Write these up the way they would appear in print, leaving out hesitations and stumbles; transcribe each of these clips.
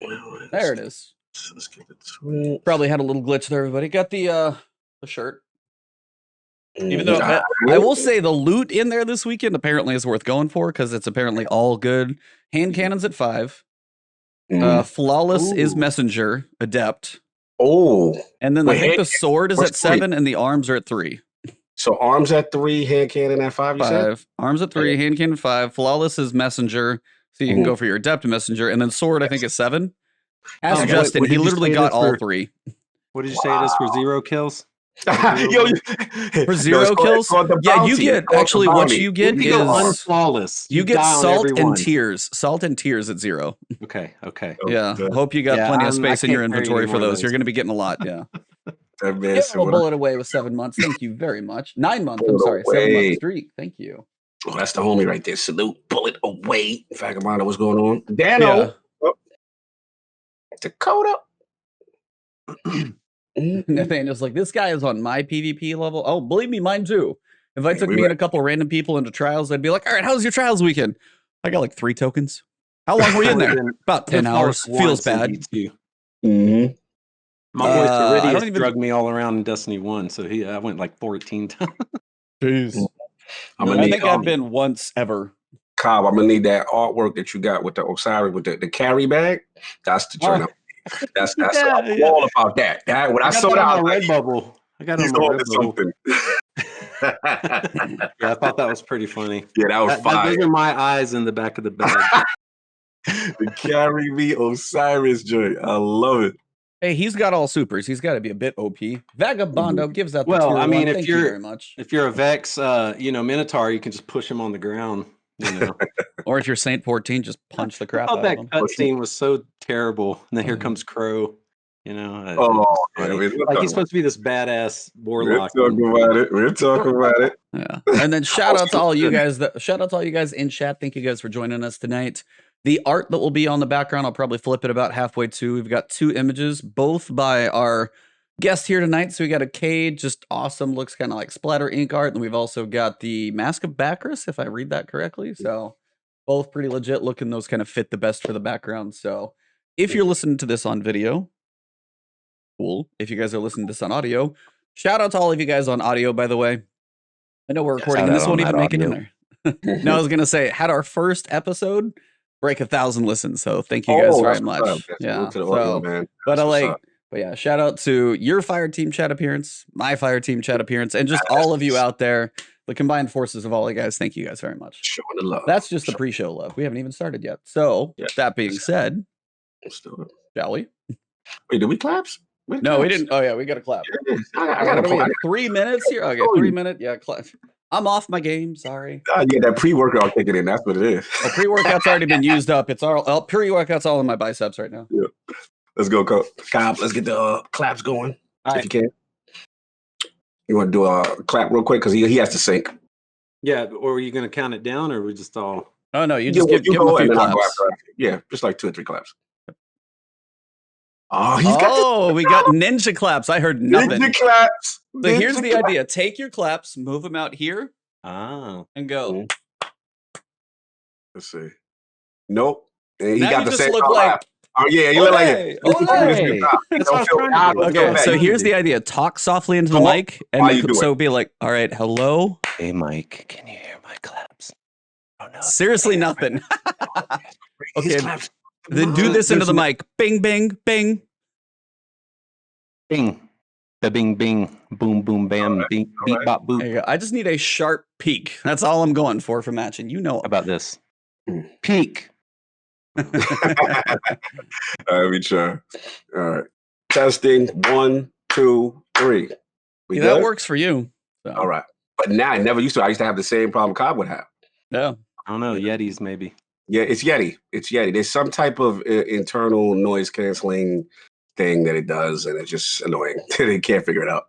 There it is. Let's get to it. Probably had a little glitch there, everybody. Got the shirt. Even though I will say the loot in there this weekend apparently is worth going for because it's apparently all good. Hand cannons at 5. Flawless is Messenger, Adept. Oh. And then I think the sword is at 7 and the arms are at 3. So arms at 3, hand cannon at 5, you said? Arms at 3, hand cannon 5. Flawless is Messenger, so you can go for your Adept Messenger. And then sword, I think, is 7. Ask Justin, he literally got all 3. What did you say it is for 0 kills? For 0 kills? Yeah, you get, actually, what you get is unflawless. You get salt and tears. Salt and tears at 0. Okay. Yeah, hope you got plenty of space in your inventory for those. You're going to be getting a lot, yeah. Get a bullet away with 7 months. Thank you very much. 9 months. I'm sorry. 7-month streak. Thank you. Oh, that's the homie right there. Salute. Bullet away. Vagabond, what's going on? Dano. Yeah. Dakota. Nathaniel's like, this guy is on my PvP level. Oh, believe me, mine too. If I took me and a couple random people into trials, I'd be like, all right, how's your trials weekend? I got like 3 tokens. How long were you in there? About 10 hours. Feels bad. My boy Ceridius drugged me all around in Destiny 1, so I went like 14 times. Jeez. I think I've been once ever. Cobb, I'm gonna need that artwork that you got with the Osiris with the carry bag. That's the turn up. That's all about that. When I saw that, on my Redbubble. I got on my Redbubble. Yeah, I thought that was pretty funny. Yeah, that was fire. Those are my eyes in the back of the bag. The carry me Osiris joint. I love it. Hey, he's got all supers. He's got to be a bit OP. Vagabondo gives out the well, I mean, Thank you very much. If you're a Vex, Minotaur, you can just push him on the ground. Or if you're Saint 14, just punch the crap out of him. That cutscene was so terrible. And then here comes Crow. Like he's supposed to be this badass warlock. We're talking about it. Yeah. And then shout out to all you guys. Shout out to all you guys in chat. Thank you guys for joining us tonight. The art that will be on the background, I'll probably flip it about halfway to. We've got 2 images, both by our guest here tonight. So we got a Cade, just awesome, looks kind of like splatter ink art. And we've also got the Mask of Bacchus, if I read that correctly. So both pretty legit looking. Those kind of fit the best for the background. So if you're listening to this on video, cool. If you guys are listening to this on audio, shout out to all of you guys on audio, by the way. I know we're recording, and this won't even make it in there. No, I was going to say, had our first episode break 1,000 listens. So thank you guys very much. Yeah. But yeah, shout out to your Fire Team chat appearance, my Fire Team chat appearance, and just all of you out there. The combined forces of all you guys. Thank you guys very much. Showing the love. That's just the pre-show love. We haven't even started yet. So that being said, shall we? Wait, did we claps? No, we didn't. Oh yeah, we got to clap. I got to clap. 3 minutes here. Okay, 3 minutes. Yeah, clap. I'm off my game. Sorry. Yeah, that pre-workout kicking in. That's what it is. Pre-workout's already been used up. It's all pre-workout's all in my biceps right now. Yeah. Let's go, Cobb. Let's get the claps going. If you can. You want to do a clap real quick because he has to sync. Yeah, or are you going to count it down, or we just all? Oh no, you just give him a few claps. Yeah, just like 2 or 3 claps. Oh, we got ninja claps. I heard nothing. Ninja claps. So here's the idea: take your claps, move them out here, and go. Let's see. Nope. He now got you the just same. Look like. Oh yeah, you look like it. Okay, so here's the idea: talk softly into the mic, and so be like, "All right, hello, hey Mike, can you hear my claps?" Oh no, seriously, nothing. Okay, then do this into the mic. Bing, bing, bing, bing, the bing, bing, boom, boom, bam, beep, beep, bop, boop. There you go. I just need a sharp peak. That's all I'm going for matching. You know How about this peak. Let me try. All right. Testing 1, 2, 3. That works for you. So. All right. But now I never used to. I used to have the same problem Cobb would have. Yeah. I don't know. Yetis, maybe. Yeah, it's Yeti. It's Yeti. There's some type of internal noise canceling thing that it does, and it's just annoying. They can't figure it out.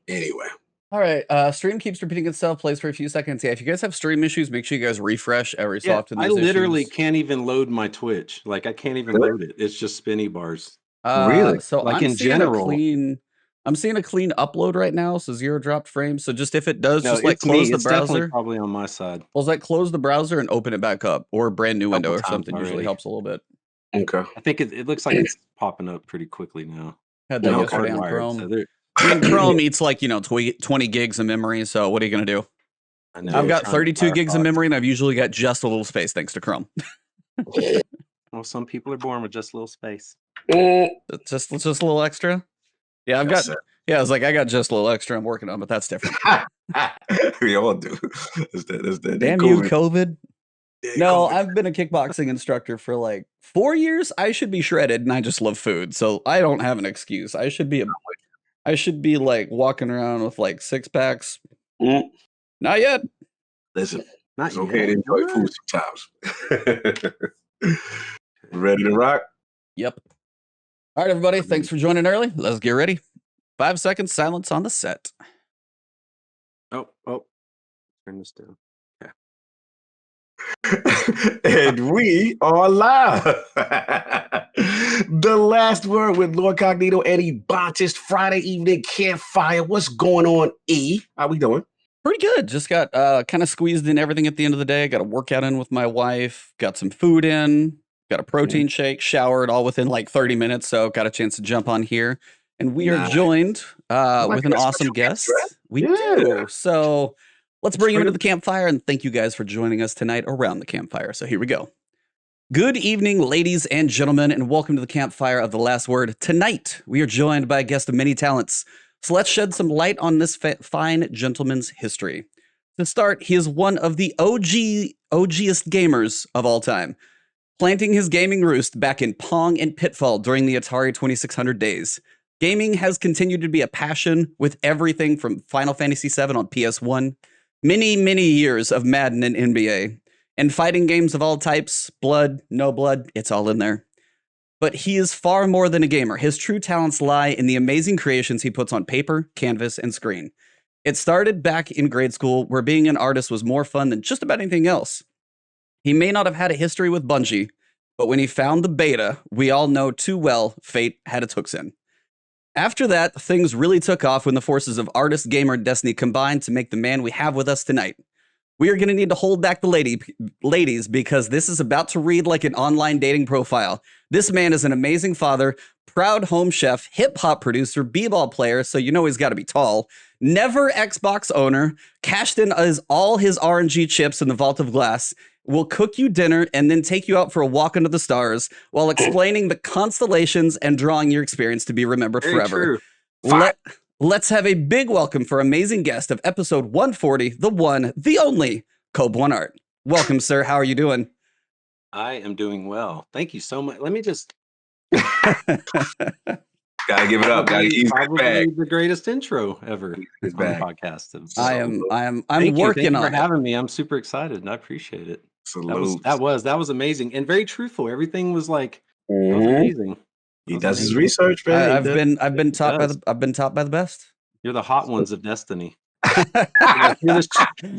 Anyway. All right, stream keeps repeating itself, plays for a few seconds. Yeah, if you guys have stream issues, make sure you guys refresh every so often. I literally can't even load my Twitch. Like, I can't even load it. It's just spinny bars. Really? So like in general, I'm seeing a clean upload right now, so 0 dropped frames. So just if it does, just like close the browser. Probably on my side. Well, it's like close the browser and open it back up, or a brand new window or something. Usually helps a little bit. Okay. I think it looks like it's popping up pretty quickly now. Had that Okay. yesterday on Hardwired, Chrome. so they're I mean, Chrome eats like 20 gigs of memory. So what are you gonna do? I know. I've Yeah. got trying to 32 gigs of Firefox. memory, and I've usually got just a little space thanks to Chrome. Well, some people are born with just a little space. Just a little extra. Yeah, I've got. Yes, Yeah, I was like, I got just a little extra I'm working on, but that's different. we all do. That's that Damn you, COVID. COVID. Yeah, No, COVID. I've been a kickboxing instructor for like 4 years. I should be shredded, and I just love food, so I don't have an excuse. I should be like walking around with like 6 packs. Mm. Not yet. Listen, Not it's okay yet. to enjoy food sometimes. Ready to rock? Yep. All right, everybody. Thanks for joining early. Let's get ready. 5 seconds silence on the set. Oh, turn this down. And we are live. The last word with Lord Cognito and Ebontis Friday evening campfire. What's going on, E? How we doing? Pretty good. Just got kind of squeezed in everything at the end of the day. Got a workout in with my wife. Got some food in. Got a protein shake. Showered all within like 30 minutes. So got a chance to jump on here. And we are Nice. joined with an got awesome special guest. guests, right? We Yeah. do. So let's bring him great. into the campfire. And thank you guys for joining us tonight around the campfire. So here we go. Good evening, ladies and gentlemen, and welcome to the campfire of the last word. Tonight, we are joined by a guest of many talents. So let's shed some light on this fine gentleman's history. To start, he is one of the OGest gamers of all time, planting his gaming roost back in Pong and Pitfall during the Atari 2600 days. Gaming has continued to be a passion with everything from Final Fantasy VII on PS1, many years of Madden and NBA, and fighting games of all types, blood, no blood, it's all in there. But he is far more than a gamer. His true talents lie in the amazing creations he puts on paper, canvas, and screen. It started back in grade school, where being an artist was more fun than just about anything else. He may not have had a history with Bungie, but when he found the beta, we all know too well fate had its hooks in. After that, things really took off when the forces of artist, gamer, and destiny combined to make the man we have with us tonight. We are going to need to hold back the ladies because this is about to read like an online dating profile. This man is an amazing father, proud home chef, hip-hop producer, b-ball player, so you know he's got to be tall, never Xbox owner, cashed in all his RNG chips in the vault of glass, will cook you dinner and then take you out for a walk under the stars while explaining the constellations and drawing your experience to be remembered forever. Let's have a big welcome for amazing guest of episode 140, the one, the only, KobOneArt. Welcome, sir. How are you doing? I am doing well. Thank you so much. Let me just Gotta give it up. Gotta use that bag. the greatest intro ever on the bag. podcast. I'm Thank working you on for having me. I'm super excited and I appreciate it. Salute. That was amazing and very truthful. Everything was like it was Mhm. amazing. He does his research, man. I've been taught by the best. You're the hot ones of Destiny. You're the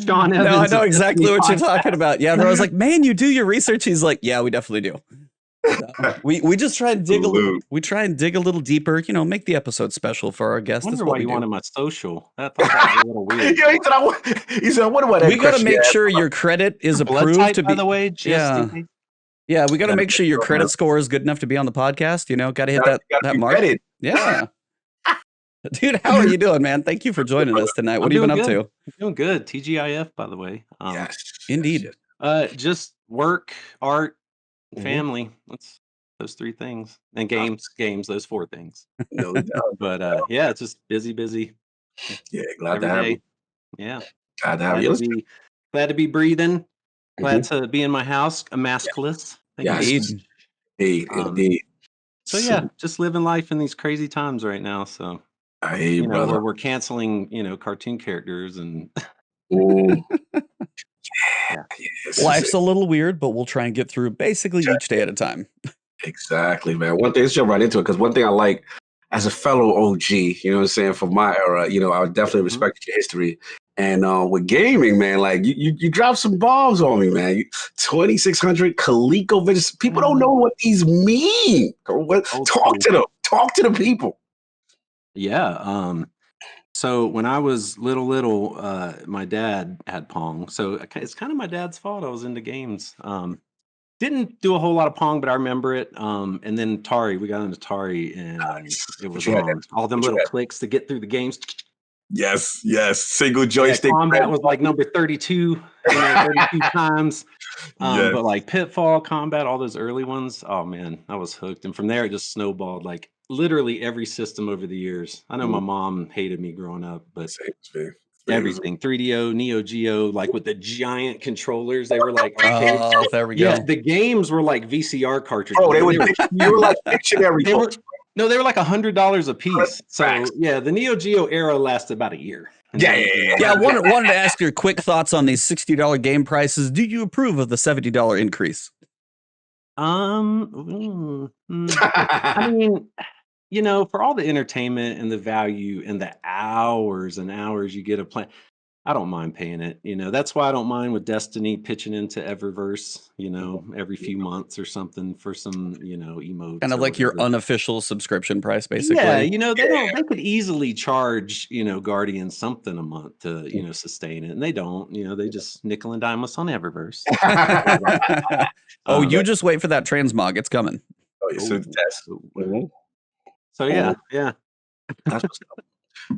Sean Evans. No, I know exactly what you're talking about. Yeah, bro. I was like, man, you do your research. He's like, yeah, we definitely do. We just try and dig a little. We try and dig a little deeper. You know, make the episode special for our guests. I wonder That's what why we you do. wanted my social. I thought that was a little weird. Yeah, he said, I wonder what that We got to question make asked. sure your credit is Blood approved type, to be. by the way, just Yeah. in case. Yeah, we got to Gotta make sure your make sure, credit man. score is good enough to be on the podcast. You know, got to hit Gotta that be mark. vetted. Yeah. Dude, how are you doing, man? Thank you for joining us tonight. What have you been up to? I'm doing good. TGIF, by the way. Yes. Indeed. Just work, art, Mhm. family. That's those three things. And games, those four things. No doubt. But yeah, it's just busy. Yeah, glad every to have day. you. Yeah. Glad to have you. Glad to be breathing. Glad to be in my house, a maskless. Yes. Indeed. So yeah, just living life in these crazy times right now. So I hear you, brother. where we're canceling, cartoon characters and Ooh. Yeah. Yes, Life's a little weird, but we'll try and get through basically each day at a time. Exactly, man. One thing, let's jump right into it, because one thing I like as a fellow OG, you know what I'm saying, from my era, I definitely respect your history. And with gaming, man, like you dropped some bombs on me, man. 2600 ColecoVision. People don't know what these mean. Talk to them. Talk to the people. Yeah. So when I was little, my dad had Pong. So it's kind of my dad's fault I was into games. Didn't do a whole lot of Pong, but I remember it. And then Atari, we got into Atari, and it was all them little clicks to get through the games. Yes, single joystick. Combat was like number 32, 32 times. But like Pitfall, Combat, all those early ones, oh man, I was hooked. And from there, it just snowballed. Like literally every system over the years. I know my mom hated me growing up, but everything 3DO, Neo Geo, like with the giant controllers, they were like, oh, there we go. Yeah, the games were like VCR cartridges. Oh, they were like dictionary books. No, they were like $100 a piece. So yeah, the Neo Geo era lasted about a year. I wanted to ask your quick thoughts on these $60 game prices. Do you approve of the $70 increase? I mean, for all the entertainment and the value and the hours and hours you get a plan, I don't mind paying it. That's why I don't mind with Destiny pitching into Eververse, every few months or something for some, emotes. Kind of like your unofficial subscription price, basically. Yeah, they could easily charge, Guardian something a month to, sustain it. And they don't, they just nickel and dime us on Eververse. You just wait for that transmog. It's coming. So yeah. That's what's up.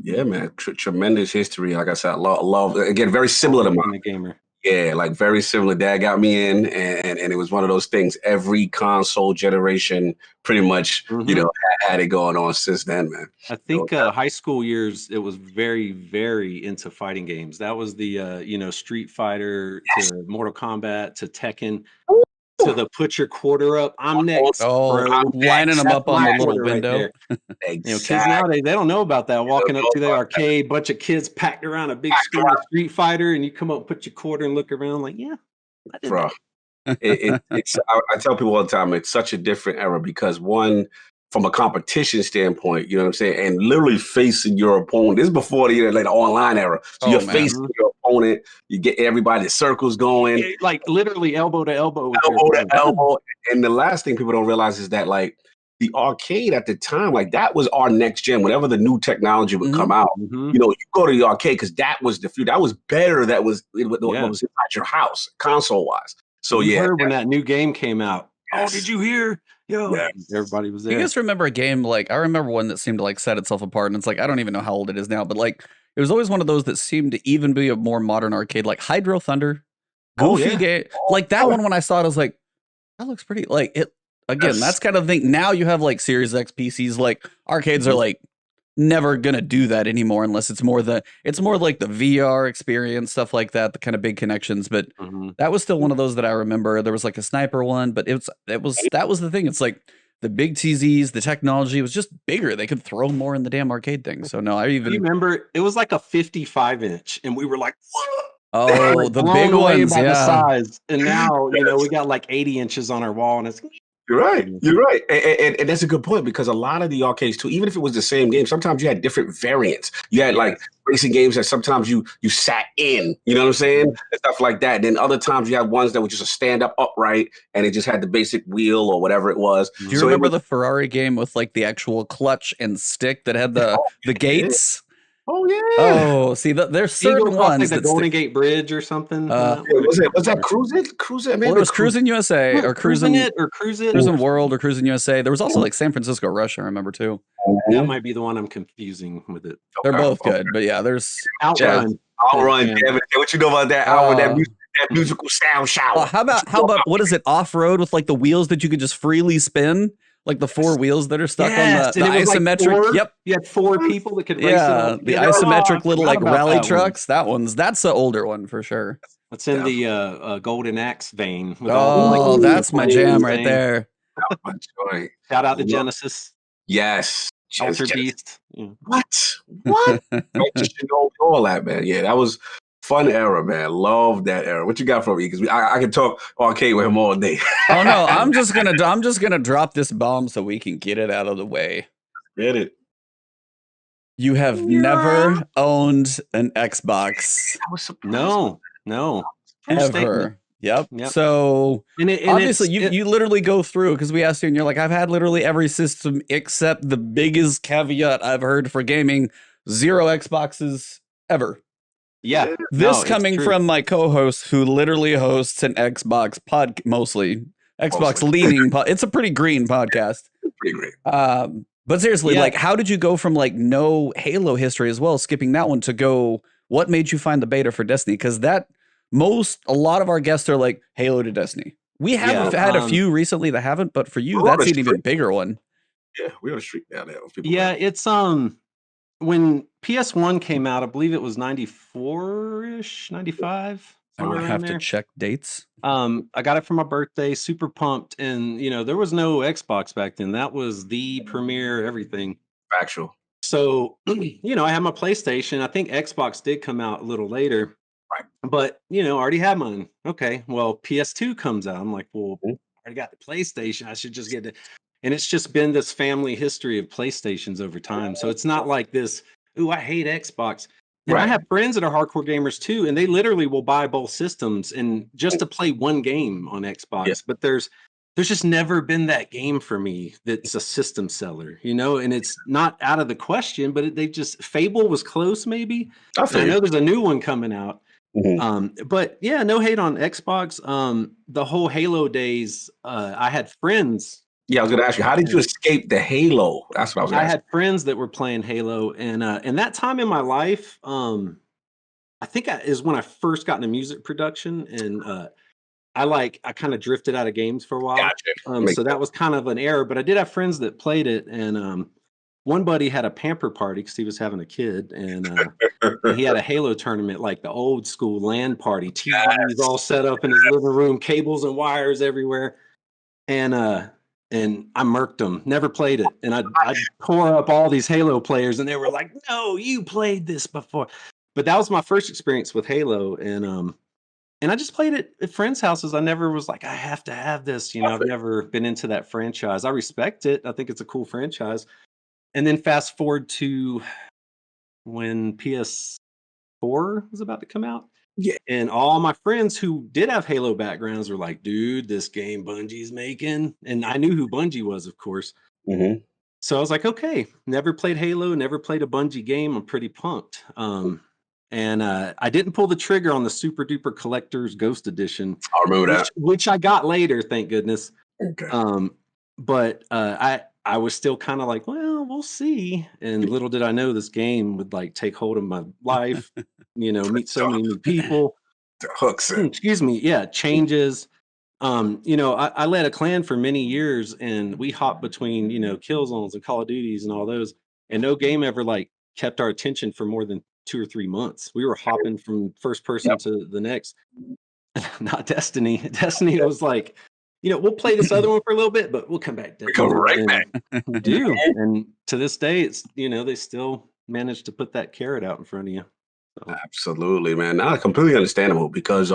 Yeah, man, tremendous history. Like I said, I love again, very similar to mine. Gamer. Yeah, like very similar. Dad got me in, and it was one of those things. Every console generation, pretty much, had it going on since then, man. I think high school years, it was very, very into fighting games. That was the Street Fighter to Mortal Kombat to Tekken. To the put your quarter up. I'm next. Lining them up on the little window. Right kids nowadays, they don't know about that. Walking up to the arcade, bunch of kids packed around a big screen of Street Fighter, and you come up and put your quarter and look around like, bro. It's I tell people all the time, it's such a different era because one, from a competition standpoint, you know what I'm saying, and literally facing your opponent. This is before the online era. So you're facing your opponent. You get everybody, the circles going, like literally elbow to elbow. And the last thing people don't realize is that like the arcade at the time, like that was our next gen. Whenever the new technology would come out, you go to the arcade because that was that was better. That was what was inside your house, console wise. So heard when that new game came out. Oh, did you hear? Everybody was there. You guys remember a game I remember one that seemed to like set itself apart, and it's like I don't even know how old it is now, but like it was always one of those that seemed to even be a more modern arcade, like Hydro Thunder, goofy game. Like that one when I saw it, I was like, that looks pretty. Like it again. That's kind of the thing. Now you have like Series X PCs. Like arcades are like never gonna do that anymore unless it's more like the VR experience, stuff like that, the kind of big connections. But that was still one of those that I remember. There was like a sniper one, but that was the thing. It's like the big TZs, the technology was just bigger. They could throw more in the damn arcade thing. So no, I remember it was like a 55-inch, and we were like, what? Oh, like the big ones, the size. And now we got like 80 inches on our wall, and it's. You're right. And that's a good point because a lot of the arcades too, even if it was the same game, sometimes you had different variants. You had like racing games that sometimes you sat in, you know what I'm saying? And stuff like that. Then other times you had ones that were just a stand up upright and it just had the basic wheel or whatever it was. Do you remember the Ferrari game with like the actual clutch and stick that had the gates? Oh yeah. Oh, see, there's certain ones like the Golden Gate Bridge or something. Was that Cruisin'? Well, it was Cruisin' USA or Cruisin' World or Cruisin' USA. There was also like San Francisco Rush. I remember too. That might be the one I'm confusing with it. They're both good, but yeah, there's Outrun. What you know about that? That musical sound shower. How about what is it? Off road with like the wheels that you could just freely spin. Like the four wheels that are stuck on the isometric. Like you had four people that could race it. The isometric little like rally trucks. That's the older one for sure. It's in the Golden Axe vein. That's my jam right there. Shout out to Genesis. Yes. Ultra Beast. What? Just all that, man. Yeah, that was fun era, man. Love that era. What you got for me? Because I can talk arcade with him all day. Oh no, I'm just gonna drop this bomb so we can get it out of the way. Get it. You have never owned an Xbox. I was surprised. No. Ever. Yep. So obviously you literally go through because we asked you and you're like, I've had literally every system except the biggest caveat I've heard for gaming, 0 Xboxes ever. Yeah. This coming from my co-host who literally hosts an Xbox mostly Xbox leaning. It's a pretty green podcast. Pretty great. But seriously, like, how did you go from like no Halo history as well, skipping that one, to go? What made you find the beta for Destiny? Because a lot of our guests are like Halo to Destiny. We have had a few recently that haven't, but for you, that's an even bigger one. Yeah, we're on a streak down there. Yeah, it's when PS1 came out, I believe it was 94-ish, 95. I would have to check dates. I got it for my birthday, super pumped, and there was no Xbox back then. That was the premier everything. Factual. So, I had my PlayStation. I think Xbox did come out a little later. Right. But, I already had mine. Okay, well, PS2 comes out. I'm like, well, I already got the PlayStation. I should just get it. And it's just been this family history of PlayStations over time. So it's not like this, ooh, I hate Xbox. And I have friends that are hardcore gamers too, and they literally will buy both systems and just to play one game on Xbox. Yeah. But there's just never been that game for me that's a system seller, and it's not out of the question, but Fable was close maybe. I know there's a new one coming out. Mm-hmm. But yeah, no hate on Xbox. The whole Halo days, I had friends. Yeah, I was going to ask you, how did you escape the Halo? That's what I was going to ask. I had friends that were playing Halo, and that time in my life, I think is when I first got into music production, and I kind of drifted out of games for a while. Gotcha. So that was kind of an error, but I did have friends that played it, and one buddy had a pamper party because he was having a kid, and he had a Halo tournament, like the old school LAN party, TVs all set up in his living room, cables and wires everywhere, and I murked them, never played it. And I tore up all these Halo players, and they were like, no, you played this before. But that was my first experience with Halo. And I just played it at friends' houses. I never was like, I have to have this. I've never been into that franchise. I respect it. I think it's a cool franchise. And then fast forward to when PS4 was about to come out. Yeah. And all my friends who did have Halo backgrounds were like, dude, this game Bungie's making. And I knew who Bungie was, of course. Mm-hmm. So I was like, okay, never played Halo, never played a Bungie game. I'm pretty pumped. And I didn't pull the trigger on the Super Duper Collector's Ghost Edition. I remember that. Which I got later, thank goodness. Okay. But I was still kind of like, well, we'll see. And little did I know this game would like take hold of my life. Meet so many new people. The hooks. Excuse me. Yeah, changes. I led a clan for many years, and we hopped between, kill zones and Call of Duties and all those. And no game ever like kept our attention for more than 2 or 3 months. We were hopping from first person to the next. Not Destiny. Destiny was like, we'll play this other one for a little bit, but we'll come back. Come right back. We do. And to this day, it's, they still manage to put that carrot out in front of you. So. Absolutely, man. Not completely understandable because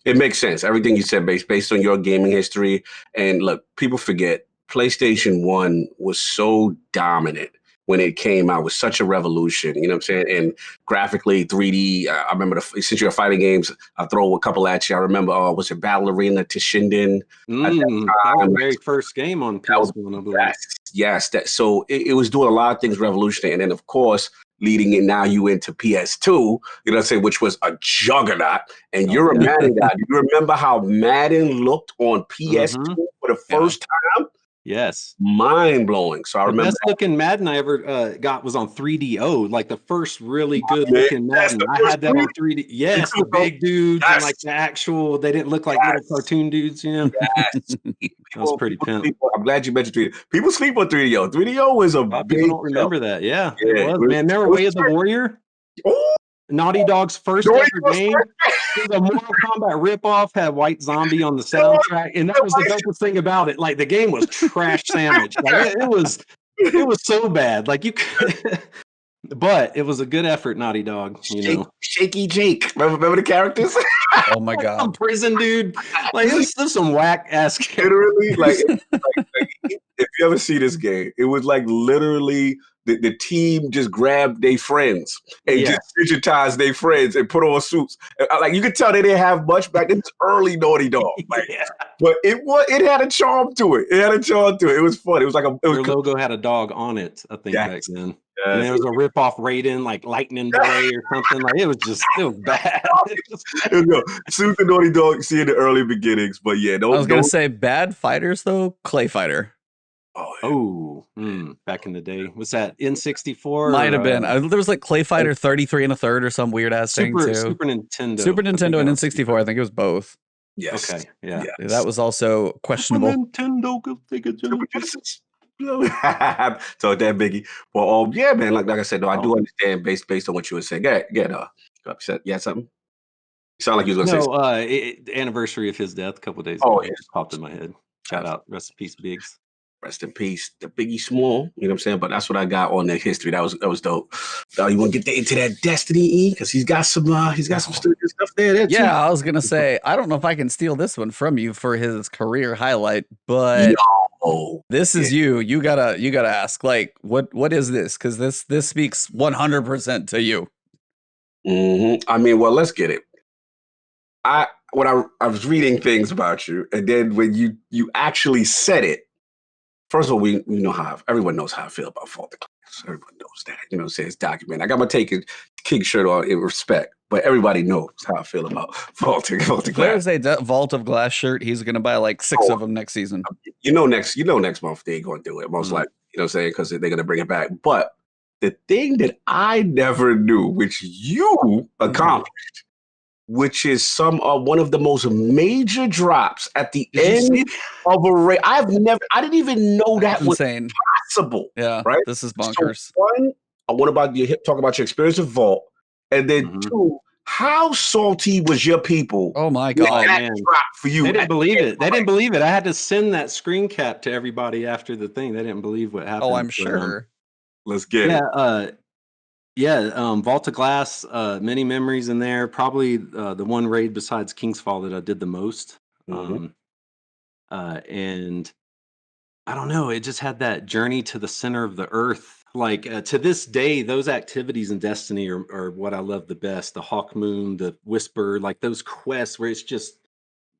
it makes sense. Everything you said based on your gaming history. And look, people forget PlayStation 1 was so dominant when it came out. It was such a revolution, you know what I'm saying? And graphically, 3D, I remember, since you're fighting games, I'll throw a couple at you. I remember, was it Battle Arena to Shinden? That was the very first game on PS1, I believe. Yes. So it was doing a lot of things revolutionary. And then, of course, leading in now you into PS2, you know what I'm saying, which was a juggernaut. And you're a Madden guy. Do you remember how Madden looked on PS2 for the first time? Yes. Mind blowing. So I remember the best looking Madden I ever got was on 3DO, like the first really good looking Madden. I had that on 3D. Yes, the big dudes and like the actual, they didn't look like little cartoon dudes, Yes. That was pretty pimp. I'm glad you mentioned 3D. People sleep on 3DO. 3DO was a big people don't remember that. Yeah, it was, man. Remember Way of the Warrior? Oh, Naughty Dog's first ever game. It was a Mortal Kombat ripoff, had White Zombie on the soundtrack, and that was the dopest thing about it. Like the game was trash sandwich. Like it was so bad. Like you could, but it was a good effort, Naughty Dog. Shaky Jake. Remember the characters? Oh my god, prison dude. Like there's some whack ass. Literally, like if you ever see this game, it was like literally. The team just grabbed their friends and just digitized their friends and put on suits. Like you could tell they didn't have much back. It was early Naughty Dog, but it had a charm to it. It was fun. It was like their logo had a dog on it. I think back then. And there was a rip-off Raiden, like Lightning Boy or something. Like it was bad. Super Naughty Dog, see in the early beginnings, but yeah, I was gonna say bad fighters though. Clay Fighter. Oh, Back in the day, was that N64? Might have been. There was like Clay Fighter 33 1/3 or some weird ass thing too. Super Nintendo. Super Nintendo and N64. I think it was both. Yes. Okay. Yeah. Yes. That was also questionable. Nintendo, go take a jump. So that Biggie. Well, yeah, man. Like I said, though, I do understand based on what you were saying. Get upset. Yeah, something. You sound like you was gonna say. The anniversary of his death a couple days ago. It just popped in my head. Shout out, rest in peace, Biggs. Rest in peace, the Biggie Small. You know what I'm saying? But that's what I got on that history. That was dope. So you want to get into that Destiny E? Because he's got some stuff there. Yeah, I was gonna say I don't know if I can steal this one from you for his career highlight, but this is you. You gotta ask. Like, what is this? Because this speaks 100% to you. I mean, well, let's get it. I was reading things about you, and then when you actually said it. First of all, we know everyone knows how I feel about Vault of Glass. Everyone knows that. You know what I'm saying? It's documented. I got my Taken King shirt on in respect, but everybody knows how I feel about Vault of Glass. There's a Vault of Glass shirt. He's going to buy like 6 of them next season. Next month they're going to do it. Most likely, you know what I'm saying? Because they're going to bring it back. But the thing that I never knew, which you accomplished, which is one of the most major drops at the end of a raid. I didn't even know that was insane. Possible. Yeah, right. This is bonkers. So one, I want talk about your experience with Vault, and then two, how salty was your people? Oh my god, man! Drop for you, they didn't believe it. They didn't believe it. I had to send that screen cap to everybody after the thing. They didn't believe what happened. Oh, I'm sure. Let's get it. Vault of Glass, many memories in there. Probably the one raid besides King's Fall that I did the most. And I don't know, it just had that journey to the center of the earth. Like to this day, those activities in Destiny are what I love the best. The Hawk Moon, the Whisper, like those quests where it's just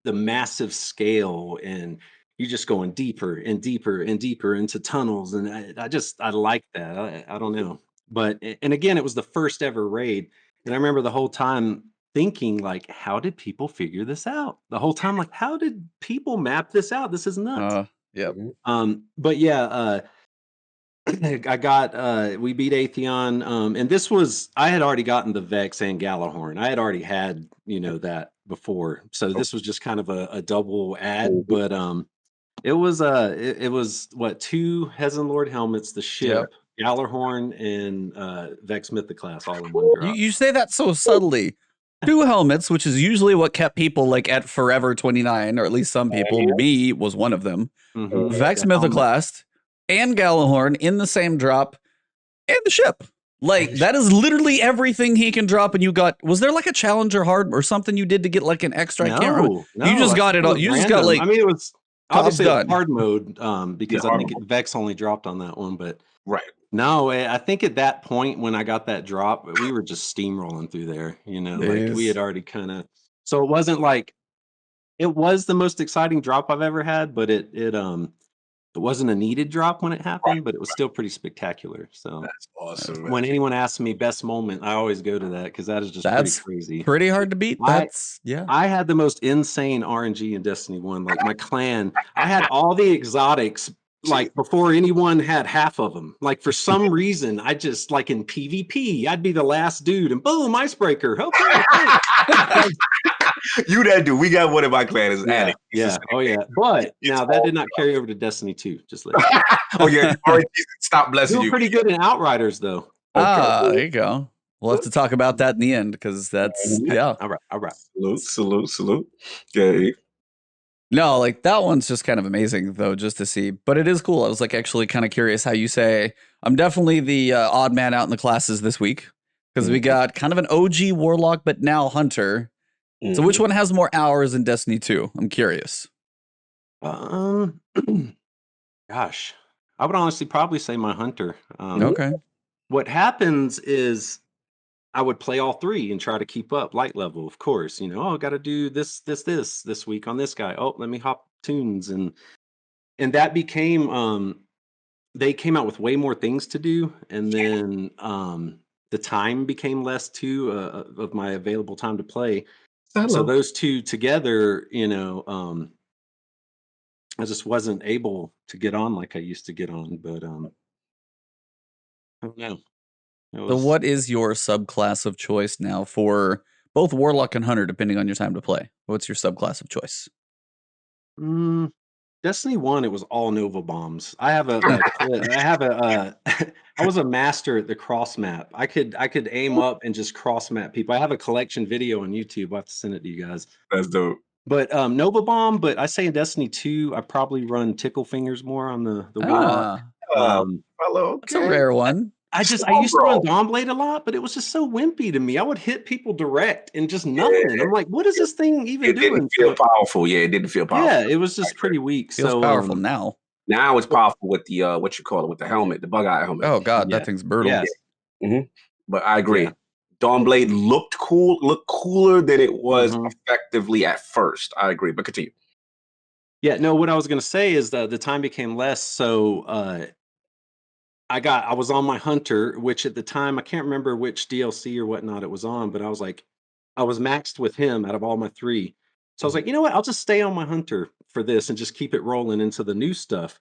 the massive scale and you're just going deeper and deeper and deeper into tunnels. And I like that. I don't know. But, and again, it was the first ever raid. And I remember the whole time thinking, like, how did people figure this out? The whole time, like, how did people map this out? This is nuts. Yeah. But yeah, we beat Atheon. And this was, I had already gotten the Vex and Galahorn. I had already had, that before. So this was just kind of a double add. But it was what, 2 Hezen Lord helmets, the ship. Galahorn and Vex Mythoclast all in one drop. You say that so subtly. 2 helmets, which is usually what kept people like at Forever 29, or at least some people. Me was one of them. Vex Mythoclast and Galahorn in the same drop, and the ship. Like that is literally everything he can drop. And you got, was there like a Challenger hard or something you did to get like an extra? I can't remember. You just got it all. You just got like. I mean, it was obviously hard mode because I think Vex only dropped on that one, but right. No, I think at that point when I got that drop, we were just steamrolling through there, like we had already kind of, so it wasn't like, it was the most exciting drop I've ever had, but it wasn't a needed drop when it happened, but it was still pretty spectacular. So that's awesome. When anyone asks me best moment, I always go to that because that is just pretty crazy. Pretty hard to beat. I had the most insane RNG in Destiny 1. Like my clan, I had all the exotics like before anyone had half of them. Like for some reason, I just like in PvP, I'd be the last dude and boom, icebreaker. Okay. You that dude. We got one in my clan is Addict. Yeah. Oh yeah. But now that did not carry over to Destiny 2. Just let stop blessing you. Pretty good in Outriders though. There you go. We'll have to talk about that in the end because that's All right. Salute. Okay. No, like that one's just kind of amazing though, just to see. But it is cool. I was like actually kind of curious how you say I'm definitely the odd man out in the classes this week because we got kind of an OG warlock, but now hunter. So which one has more hours in Destiny 2? I'm curious. Gosh, I would honestly probably say my hunter. Okay. What happens is I would play all 3 and try to keep up light level, of course. I got to do this week on this guy. Oh, let me hop tunes and that became they came out with way more things to do, and then the time became less too of my available time to play. So Hello. those two together, I just wasn't able to get on like I used to get on. But I don't know. It So, was what is your subclass of choice now for both Warlock and Hunter, depending on your time to play? What's your subclass of choice? mm, Destiny 1. It was all Nova bombs. I have a clip. I have a. I was a master at the cross map. I could aim up and just cross map people. I have a collection video on YouTube. I have to send it to you guys. That's dope. But Nova Bomb, but I say in Destiny 2, I probably run Tickle Fingers more on the Warlock. Ah, Hello. that's a Okay. rare one. I used to run Dawnblade a lot, but it was just so wimpy to me. I would hit people direct and just nothing. I'm like, what is this thing even It didn't doing? feel powerful. Yeah, it didn't feel powerful. Yeah, it was just pretty weak. Feels So powerful now. Now it's powerful with the what you call it, with the helmet, the bug eye helmet. Oh God, yeah, that thing's brutal. yes, But I agree. yeah. Dawnblade looked cooler than it was Mhm. effectively at first. I agree. But continue. Yeah, no, what I was gonna say is the time became less. So I was on my Hunter, which at the time I can't remember which DLC or whatnot it was on, but I was maxed with him out of all my 3. So I was Mhm. like, you know what? I'll just stay on my Hunter for this and just keep it rolling into the new stuff.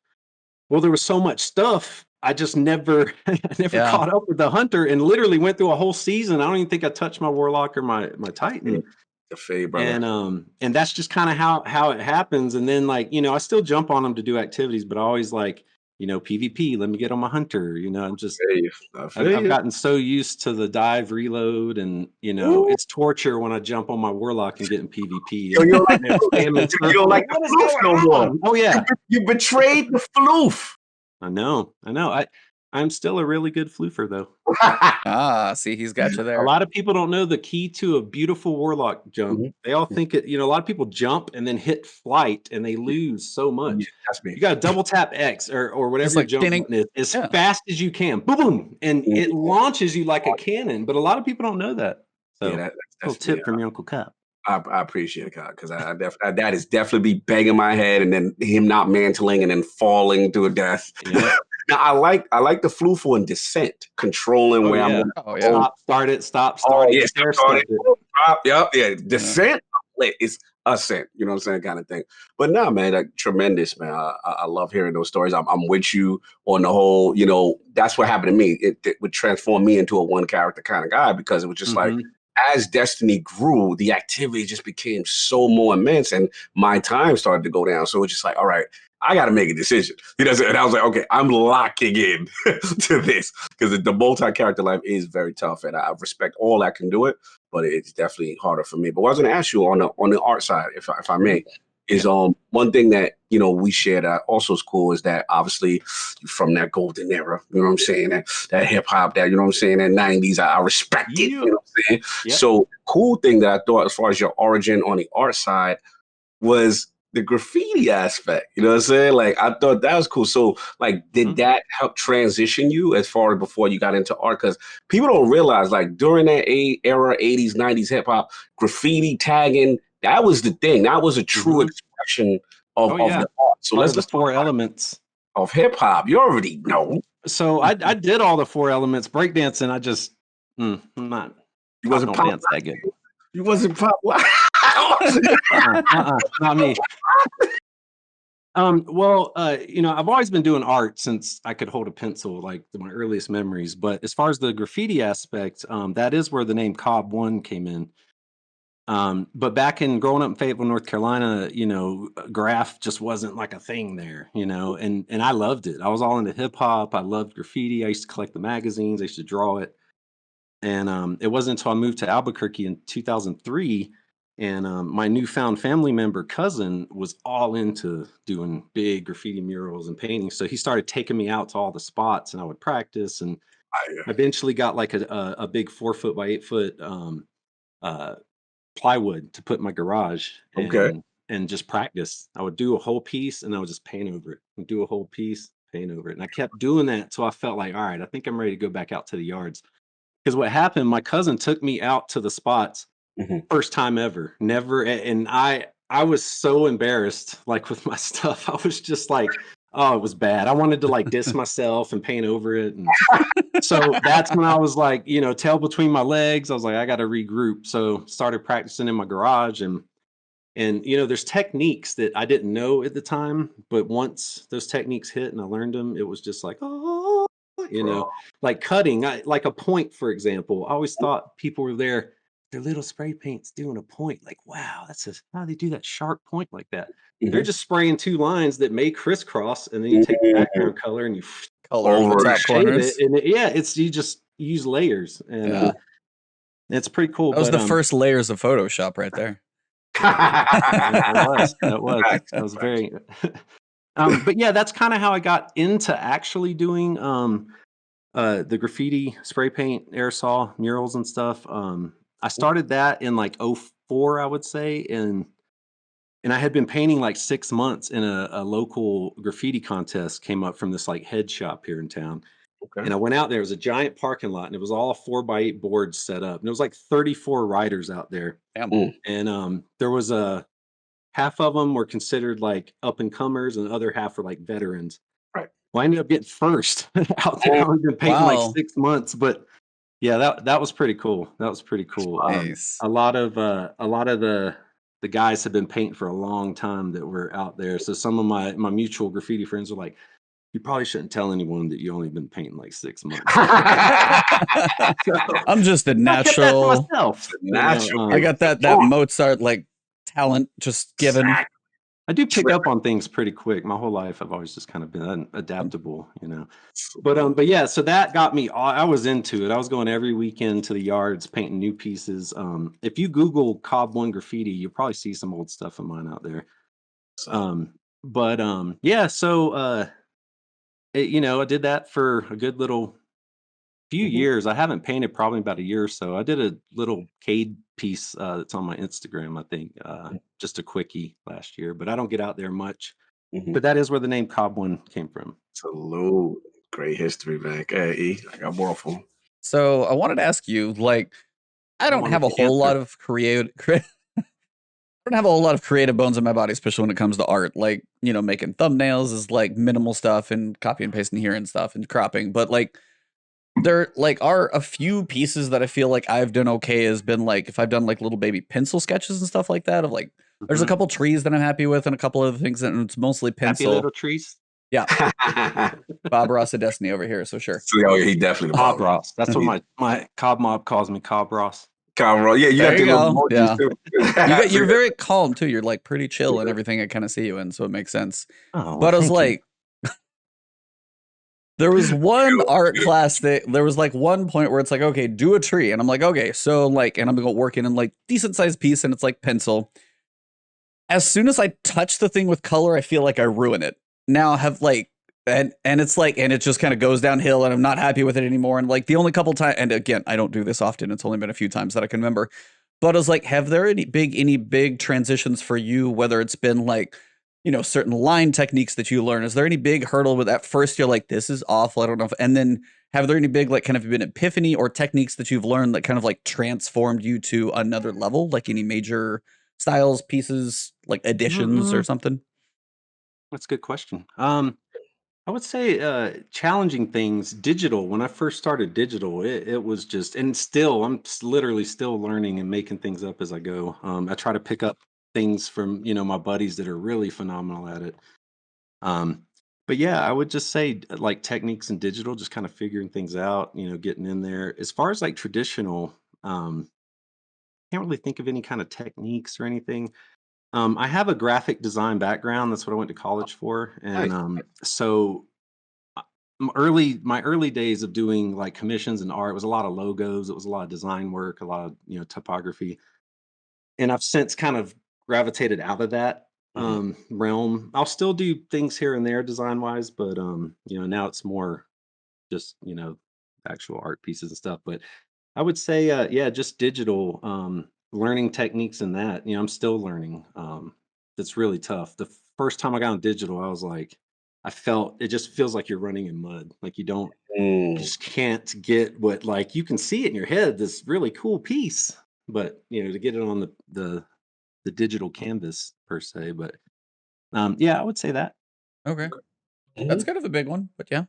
Well, there was so much stuff, I just never I never Yeah. caught up with the Hunter and literally went through a whole season. I don't even think I touched my Warlock or my Titan. The fade, brother. And that's just kind of how it happens. And then I still jump on them to do activities, but I always PvP, let me get on my Hunter. I'm just I feel I've you. gotten so used to the dive reload, and Ooh. it's torture when I jump on my Warlock and get in PvP. Yo, you don't like, Spamming you don't like what the is floof going no more. on? Oh yeah, You betrayed the floof. I know. I'm still a really good floofer though. Ah, see, he's got you A there. lot of people don't know the key to a beautiful Warlock jump. Mhm. They all think a lot of people jump and then hit flight and they lose so Yeah, much. that's me. You got to double tap X or whatever Just your like jump ding. button is as Yeah. fast as you can. Boom, boom, and Mhm. it launches you like a cannon. But a lot of people don't know that. So, Yeah, little that's me. tip from your Uncle Cup. I appreciate it, because that is definitely be banging my head and then him not mantling and then falling to a death. Yeah. Now I like the floof on descent, controlling Oh where I'm yeah. going. Oh yeah. Stop, start it. Stop, Oh start it. yeah, Just air start step it. drop, yep, yeah. Descent, it's ascent. You know what I'm saying, kind of thing. But no, man, like, tremendous, man. I love hearing those stories. I'm with you on the whole. That's what happened to me. It would transform me into a one character kind of guy, because it was just like, Mhm. as Destiny grew, the activity just became so more immense, and my time started to go down. So it's just like, all right, I got to make a decision. And I was like, okay, I'm locking in to this, because the multi-character life is very tough, and I respect all that can do it, but it's definitely harder for me. But what I was going to ask you on the art side, if I may, is one thing that we share that also is cool, is that obviously from that golden era, you know what I'm saying, that hip hop, that, you know what I'm saying, that 90s, I respect it, you know what I'm saying. Yep. So cool thing that I thought, as far as your origin on the art side, was the graffiti aspect. You know what I'm saying? Like, I thought that was cool. So, like, did that help transition you as far as before you got into art? Because people don't realize, like, during that era, 80s, 90s hip hop, graffiti tagging, that was the thing. That was a true expression of Oh yeah. the art. So Part let's of the talk 4 elements. of hip hop. You already know. So I did all the 4 elements. Breakdancing, I just I'm not. You I wasn't don't pop. dance that good. You wasn't pop. Not me. Well, I've always been doing art since I could hold a pencil, like my earliest memories. But as far as the graffiti aspect, that is where the name KobOne came in. But back in growing up in Fayetteville, North Carolina, graph just wasn't like a thing there, and I loved it. I was all into hip hop. I loved graffiti. I used to collect the magazines. I used to draw it. And it wasn't until I moved to Albuquerque in 2003, and my newfound family member cousin was all into doing big graffiti murals and painting. So he started taking me out to all the spots, and I would practice. And I eventually got like a big 4 foot by 8 foot uh, plywood to put in my garage, Okay. and just practice. I would do a whole piece and I would just paint over it. I'd do a whole piece, paint over it, and I kept doing that till I felt like, all right, I think I'm ready to go back out to the yards. Because what happened, my cousin took me out to the spots, Mhm. first time ever, never, and I was so embarrassed, like with my stuff. I was just like, Oh, it was bad. I wanted to like diss myself and paint over it. And so that's when I was like, tail between my legs. I was like, I got to regroup. So started practicing in my garage and there's techniques that I didn't know at the time, but once those techniques hit and I learned them, it was just like, oh, Bro. like cutting, like a point, for example. I always thought people were there, their little spray paints doing a point. Like, wow, how do they do that sharp point like that? They're Mhm. just spraying two lines that may crisscross, and then you take the background color and you Color over the Over top shade it, corners. and you just use layers, and Yeah. it's pretty cool. That was But the first layers of Photoshop right there. that Facts, was facts. very. But yeah, that's kind of how I got into actually doing the graffiti, spray paint, aerosol murals and stuff. I started that in like '04, I would say, and I had been painting like 6 months in a local graffiti contest came up from this like head shop here in town. Okay. And I went out there, it was a giant parking lot, and it was all 4x8 boards set up. And it was like 34 riders out there. Damn. Mm. And there was a half of them were considered like up and comers, and the other half were like veterans. Right. Well, I ended up getting first out there. I've only been painting like Wow. 6 months, but yeah, that was pretty cool. That was pretty cool. Nice. A lot of the guys have been painting for a long time that were out there. So some of my mutual graffiti friends were like, "You probably shouldn't tell anyone that you only been painting like 6 months." So I'm just a I kept that to natural. myself. Natural. I got that Mozart like talent just given. Exactly. I do pick up on things pretty quick. My whole life, I've always just kind of been adaptable. But yeah, so that got me. I was into it. I was going every weekend to the yards painting new pieces. If you Google Cob1 graffiti, you'll probably see some old stuff of mine out there. But yeah, so I did that for a good little few Mhm. years. I haven't painted probably about a year or so. I did a little Cade piece that's on my Instagram, I think, just a quickie last year, but I don't get out there much. Mhm. But that is where the name Cob1 came from. Salute. Great history, man. Okay, E, I got more for him. So I wanted to ask you, like, I don't wanna have a get whole lot answered. of I don't have a whole lot of creative bones in my body, especially when it comes to art. Like, making thumbnails is like minimal stuff and copy and pasting here and stuff and cropping. But like there like are a few pieces that I feel like I've done okay has been like if I've done like little baby pencil sketches and stuff like that of like there's a Mhm. couple trees that I'm happy with and a couple other things and it's mostly Happy little pencil. trees. Yeah, Bob Ross of Destiny over here, so sure. So, he definitely the Cob Bob. Ross. That's what my Cob mob calls me, Cob Ross. Cameron. Yeah, you There got you the little go. emojis Yeah. too. You're very calm too. You're like pretty chill and everything I kind of see you in, so it makes sense. Oh, well, But I was thank you. like, there was one art class that there was like one point where it's like, okay, do a tree. And I'm like, okay, so like, and I'm going to work in like decent sized piece and it's like pencil. As soon as I touch the thing with color, I feel like I ruin it. Now I have like, and it's like, and it just kind of goes downhill and I'm not happy with it anymore. And like the only couple times, and again, I don't do this often. It's only been a few times that I can remember. But I was like, have there any big transitions for you, whether it's been like, certain line techniques that you learn? Is there any big hurdle with at first you're like, this is awful, I don't know if, and then have there any big like kind of been epiphany or techniques that you've learned that kind of like transformed you to another level? Like any major styles, pieces, like additions or something? That's a good question. I would say challenging things digital. When I first started digital, it was just, and still, literally still learning and making things up as I go. I try to pick up things from my buddies that are really phenomenal at it. Um, but yeah, I would just say like techniques in digital, just kind of figuring things out. Getting in there. As far as like traditional, can't really think of any kind of techniques or anything. I have a graphic design background. That's what I went to college for, and Nice. so my early days of doing like commissions and art was a lot of logos. It was a lot of design work, a lot of typography, and I've since kind of gravitated out of that Mhm. realm. I'll still do things here and there design wise, but now it's more just actual art pieces and stuff. But I would say yeah, just digital learning techniques in that. I'm still learning. That's really tough. The first time I got on digital, I was like, I felt it just feels like you're running in mud. Like you Mm. just can't get what, like, you can see it in your head, this really cool piece, but to get it on the digital canvas per se. But yeah, I would say that. Okay. That's kind of a big one, but yeah.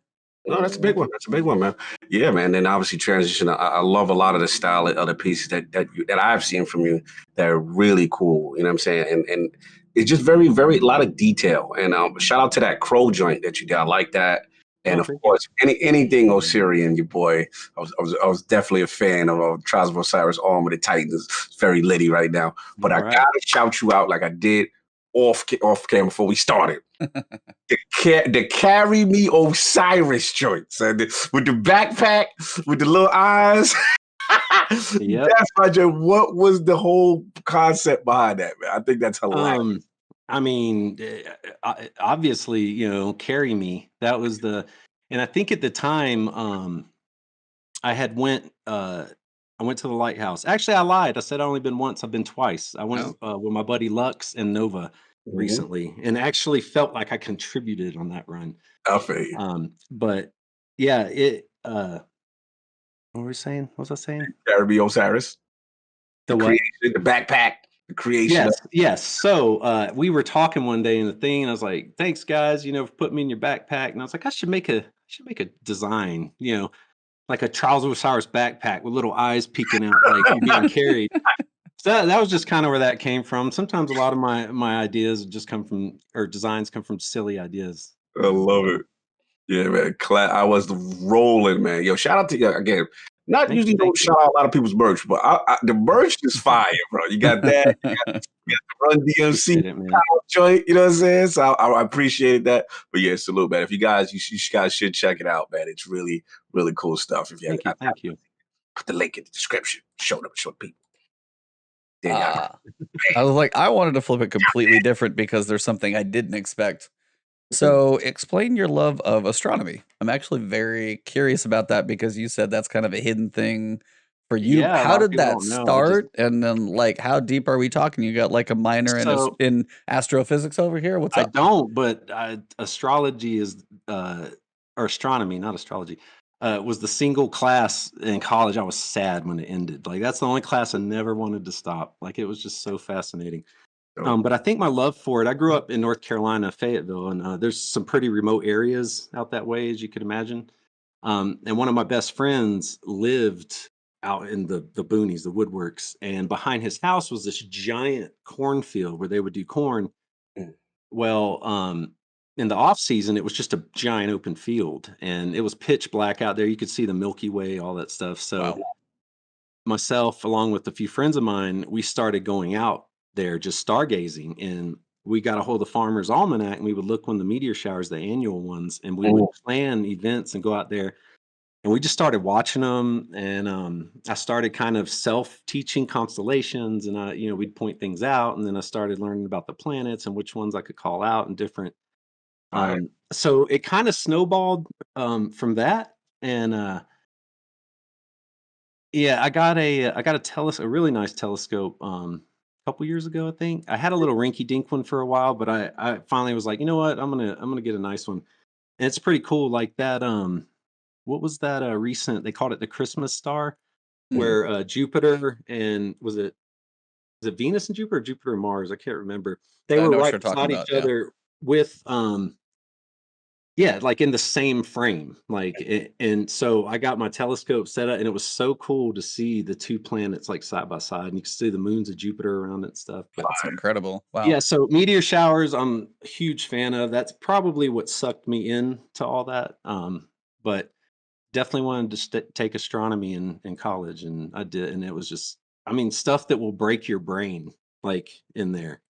No, that's a big one. That's a big one, man. Yeah, man. And obviously, transition. I love a lot of the style of other pieces that I've seen from you that are really cool. You know what I'm saying? And it's just very a lot of detail. And shout out to that crow joint that you did. I like that. And Oh, of thank you. course, anything Osirian, your boy. I was definitely a fan of Trials of Osiris Arm of the Titans. It's very litty right now. But I All right. gotta shout you out like I did off camera before we started. The carry me Osiris joints and with the backpack with the little eyes. Yep. That's my joke. What was the whole concept behind that, man? I think that's hilarious. I mean, obviously, carry me. That was and I think at the time, I had I went to the lighthouse. Actually, I lied. I said I only been once. I've been twice. I went with my buddy Lux and Nova recently, and actually felt like I contributed on that run. I feel you. But yeah, what were we saying? What was I saying? Carry me Osiris. The what? Creation, the backpack, the creation. Yes. So we were talking one day in the thing, and I was like, "Thanks, guys, for putting me in your backpack." And I was like, "I should make a design, like a Trials of Osiris backpack with little eyes peeking out, like you're being carried." So that was just kind of where that came from. Sometimes a lot of my ideas just come from, or designs come from silly ideas. I love it. Yeah, man. I was rolling, man. Yo, shout out to you again. Not Thank usually you, don't thank you. shout out a lot of people's merch, but the merch is fire, bro. You got that. You got the Run DMC Appreciate it, man. joint. You know what I'm saying? So I appreciated that. But yeah, salute, man. If you guys should check it out, man. It's really cool stuff. If you Thank you. put the link in the description. Show people. There I was like, I wanted to flip it completely different because there's something I didn't expect. So explain your love of astronomy. I'm actually very curious about that because you said that's kind of a hidden thing for you. Yeah, a How lot of did people that don't know. start? And then like, how deep are we talking? You got like a minor So in astrophysics over here? What's I up? don't, but astrology is or astronomy, not astrology. Was the single class in college. I was sad when it ended. Like that's the only class I never wanted to stop. Like it was just so fascinating. But I think my love for it, I grew up in North Carolina, Fayetteville, and there's some pretty remote areas out that way, as you could imagine. And one of my best friends lived out in the boonies, the woodworks, and behind his house was this giant cornfield where they would do corn. Mm. Well, in the off season, it was just a giant open field, and it was pitch black out there. You could see the Milky Way, all that stuff. So myself, along with a few friends of mine, we started going out there just stargazing, and we got a hold of the Farmer's Almanac, and we would look when the meteor showers, the annual ones, and we would plan events and go out there, and we just started watching them. And I started kind of self-teaching constellations, and we'd point things out, and then I started learning about the planets and which ones I could call out and different. So it kind of snowballed from that, and yeah, I got a really nice telescope couple years ago, I think. I had a little rinky dink one for a while, but I finally was like, you know what, I'm gonna get a nice one. And it's pretty cool. Like that, what was that recent, they called it the Christmas star, where Jupiter and was it Venus and Jupiter or Jupiter and Mars? I can't remember. They I were know what right you're talking beside about. each other with yeah, like in the same frame. And so I got my telescope set up, and it was so cool to see the two planets like side by side, and you can see the moons of Jupiter around it and stuff. But That's incredible. Wow. yeah, so meteor showers, I'm a huge fan of. That's probably what sucked me in to all that. But definitely wanted to take astronomy in college, and I did, and it was just, I mean, stuff that will break your brain, like in there.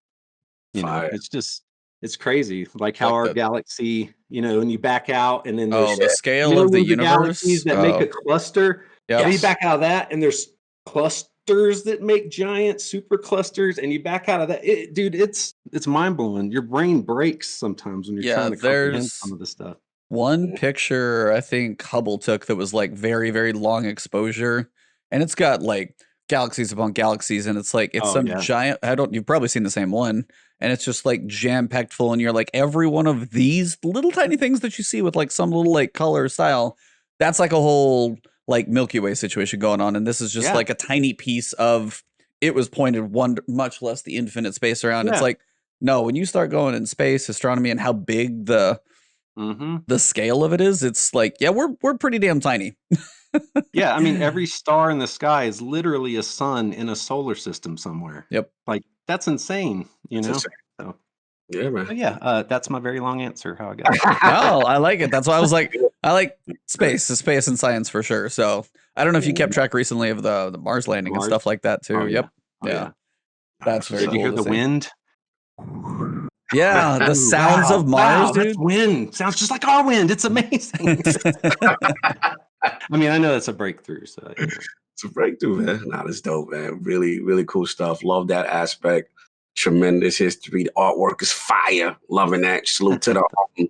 It's crazy, like how Like our the galaxy, and you back out, and then there's the scale of the millions of galaxies universe. that make a cluster. Yep. And you back out of that, and there's clusters that make giant super clusters, and you back out of that. Dude, it's mind blowing. Your brain breaks sometimes when you're trying to comprehend some of the stuff. One picture I think Hubble took that was like very, very long exposure, and it's got like galaxies upon galaxies, and it's like it's giant. You've probably seen the same one, and it's just like jam packed full, and you're like every one of these little tiny things that you see with like some little like color style, that's like a whole like Milky Way situation going on, and this is just like a tiny piece of it was pointed one, much less the infinite space around. It's like, no, when you start going in space, astronomy, and how big the the scale of it is, it's like, yeah, we're pretty damn tiny. Yeah, I mean, every star in the sky is literally a sun in a solar system somewhere. Yep. Like, that's insane, you know? So, yeah, man. but yeah, that's my very long answer, how I got it. No, I like it. That's why I was like, I like space and science for sure. So I don't know if you kept track recently of the Mars landing and stuff like that too. Oh, Yep. Oh, Yeah. That's very Did you cool hear to the see. wind? Yeah, the sounds of Mars, dude. That's wind. Sounds just like our wind. It's amazing. I mean, I know that's a breakthrough. So it's a breakthrough, man. Nah, that's dope, man. Really, really cool stuff. Love that aspect. Tremendous history. The artwork is fire. Loving that. Salute to the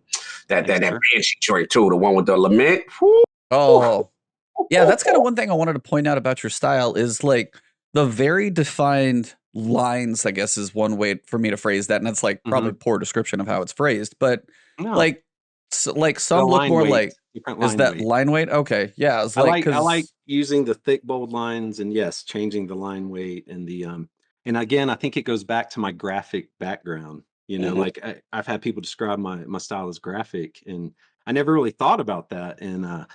that Banshee joint too. The one with the lament. Woo. Oh, yeah. That's kind of one thing I wanted to point out about your style is like the very defined lines, I guess, is one way for me to phrase that, and that's like probably poor description of how it's phrased, but like some look more like is that line weight? Okay, yeah. It's I like using the thick bold lines, and yes, changing the line weight and the and again, I think it goes back to my graphic background. You know, like I've had people describe my style as graphic, and I never really thought about that, and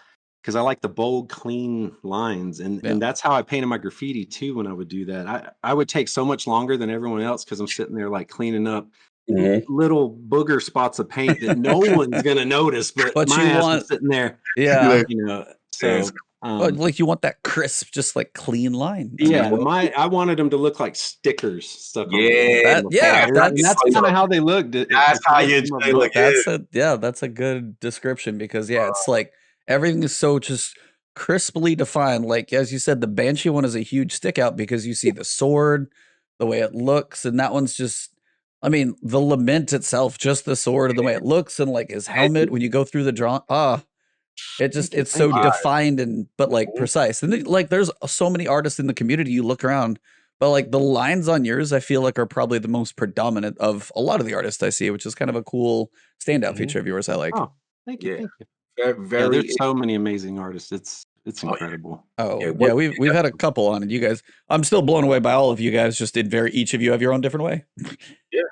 because I like the bold, clean lines, and that's how I painted my graffiti too. When I would do that, I would take so much longer than everyone else because I'm sitting there like cleaning up little booger spots of paint that no one's gonna notice, but my ass is sitting there. Yeah, you know. So like you want that crisp, just like clean line. Yeah, I wanted them to look like stickers stuck on. That's kind of how they looked. That's how they look. That's a good description because it's like everything is so just crisply defined. Like as you said, the Banshee one is a huge stick out because you see the sword, the way it looks, and that one's just. I mean, the lament itself, just the sword and the way it looks, and like his helmet when you go through the draw. It's so defined and but like precise. And like there's so many artists in the community you look around, but like the lines on yours I feel like are probably the most predominant of a lot of the artists I see, which is kind of a cool standout feature of yours I like. Oh, thank you. There's so many amazing artists. It's incredible. Yeah, we've had a couple on, and you guys, I'm still blown away by all of you guys. Just did each of you have your own different way.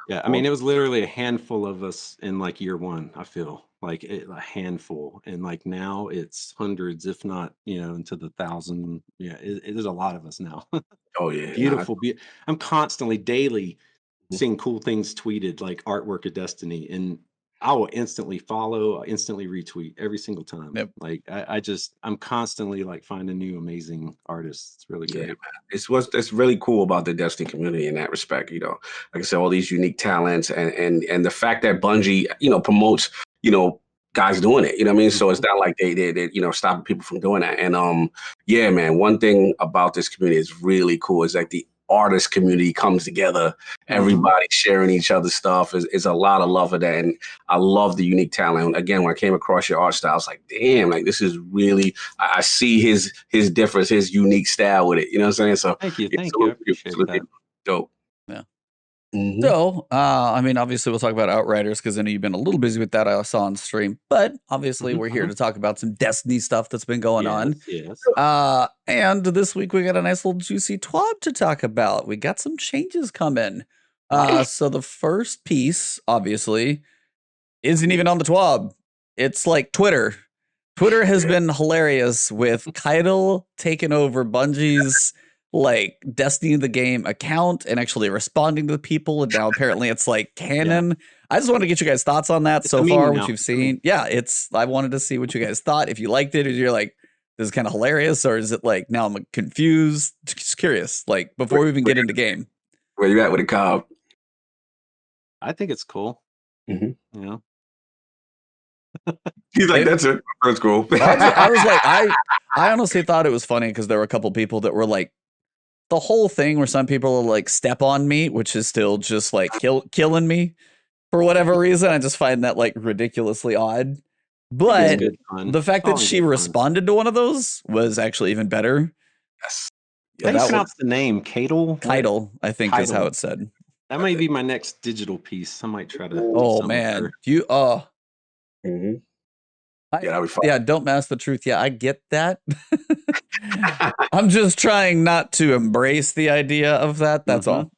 Yeah. I mean, it was literally a handful of us in like year one. I feel like a handful, and like now it's hundreds, if not into the thousand. Yeah, it is a lot of us now. Oh yeah, beautiful. I'm constantly, daily seeing cool things tweeted, like artwork of destiny, and I will instantly follow, instantly retweet every single time. Yep. Like I'm constantly like finding new amazing artists. It's really great. Yeah, it's what's really cool about the Destiny community in that respect. Like I said, all these unique talents and the fact that Bungie, promotes, guys doing it. You know what I mean? So it's not like they stopping people from doing that. And yeah, man, one thing about this community is really cool is like the artist community comes together, everybody sharing each other's stuff is a lot of love of that. And I love the unique talent. Again, when I came across your art style, I was like, damn, like this is really, I see his difference, his unique style with it. You know what I'm saying? So thank you. I appreciate that. Dope. Yeah. So, I mean, obviously we'll talk about Outriders because I know you've been a little busy with that. I saw on stream, but obviously we're here to talk about some Destiny stuff that's been going on. Yes. And this week we got a nice little juicy TWAB to talk about. We got some changes coming. So the first piece, obviously, isn't even on the TWAB. It's like Twitter. Twitter has been hilarious with Keitel taking over Bungie's like Destiny the game account and actually responding to the people, and now apparently it's like canon. I just want to get you guys' thoughts on that so far, what you've seen. Yeah, I wanted to see what you guys thought, if you liked it, or you're like, this is kind of hilarious, or is it like now I'm confused? Just curious, like before we even get into game. Where you at with it, Cobb? I think it's cool. He's like, that's it. That's cool. I was like, I honestly thought it was funny because there were a couple people that were like, the whole thing where some people are like step on me, which is still just like killing me for whatever reason. I just find that like ridiculously odd. But the fact that she responded to one of those was actually even better. Yes. How do you pronounce the name? Keitel, I think is how it's said. That might be my next digital piece. I might try to. Oh man, don't mask the truth. Yeah, I get that. I'm just trying not to embrace the idea of that. That's all.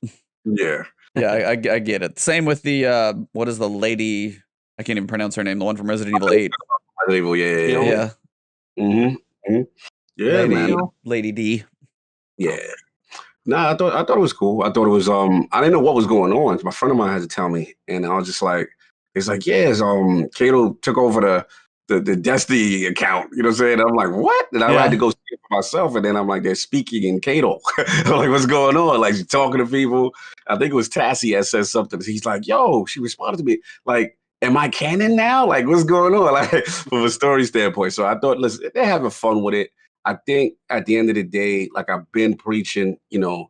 Yeah. Yeah, I get it. Same with the what is the lady I can't even pronounce her name. The one from Resident Evil 8. Resident Evil, yeah. Yeah, man. Lady D. Yeah. Nah, I thought it was cool. I thought it was I didn't know what was going on. My friend of mine had to tell me, and I was just like, it's like, yes, Kato took over the Destiny account. You know what I'm saying? I'm like, what? And I had to go see it for myself, and then I'm like, they're speaking in Kato. I'm like, what's going on? Like, she's talking to people. I think it was Tassie that said something. He's like, yo, she responded to me like, am I canon now? Like, what's going on? Like, from a story standpoint. So I thought, listen, they're having fun with it. I think at the end of the day, like I've been preaching, you know,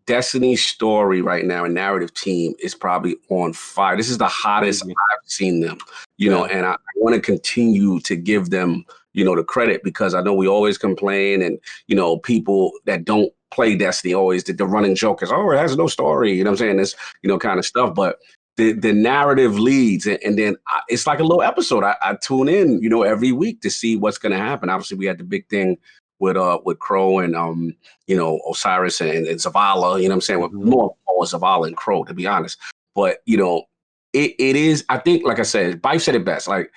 Destiny's story right now and narrative team is probably on fire. This is the hottest I've seen them, you know, and I want to continue to give them, you know, the credit, because I know we always complain, and, you know, people that don't play Destiny always, the running joke is, oh, it has no story. You know what I'm saying? This, you know, kind of stuff. But the narrative leads, and then it's like a little episode. I tune in, you know, every week to see what's going to happen. Obviously, we had the big thing with Crow and you know, Osiris and Zavala. You know what I'm saying? With more Zavala and Crow, to be honest. But you know, it is. I think, like I said, Bife said it best. Like,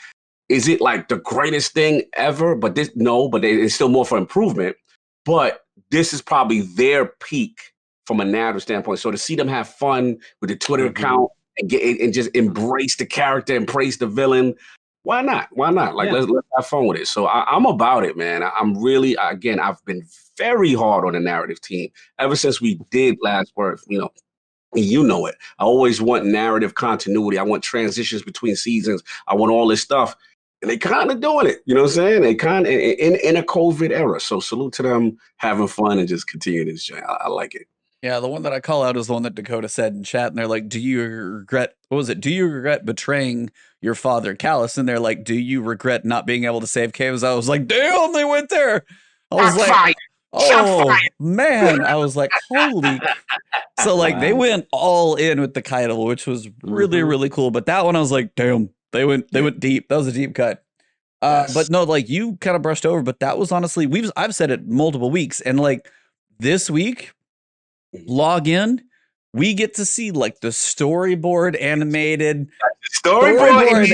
is it like the greatest thing ever? But it's still more for improvement. But this is probably their peak from a narrative standpoint. So to see them have fun with the Twitter account and just embrace the character, embrace the villain. Why not? Why not? Like, let's have fun with it. So I'm about it, man. I'm really, again, I've been very hard on the narrative team ever since we did Last Word. You know it. I always want narrative continuity. I want transitions between seasons. I want all this stuff. And they kind of doing it. You know what I'm saying? They kind of in a COVID era. So salute to them having fun and just continue this journey. I like it. Yeah, the one that I call out is the one that Dakota said in chat, and they're like, do you regret betraying your father, Callus? And they're like, do you regret not being able to save Caves? I was like, damn, they went there. I was like, oh, man. I was like, holy. So, like, they went all in with the Keitel, which was really, really cool. But that one, I was like, damn, they went deep. That was a deep cut. But no, like, you kind of brushed over, but that was honestly, I've said it multiple weeks, and like this week, log in, we get to see like the storyboard animated Zavala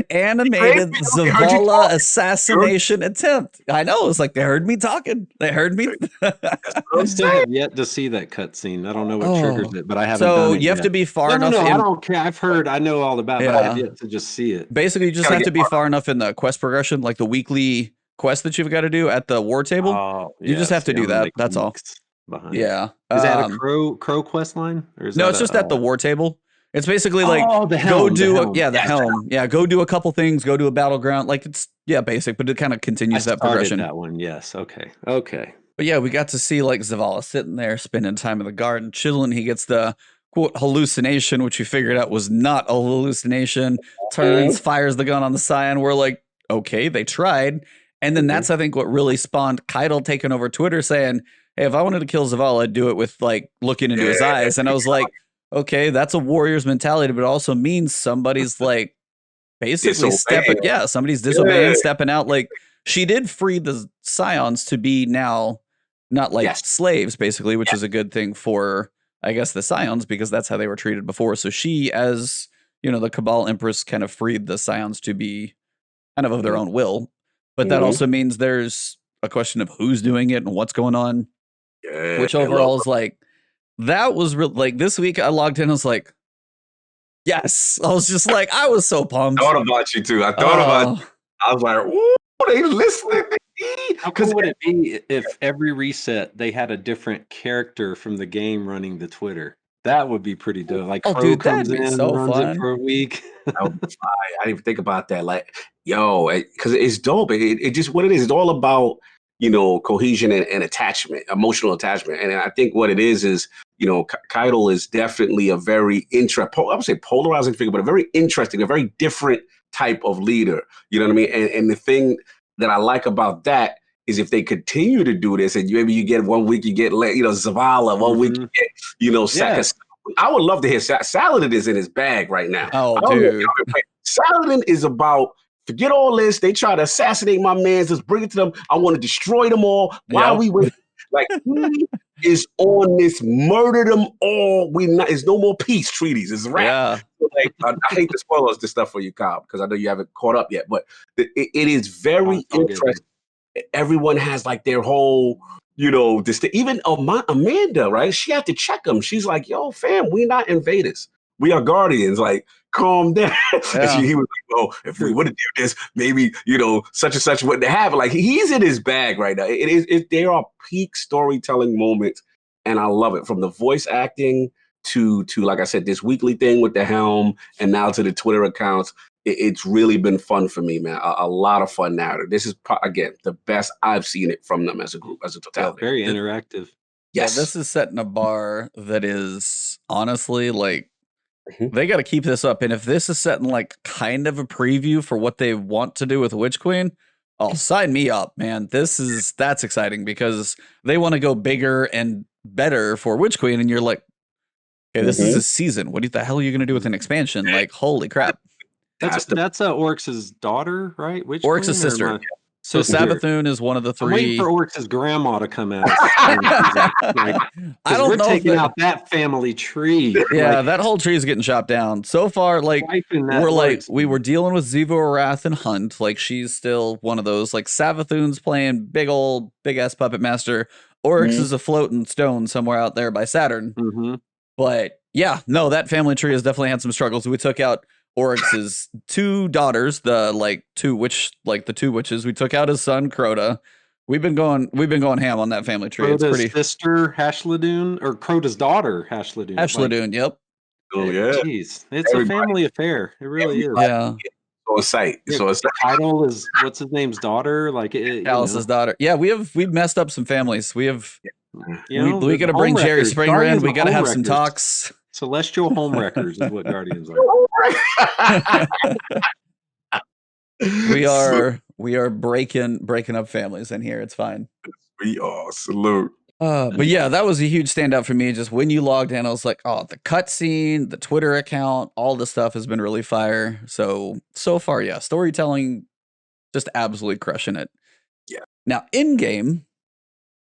assassination attempt. I know, it's like they heard me talking. They heard me. I still have yet to see that cutscene. I don't know what triggers it, but I haven't done it. So you have to be far enough. No, I don't care. I know all about it, but I have yet to just see it. Basically, you just have to be far enough in the quest progression, like the weekly quest that you've got to do at the war table. You just have to do that. That's all. Yeah. Is that a crow quest line? Or is no, it's just at the war table. It's basically like the helm, go do the helm. Yeah, go do a couple things, go to a battleground. Like, it's basic, but it kind of continues that progression. That one, yes. Okay. But yeah, we got to see like Zavala sitting there spending time in the garden, chilling. He gets the quote hallucination, which we figured out was not a hallucination. Turns, fires the gun on the Scion. We're like, okay, they tried. And then that's, I think, what really spawned Keitel taking over Twitter saying, hey, if I wanted to kill Zavala, I'd do it with like looking into his eyes. And I was like, okay, that's a warrior's mentality, but it also means somebody's like basically somebody's disobeying, stepping out. Like, she did free the Scions to be now not like slaves, basically, which is a good thing for, I guess, the Scions, because that's how they were treated before. So she, as you know, the Cabal Empress, kind of freed the Scions to be kind of their own will. But that also means there's a question of who's doing it and what's going on. Which overall is like, that was real. Like, this week I logged in, I was like, yes. I was just like, I was so pumped. I thought about you too. I was like, ooh, they listening to me. How cool would it be if every reset they had a different character from the game running the Twitter? That would be pretty dope. Like, Crow comes in, runs it for a week. I didn't even think about that. Like, because it's dope. It just what it is. It's all about, you know, cohesion and attachment, emotional attachment. And I think what it is, you know, Keitel is definitely a very I would say polarizing figure, but a very interesting, a very different type of leader. You know what I mean? And the thing that I like about that is if they continue to do this, and maybe you get 1 week, you get, you know, Zavala, 1 week, you get, you know, Saka. I would love to hear Saladin is in his bag right now. Oh, dude. Saladin is about, forget all this. They try to assassinate my man. Just bring it to them. I want to destroy them all. Why are we waiting? Like, is on this murder them all. There's no more peace treaties. It's rap. Yeah. So, like, I hate to spoil this stuff for you, Cobb, because I know you haven't caught up yet. But it is very interesting. Everyone has like their whole, this. Even Amanda, right? She had to check them. She's like, "Yo, fam, we not invaders. We are guardians. Like, calm down." Yeah. And he was like, "Well, if we would have did this, maybe such and such wouldn't happen." Like, he's in his bag right now. There are peak storytelling moments, and I love it, from the voice acting to like I said, this weekly thing with the helm, and now to the Twitter accounts. It's really been fun for me, man. A lot of fun narrative. This is, again, the best I've seen it from them as a group, as a totality. Very interactive. Yes. Yeah, this is setting a bar that is honestly like, they got to keep this up. And if this is setting like kind of a preview for what they want to do with Witch Queen, sign me up, man. That's exciting, because they want to go bigger and better for Witch Queen. And you're like, okay, this is a season. What the hell are you going to do with an expansion? Like, holy crap. That's Oryx's daughter, right? Which Oryx's sister. So Savathun is one of the 3. I'm waiting for Oryx's grandma to come out. I don't know. We're taking out that family tree. Yeah, that whole tree is getting chopped down. So far, like, we were dealing with Zivo Arath and Hunt. Like, she's still one of those. Like, Savathun's playing big ass puppet master. Oryx is a floating stone somewhere out there by Saturn. But yeah, no, that family tree has definitely had some struggles. We took out Oryx's 2 daughters, the 2 witches. We took out his son Crota. We've been going ham on that family tree. Crota's sister Hashladun, or Crota's daughter Hashladun. Hashladun, yep. Oh yeah. Jeez, it's a family affair. It really is. Yeah. So excited. The title is what's his name's daughter, like Alice's daughter. Yeah, we've messed up some families. We have. We got to bring Jerry Springer in. We got to have some talks. Celestial home wreckers is what Guardians are. We are breaking up families in here. It's fine. We are. Salute. But yeah, that was a huge standout for me. Just when you logged in, I was like, oh, the cutscene, the Twitter account, all the stuff has been really fire. So far, yeah, storytelling, just absolutely crushing it. Yeah. Now, in game,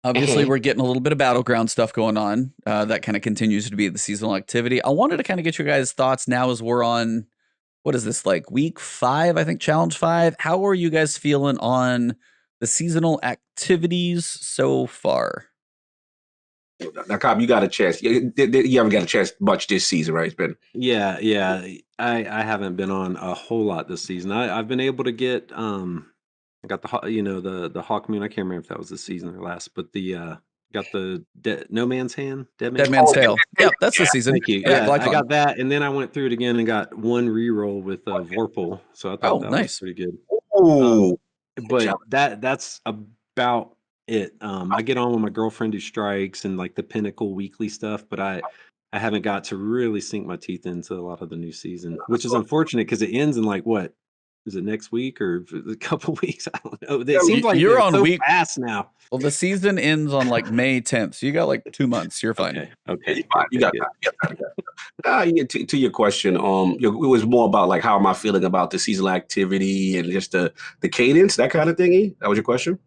obviously, we're getting a little bit of BattleGround stuff going on. That kind of continues to be the seasonal activity. I wanted to kind of get your guys' thoughts now as we're on, what is this, like week 5, I think, challenge 5. How are you guys feeling on the seasonal activities so far? Now, Cobb, you got a chance. You haven't got a chance much this season, right? It's been yeah. I haven't been on a whole lot this season. I've been able to get I got the Hawk Moon. I can't remember if that was this season or last, but got the No Man's Hand, Dead Man's Tale. Yeah, that's the season. Thank you. Yeah, I got that, and then I went through it again and got 1 reroll with Vorpal. So I thought that was pretty good. Oh, but that's about it. I get on with my girlfriend who strikes and like the Pinnacle weekly stuff, but I haven't got to really sink my teeth into a lot of the new season, which is unfortunate because it ends in like what? Is it next week or a couple weeks? I don't know. It seems like you're on week fast now. Well, the season ends on like May 10th, so you got like 2 months. You're fine. Okay. You got that. To your question, it was more about like how am I feeling about the seasonal activity and just the cadence, that kind of thingy. That was your question.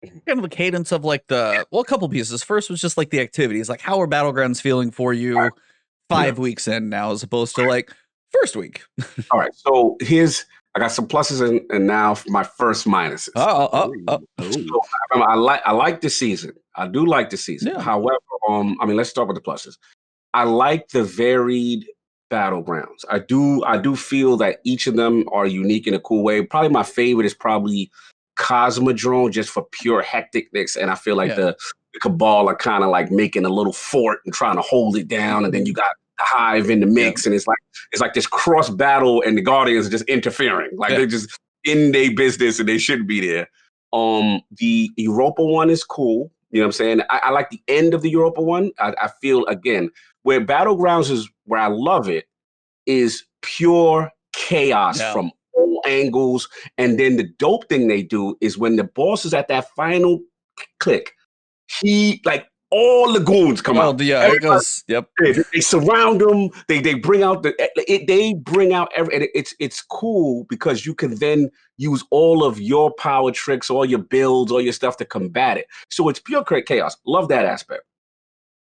Kind of the cadence of like a couple pieces. First was just like the activities, like how are BattleGrounds feeling for you 5 weeks in now, as opposed to like first week. All right, so I got some pluses and now my first minuses. So, I like the season. I do like the season. Yeah. However, let's start with the pluses. I like the varied BattleGrounds. I do feel that each of them are unique in a cool way. Probably my favorite is probably Cosmodrome, just for pure hecticness, and I feel like the Cabal are kind of like making a little fort and trying to hold it down, and then you got the Hive in the mix, and it's like this cross battle, and the Guardians are just interfering, like they're just in their business, and they shouldn't be there. The Europa one is cool. You know what I'm saying? I like the end of the Europa one. I feel, again, where BattleGrounds is, where I love it, is pure chaos from all angles. And then the dope thing they do is when the boss is at that final click, he, like, all the goons come out. Yeah, it goes. Yep. They surround them. They bring out they bring out every. And it's cool because you can then use all of your power tricks, all your builds, all your stuff to combat it. So it's pure chaos. Love that aspect.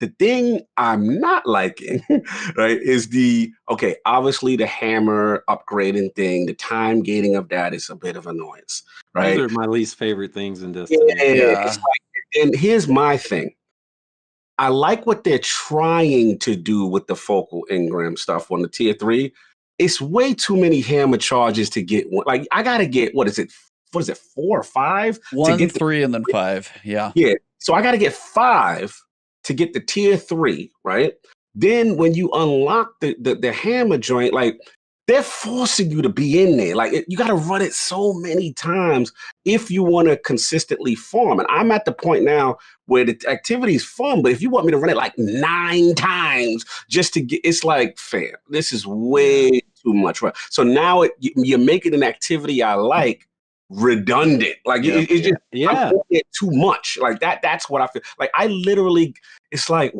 The thing I'm not liking, right, is obviously the hammer upgrading thing, the time gating of that is a bit of annoyance, right? Those are my least favorite things in Destiny. Yeah. It's like, and here's my thing. I like what they're trying to do with the focal engram stuff on the tier 3. It's way too many hammer charges to get one. Like, I gotta get, what is it, 4 or 5? 1, 3, and then 5. Yeah. Yeah. So I gotta get 5 to get the tier 3, right? Then when you unlock the hammer joint, like, they're forcing you to be in there. Like, you got to run it so many times if you want to consistently farm. And I'm at the point now where the activity is fun, but if you want me to run it like 9 times just to get, it's like, fam, this is way too much. Right? So now you're making an activity I like redundant. Like, it's just I'm doing it too much. Like that's what I feel. Like, I literally, it's like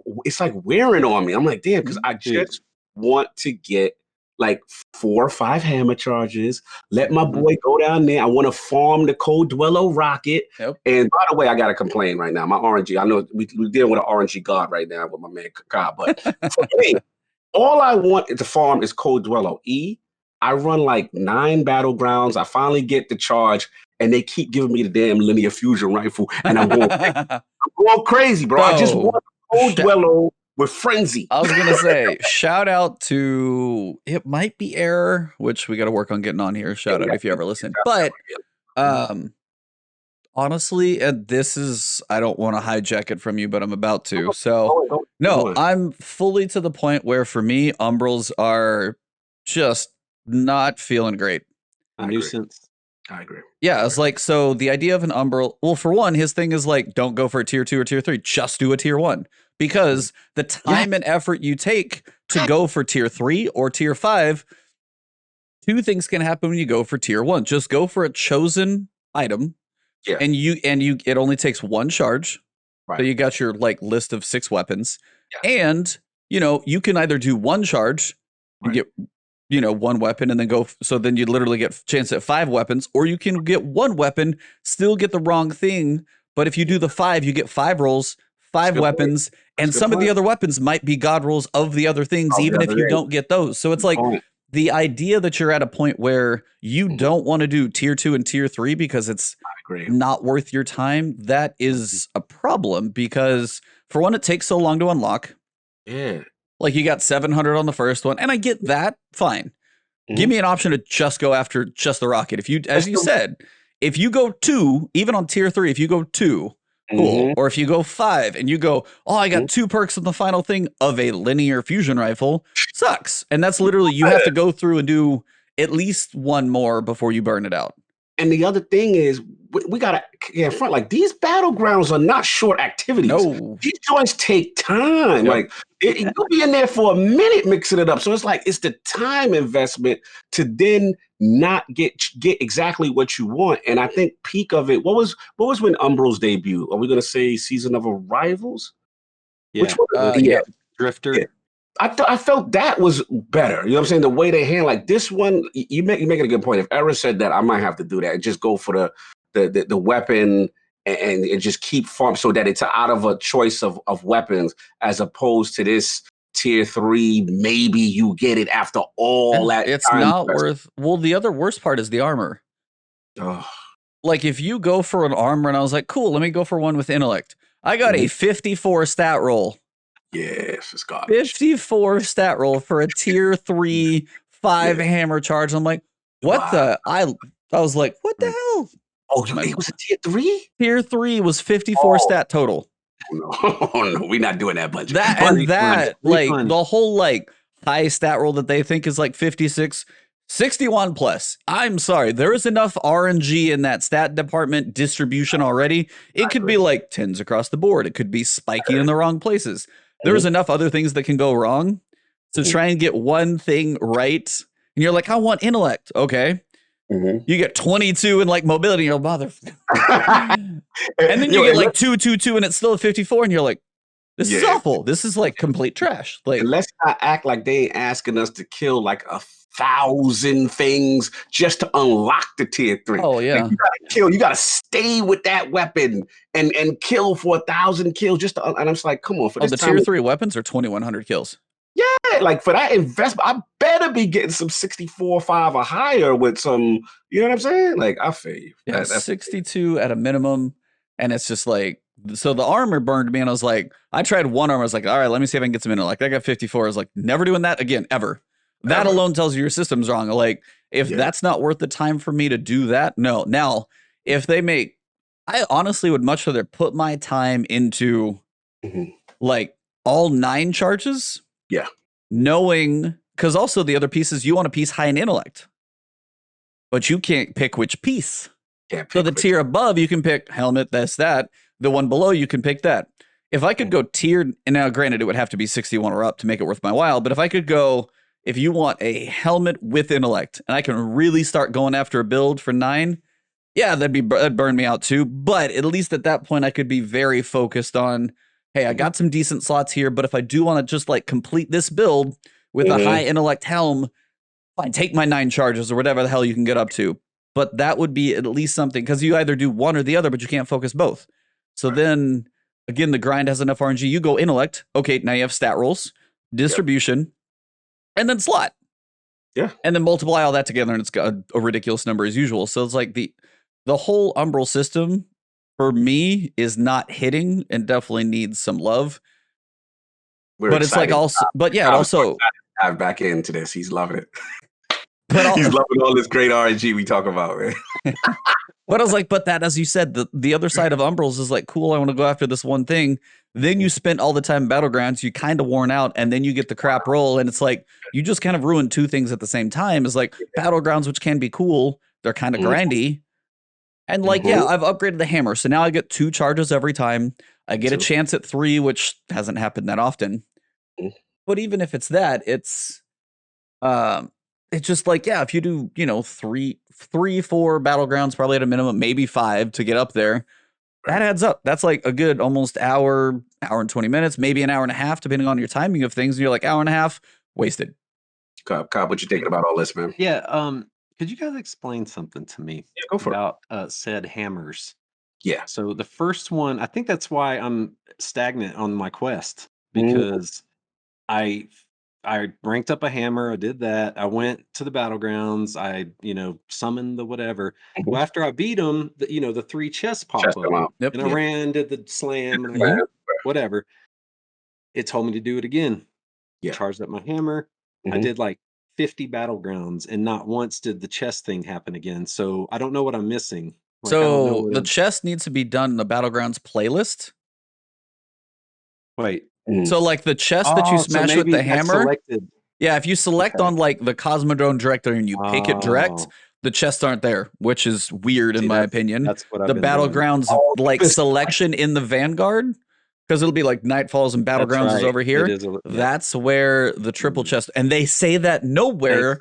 wearing on me. I'm like, damn, because I just want to get like 4 or 5 hammer charges. Let my boy go down there. I want to farm the Cold Dweller rocket. Yep. And by the way, I got to complain right now. My RNG, I know we're dealing with an RNG god right now with my man Cobb, but for me, all I want to farm is Cold Dweller E. I run like 9 battlegrounds. I finally get the charge, and they keep giving me the damn linear fusion rifle, and I'm going crazy, bro. I just want Cold Dweller with frenzy. I was gonna say, shout out to, it might be Error, which we got to work on getting on here. Shout out if you ever listen. But honestly, this is, I don't want to hijack it from you, but I'm about to. So no, I'm fully to the point where for me, Umbrals are just not feeling great. A nuisance. I agree. Yeah, it's like, so the idea of an Umbral, well, for one, his thing is like, don't go for a tier 2 or tier 3, just do a tier 1. Because the time and effort you take to go for tier 3 or tier 5, 2 things can happen when you go for tier 1. Just go for a chosen item, and it only takes 1 charge. Right. So you got your like list of 6 weapons, and you can either do 1 charge and get 1 weapon and then go. So then you literally get chance at 5 weapons, or you can get 1 weapon, still get the wrong thing. But if you do the 5, you get 5 rolls. 5 weapons, and some of the other weapons might be god rolls of the other things, even if you don't get those. So it's like the idea that you're at a point where you don't want to do tier 2 and tier 3 because it's not worth your time. That is a problem because, for one, it takes so long to unlock. Yeah. Like, you got 700 on the first one, and I get that. Fine. Give me an option to just go after just the rocket. If you, as you said, if you go 2, even on tier 3, if you go 2, cool. Or if you go 5 and you go, oh, I got 2 perks in the final thing of a linear fusion rifle, sucks. And that's literally, you have to go through and do at least 1 more before you burn it out. And the other thing is, we got to get in front. Like, these battlegrounds are not short activities. No. These joints take time. Like, you'll be in there for a minute mixing it up. So it's like, it's the time investment to then not get exactly what you want. And I think peak of it, what was when Umbral's debut? Are we going to say Season of Arrivals? Yeah. Which one? Drifter. Yeah. I felt that was better. You know what I'm saying? The way they handle, like, this one, you're making a good point. If Era said that, I might have to do that and just go for the weapon and just keep farm so that it's out of a choice of weapons, as opposed to this tier 3. Maybe you get it after all that. It's not worth. Well, the other worst part is the armor. Oh. Like, if you go for an armor, and I was like, cool, let me go for one with intellect. I got a 54 stat roll. Yes, it's garbage. 54 stat roll for a tier 3 5 hammer charge. I'm like, what the? I was like, what the hell? Oh, it was a tier 3? Tier 3 was 54 stat total. No, we're not doing that bunch. Like, the whole like high stat roll that they think is like 56, 61 plus. I'm sorry, there is enough RNG in that stat department distribution already. It could be like 10s across the board. It could be spiky in the wrong places. There's enough other things that can go wrong to try and get one thing right. And you're like, I want intellect. Okay. You get 22 in like mobility. You're mother. And then you get like 2, 2, 2, and it's still a 54. And you're like, This is awful. This is like complete trash. Like, and let's not act like they ain't asking us to kill like 1,000 things just to unlock the tier 3. oh yeah. Like, you gotta kill. You gotta stay with that weapon and kill for 1,000 kills just to. And I'm just like, come on, for this the time, tier 3 weapons are 2,100 kills. Yeah, like for that investment, I better be getting some 64.5 or higher with some. You know what I'm saying? Like, I feel you. Yeah, That's 62 at a minimum, and it's just like, so the armor burned me, and I was like, I tried one armor. I was like, all right, let me see if I can get some intellect. I got 54. I was like, never doing that again, ever. That alone tells you your system's wrong. Like, if that's not worth the time for me to do that, no. Now, if they make, I honestly would much rather put my time into like all 9 charges. Yeah. Knowing, because also the other pieces, you want a piece high in intellect, but you can't pick which piece. So the tier above, you can pick helmet, this, that. The one below, you can pick that. If I could go tiered, and now granted, it would have to be 61 or up to make it worth my while, but if I could go, if you want a helmet with intellect, and I can really start going after a build for 9, yeah, that'd burn me out too. But at least at that point, I could be very focused on, hey, I got some decent slots here, but if I do want to just like complete this build with a high intellect helm, fine, take my 9 charges or whatever the hell you can get up to. But that would be at least something, because you either do one or the other, but you can't focus both. So then, again, the grind has enough RNG. You go intellect. Okay, now you have stat rolls, distribution, and then slot. Yeah. And then multiply all that together, and it's got a ridiculous number as usual. So it's like the whole Umbral system, for me, is not hitting and definitely needs some love. But it's like also, but yeah, it also dive back into this. He's loving it. But he's loving all this great RNG we talk about, man. But I was like, but that, as you said, the other side of Umbrals is like, cool, I want to go after this one thing. Then you spent all the time in Battlegrounds, you kind of worn out, and then you get the crap roll, and it's like, you just kind of ruined 2 things at the same time. Is like Battlegrounds, which can be cool, they're kind of grindy. And like, yeah, I've upgraded the hammer, so now I get 2 charges every time. I get a chance at 3, which hasn't happened that often. But even if it's that, it's just like, yeah, if you do, 3, 4 Battlegrounds, probably at a minimum, maybe 5 to get up there, that adds up. That's like a good almost hour and 20 minutes, maybe an hour and a half, depending on your timing of things. And you're like, hour and a half wasted. Cobb, what you thinking about all this, man? Yeah. Could you guys explain something to me about said hammers? Yeah. So the first one, I think that's why I'm stagnant on my quest, because I ranked up a hammer. I did that. I went to the Battlegrounds. I, summoned the whatever. Well, after I beat them, the 3 chests pop up. Yep. And I ran, did the slam, and whatever. It told me to do it again. Yeah. Charged up my hammer. I did like 50 Battlegrounds, and not once did the chest thing happen again. So I don't know what I'm missing. Like, so the chest needs to be done in the Battlegrounds playlist. Wait. So like the chest that you smash with the hammer. Yeah, if you select on like the Cosmodrome director and you pick it direct, the chests aren't there, which is weird in my opinion. That's what I've the been Battlegrounds like selection in the Vanguard, because it'll be like Nightfalls and Battlegrounds is over here. That's where the triple chest, and they say that nowhere.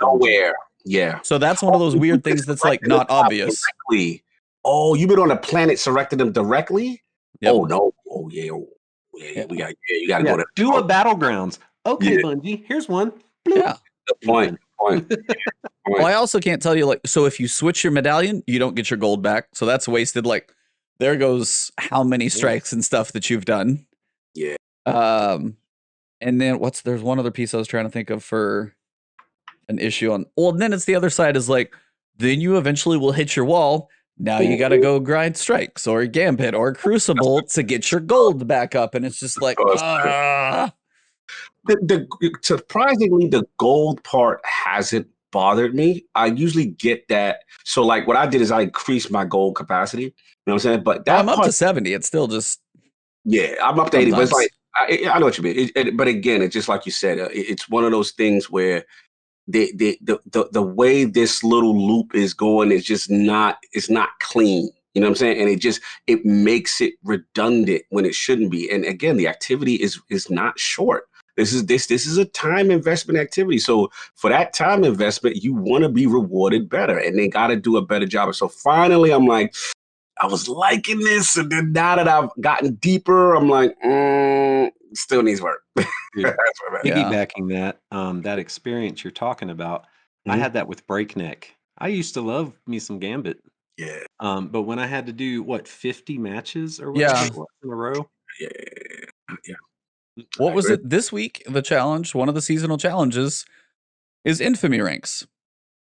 Yeah. So that's one of those weird things that's like not obvious. Directly. Oh, you've been on a planet selecting them directly? Yep. Oh no. Oh yeah. Yeah, you gotta go to do a Battlegrounds. Okay, Bungie, here's one. Bloop. Yeah. Good point. Well, I also can't tell you, like, so if you switch your medallion, you don't get your gold back. So that's wasted. Like, there goes how many strikes and stuff that you've done. Yeah. And then there's one other piece I was trying to think of for an issue on. Well, then it's the other side is like, then you eventually will hit your wall. Now you got to go grind strikes or Gambit or Crucible to get your gold back up. And it's just like, surprisingly, the gold part hasn't bothered me. I usually get that. So like what I did is I increased my gold capacity. You know what I'm saying? But that I'm up to 70. It's still just. Yeah, I'm up to 80. But it's like, I know what you mean. But again, it's just like you said, it's one of those things where the way this little loop is going is just not clean. You know what I'm saying? And it makes it redundant when it shouldn't be. And again, the activity is not short. This is a time investment activity. So for that time investment, you want to be rewarded better, and they got to do a better job. So finally, I'm like, I was liking this, and then now that I've gotten deeper, I'm like, still needs work. Dude, That's what, man. piggybacking that experience you're talking about, I Mhm. had that with Breakneck. I used to love me some Gambit. Yeah, But when I had to do 50 matches or Yeah. whatever it was in a row, yeah, yeah. What I was agree. it this week? The challenge, one of the seasonal challenges, is infamy ranks.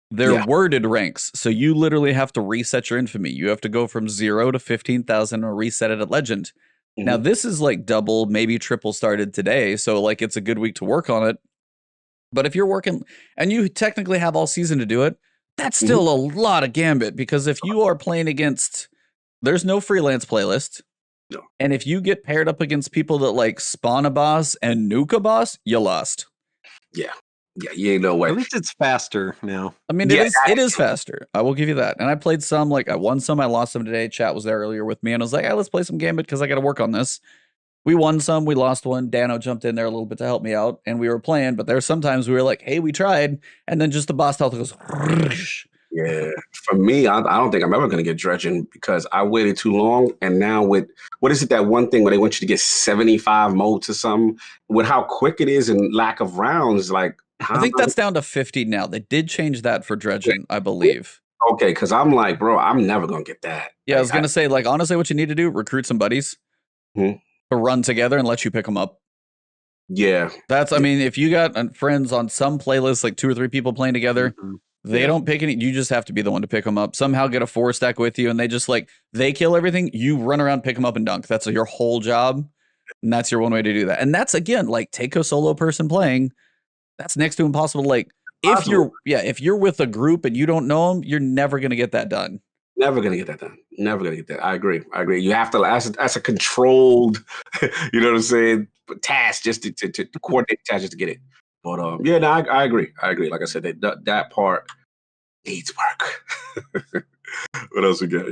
They're Yeah. worded ranks, so you literally have to reset your infamy. You have to go from 0 to 15,000 or reset it at legend. Now, Mhm. this is like double, maybe triple started today, so like it's a good week to work on it. But if you're working and you technically have all season to do it, that's still a lot of Gambit, because if you are playing against, there's no freelance playlist. No. And if you get paired up against people that like spawn a boss and nuke a boss, you lost. Yeah, you ain't no way. at least it's faster now. I mean, Yeah, it is faster. I will give you that. And I played some, like I won some, I lost some today. Chat was there earlier with me, and I was like, hey, let's play some Gambit because I got to work on this. We won some, we lost one. Dano jumped in there a little bit to help me out, and we were playing. But there's sometimes we were like, hey, we tried, and then just the boss health goes. Yeah, for me, I don't think I'm ever going to get dredging because I waited too long. And now with what is it, that one thing where they want you to get 75 motes or something, with how quick it is and lack of rounds, like I think that's down to 50 now. They did change that for dredging, I believe. okay, because I'm like, bro, I'm never gonna get that. Yeah, I was Like, gonna say, like, honestly, what you need to do, recruit some buddies Mhm. to run together and let you pick them up. yeah, That's, I mean, if you got friends on some playlists, like 2 or 3 people playing together, Mhm. they Yeah. don't pick any. You just have to be the one to pick them up. Somehow get a 4 stack with you, and they just like they kill everything. You run around, pick them up, and dunk. That's your whole job, and that's your one way to do that. And that's again, like, take a solo person playing. That's next to impossible. Like if you're with a group and you don't know them, you're never gonna get that done. never gonna get that done. Never gonna get that. I agree. You have to, as a controlled, you know what I'm saying, task just to coordinate tasks just to get it. But yeah, no, I agree. Like I said, that part needs work. What else we got?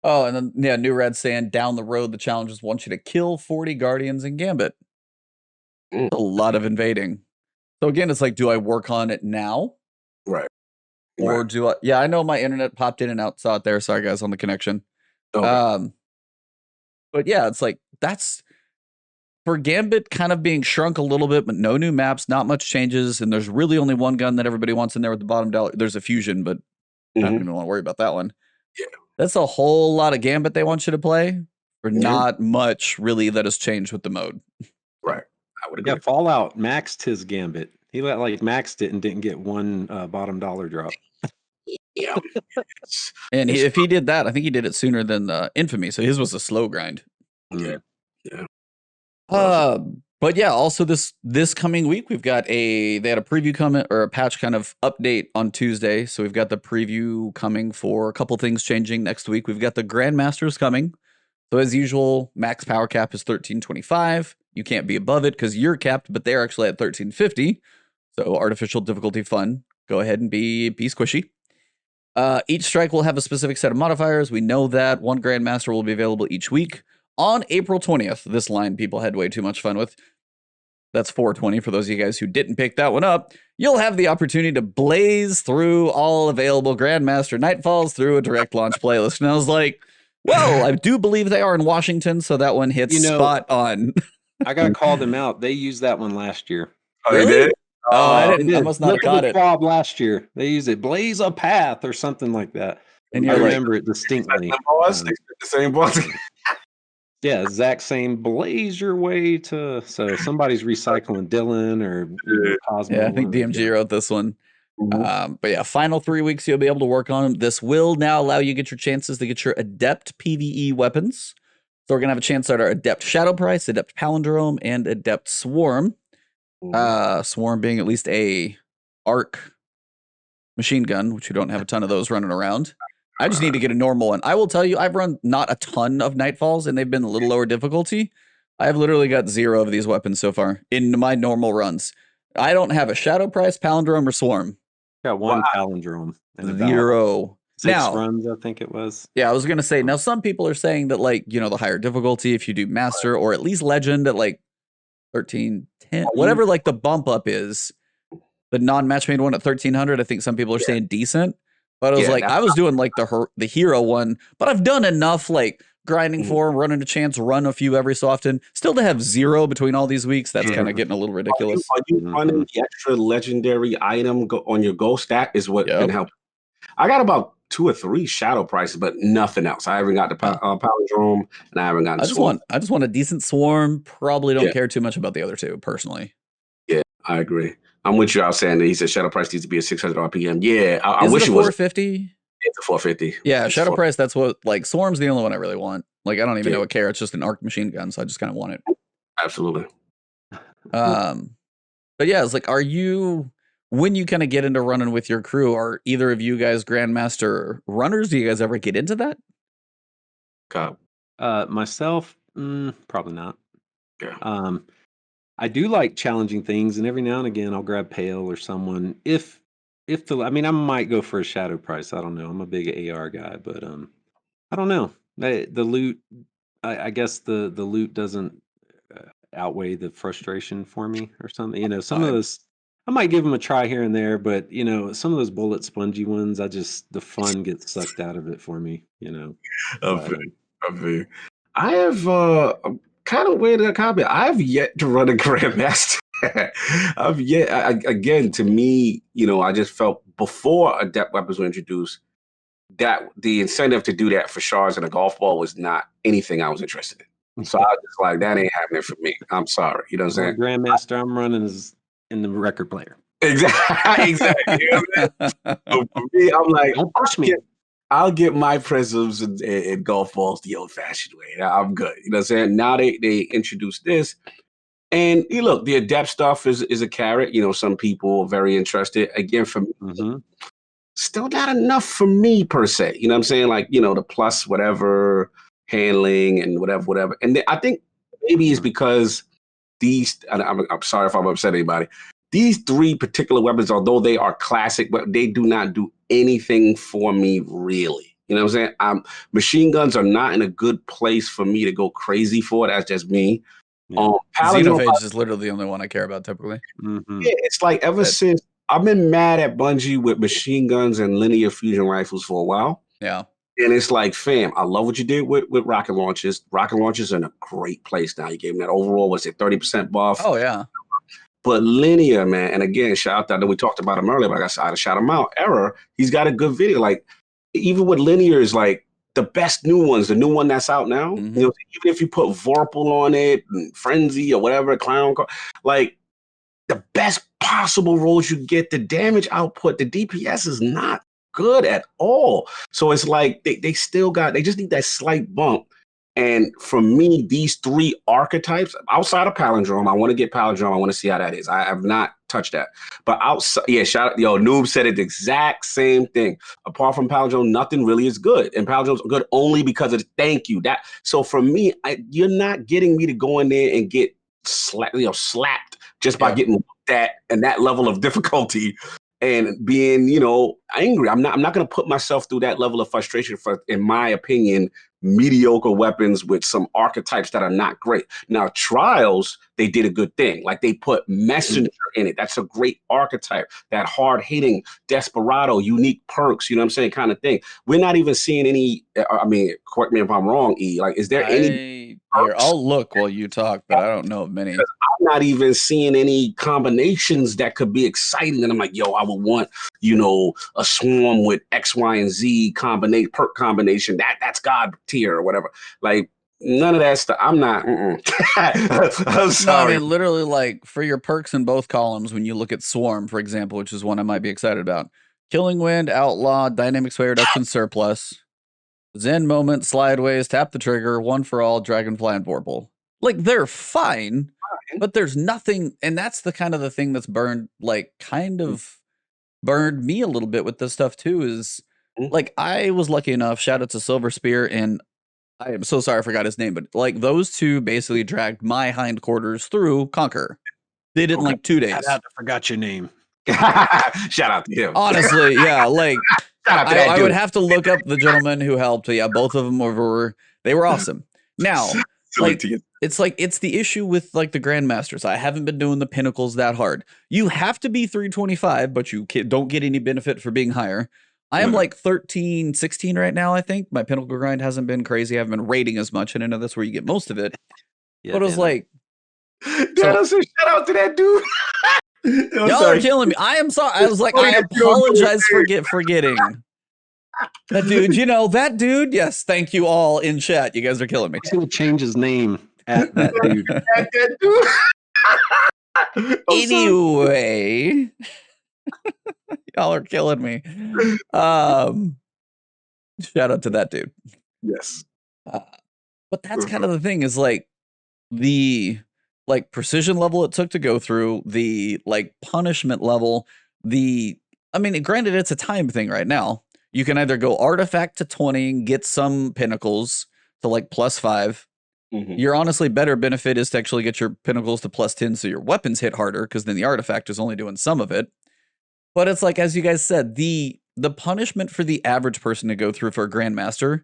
Oh, and then yeah, New Red saying down the road the challenges want you to kill 40 guardians in Gambit. A lot of invading. So again, it's like, do I work on it now? Right. Or do I? Yeah, I know my internet popped in and out. Saw it there. Sorry, guys, on the connection. Okay. But yeah, it's like that's for Gambit kind of being shrunk a little bit, but no new maps, not much changes, and there's really only one gun that everybody wants in there with the bottom dollar. There's a fusion, but I don't even want to worry about that one. Yeah. That's a whole lot of Gambit they want you to play for not much really that has changed with the mode. Right. I would agree. Yeah, Fallout maxed his Gambit. He maxed it and didn't get one bottom dollar drop. Yeah. And if he did that, I think he did it sooner than Infamy, so his was a slow grind. Yeah. Yeah. But yeah, also this coming week they had a preview comment or a patch kind of update on Tuesday. So we've got the preview coming for a couple things changing next week. We've got the Grandmasters coming. So as usual, max power cap is 1325. You can't be above it because you're capped, but they're actually at 1350. So artificial difficulty fun. Go ahead and be squishy. Each strike will have a specific set of modifiers. We know that. One Grandmaster will be available each week. On April 20th, this line people had way too much fun with. That's 420 for those of you guys who didn't pick that one up. You'll have the opportunity to blaze through all available Grandmaster Nightfalls through a direct launch playlist. And I was like, well, I do believe they are in Washington, so that one hits spot on. I got to call them out. They used that one last year. Oh, really? They did? Oh, I didn't. I must not have caught it. Last year, they used it. Blaze a path or something like that. And I remember it distinctly. The same boss. Yeah, exact same. Blaze your way to. So somebody's recycling Dylan or Cosmo. Yeah, I think DMG wrote this one. But yeah, final 3 weeks you'll be able to work on them. This will now allow you to get your chances to get your Adept PvE weapons. So we're gonna have a chance at our Adept Shadow Price, Adept Palindrome, and Adept Swarm. Swarm being at least a arc machine gun, which we don't have a ton of those running around. I just need to get a normal one. I will tell you, I've run not a ton of Nightfalls, and they've been a little lower difficulty. I've literally got 0 of these weapons so far in my normal runs. I don't have a Shadow Price, Palindrome, or Swarm. Got one Palindrome. And 0. 6 now, runs, I think it was. Yeah, I was going to say, now some people are saying that, like, you know, the higher difficulty, if you do Master or at least Legend at like 13, 10, whatever like the bump up is, the non-match made one at 1300, I think some people are saying decent. But I was like, I was doing like the hero one, but I've done enough like grinding for, running a chance, run a few every so often. Still to have 0 between all these weeks, that's kind of getting a little ridiculous. Are you running the extra legendary item on your gold stat is what can help. I got about 2 or 3 shadow prices, but nothing else. I haven't got the palindrome, and I haven't gotten. I just want a decent swarm. Probably don't care too much about the other 2 personally. Yeah, I agree. I'm with you. I was saying that he said shadow price needs to be a 600 RPM. Yeah, I wish it was 450. It's a 450. Yeah, shadow price. That's what swarm's the only one I really want. Like I don't even know what care. It's just an arc machine gun, so I just kind of want it. Absolutely. But yeah, it's like, are you? When you kind of get into running with your crew, are either of you guys Grandmaster runners? Do you guys ever get into that? Myself, probably not. Yeah. I do like challenging things, and every now and again I'll grab Pale or someone. I might go for a shadow price. I don't know. I'm a big AR guy, but I don't know. The loot, I guess the loot doesn't outweigh the frustration for me or something. You know, some of those. I might give them a try here and there, but you know, some of those bullet spongy ones, the fun gets sucked out of it for me. You know, I have kind of weird a comment. I've yet to run a Grandmaster. Again, to me, you know, I just felt before adept weapons were introduced that the incentive to do that for shards and a golf ball was not anything I was interested in. So I was just like, that ain't happening for me. I'm sorry. You know what I'm saying? Grandmaster I'm running is in the record player. Exactly. You know what I mean? So for me, I'm like, don't push me. I'll get my prisms and golf balls the old-fashioned way. I'm good. You know what I'm saying? Now they introduce this. And look, the adept stuff is a carrot. You know, some people are very interested. Again, for me, still not enough for me per se. You know what I'm saying? Like, you know, the plus whatever, handling and whatever. And I think maybe it's because I'm sorry if I'm upset anybody. These 3 particular weapons, although they are classic, but they do not do anything for me really. You know what I'm saying? Machine guns are not in a good place for me to go crazy for. That's just me. Yeah. Xenophage is literally the only one I care about typically. Yeah, it's like since I've been mad at Bungie with machine guns and linear fusion rifles for a while. Yeah. And it's like, fam, I love what you did with rocket launches. Rocket launches are in a great place now. You gave them that overall, was it 30% buff? Oh, yeah. But linear, man, and again, shout out, I know we talked about him earlier, but I got to shout him out. Error, he's got a good video. Like, even with linear is like, the best new ones, the new one that's out now, you know, even if you put Vorpal on it, and Frenzy or whatever, Clown, like the best possible rolls you get, the damage output, the DPS is not good at all. So it's like they just need that slight bump. And for me, these 3 archetypes outside of Palindrome, I want to get Palindrome. I want to see how that is. I have not touched that. But outside, shout out, Noob said it the exact same thing. Apart from Palindrome, nothing really is good. And Palindrome's good only because of the thank you. So for me, you're not getting me to go in there and get slapped just by getting that level of difficulty and being, you know, angry. I'm not going to put myself through that level of frustration for, in my opinion, mediocre weapons with some archetypes that are not great. Now, Trials, they did a good thing. Like, they put Messenger in it. That's a great archetype. That hard-hitting Desperado, unique perks, you know what I'm saying, kind of thing. We're not even seeing any, I mean, correct me if I'm wrong, E. Like, is there any... I'll look while you talk, but I don't know of many. I'm not even seeing any combinations that could be exciting. And I'm like, yo, I would want, you know, a swarm with X, Y, and Z perk combination. That's God tier or whatever. Like, none of that stuff. I'm not. I'm sorry. No, I mean, literally, like, for your perks in both columns, when you look at Swarm, for example, which is one I might be excited about. Killing Wind, Outlaw, Dynamic Sway Reduction, Surplus. Zen Moment, Slideways, Tap the Trigger, One for All, Dragonfly, and Vorpal. Like, they're fine, but there's nothing, and that's the kind of the thing that's burned me a little bit with this stuff too, is like, I was lucky enough, shout out to Silver Spear, and I am so sorry I forgot his name, but like, those 2 basically dragged my hindquarters through Conquer. They did in like 2 days. I forgot your name. Shout out to him. Honestly, yeah, like, I would have to look up the gentleman who helped. Yeah, both of them they were awesome. Now, like, it's the issue with like the Grandmasters. I haven't been doing the pinnacles that hard. You have to be 325, but you don't get any benefit for being higher. I am like 13, 16 right now, I think. My pinnacle grind hasn't been crazy. I haven't been raiding as much, and I know that's where you get most of it. Yeah, but it was Dano. like... Dano said, shout out to that dude. Y'all are killing me. I am sorry. I was like, I apologize for forgetting. That dude, you know, that dude. Yes, thank you all in chat. You guys are killing me. He's going to change his name at that dude. At that dude. Anyway, y'all are killing me. Shout out to that dude. Yes. But that's kind of the thing is like the like precision level it took to go through, the like punishment level, I mean, granted, it's a time thing right now. You can either go artifact to 20 and get some pinnacles to like +5. Your honestly better benefit is to actually get your pinnacles to +10 so your weapons hit harder, because then the artifact is only doing some of it. But it's like, as you guys said, the punishment for the average person to go through for a Grandmaster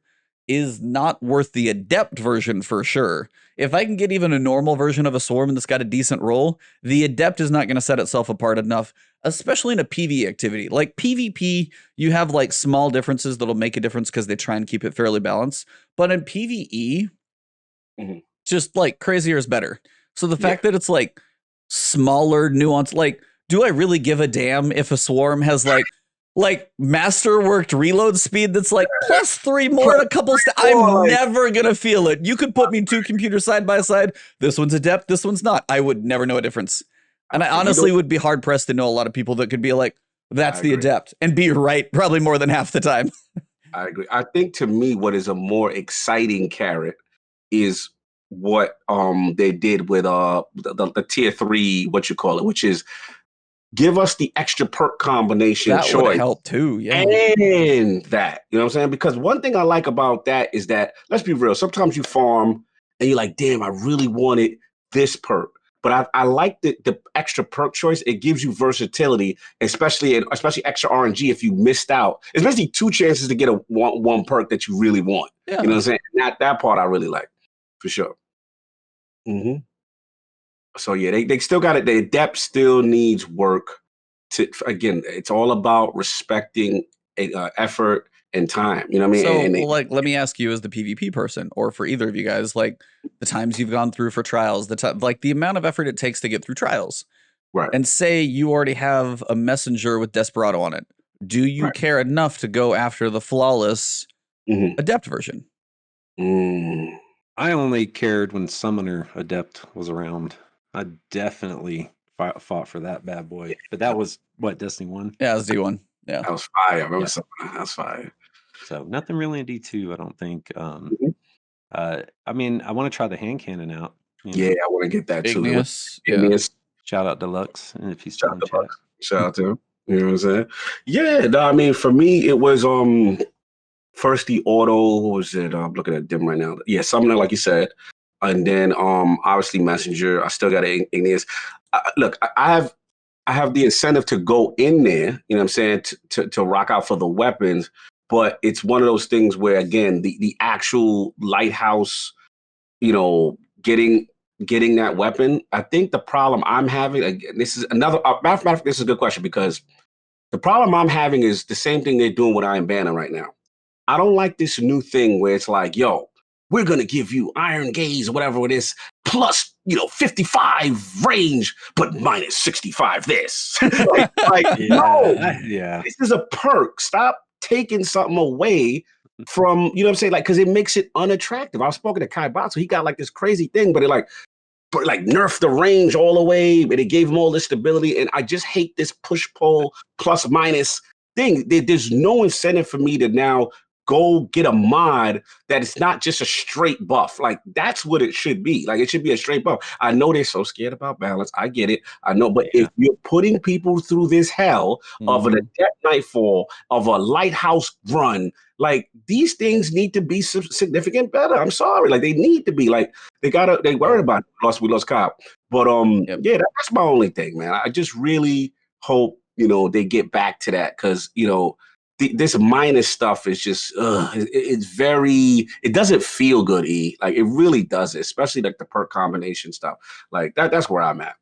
is not worth the adept version for sure. If I can get even a normal version of a swarm that's got a decent roll, the adept is not going to set itself apart enough, especially in a PvE activity. Like PvP, you have like small differences that'll make a difference because they try and keep it fairly balanced. But in PvE, just like crazier is better. So the fact that it's like smaller nuance, like, do I really give a damn if a swarm has like masterworked reload speed that's like +3 more in a couple I'm never gonna feel it. You could put me 2 computers side by side. This one's adept, this one's not. I would never know a difference. And I honestly would be hard pressed to know a lot of people that could be like, that's the adept, and be right probably more than half the time. I agree. I think to me, what is a more exciting carrot is what they did with the tier 3, what you call it, which is give us the extra perk combination that choice. Would help too, yeah. And that, you know what I'm saying? Because one thing I like about that is that, let's be real, sometimes you farm and you're like, damn, I really wanted this perk. But I like the extra perk choice. It gives you versatility, especially extra RNG if you missed out. It's basically 2 chances to get one perk that you really want. Yeah. You know what I'm saying? That part I really like, for sure. So yeah, they still got it. The adept still needs work. Again, it's all about respecting effort and time. You know what I mean? So, like, let me ask you, as the PvP person, or for either of you guys, like the times you've gone through for trials, like the amount of effort it takes to get through trials. Right. And say you already have a messenger with Desperado on it. Do you care enough to go after the flawless adept version? I only cared when Summoner Adept was around. I definitely fought for that bad boy. But that was, what, Destiny 1? Yeah, it was D1. Yeah. That was fire. I remember Summoner. That was fire. So nothing really in D2, I don't think. I mean, I want to try the hand cannon out. Yeah, I want to get that too. Igneous. Shout out Deluxe. And if he's still in chat. Shout out to him. You know what I'm saying? Yeah, no, I mean, for me, it was first the auto. What was it? I'm looking at them right now. Yeah, Summoner, like you said. And then obviously Messenger. I still got an Igneous. Look, I have the incentive to go in there, you know what I'm saying, to rock out for the weapons, but it's one of those things where, again, the actual lighthouse, you know, getting that weapon, I think the problem I'm having, again, this is another, matter of fact, this is a good question, because the problem I'm having is the same thing they're doing with Iron Banner right now. I don't like this new thing where it's like, yo, we're going to give you Iron Gaze or whatever it is, plus, 55 range, but minus 65 this. No. Yeah. This is a perk. Stop taking something away from, you know what I'm saying? Like, because it makes it unattractive. I was speaking to Kai Batsu. He got like this crazy thing, but it like nerfed the range all the way, and it gave him all this stability. And I just hate this push-pull plus minus thing. There's no incentive for me to now go get a mod that it's not just a straight buff. Like, that's what it should be. Like, it should be a straight buff. I know they're so scared about balance. I get it. I know. But if you're putting people through this hell of an adept nightfall, of a lighthouse run, like, these things need to be significant better. I'm sorry. Like, they need to be. Like, they worried about it. We lost Cobb. But yeah, that's my only thing, man. I just really hope, they get back to that, because, this minus stuff is just, it doesn't feel good, E. Like, it really doesn't, especially like the perk combination stuff. Like, that's where I'm at.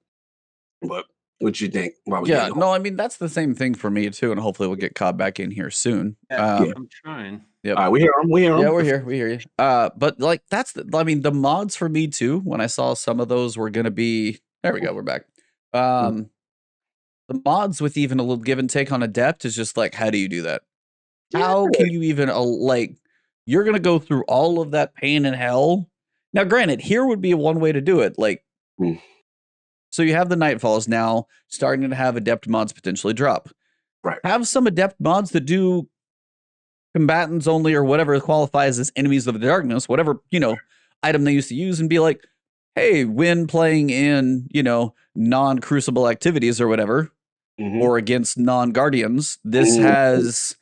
But What you think? Yeah, no, I mean that's the same thing for me too, and hopefully we'll get Cobb back in here soon. I'm trying. Yep. All right, we hear him. We hear him. Yeah, we're here. We hear you. But like that's I mean, the mods for me too. When I saw some of those were gonna be, there we go. We're back. The mods with even a little give and take on adept is just like, how do you do that? How can you even like? You're gonna go through all of that pain and hell. Now, granted, here would be one way to do it. Like, so you have the nightfalls now starting to have adept mods potentially drop. Right. Have some adept mods that do combatants only or whatever qualifies as enemies of the darkness, whatever, item they used to use, and be like, hey, when playing in, non-crucible activities or whatever, or against non-guardians, this has,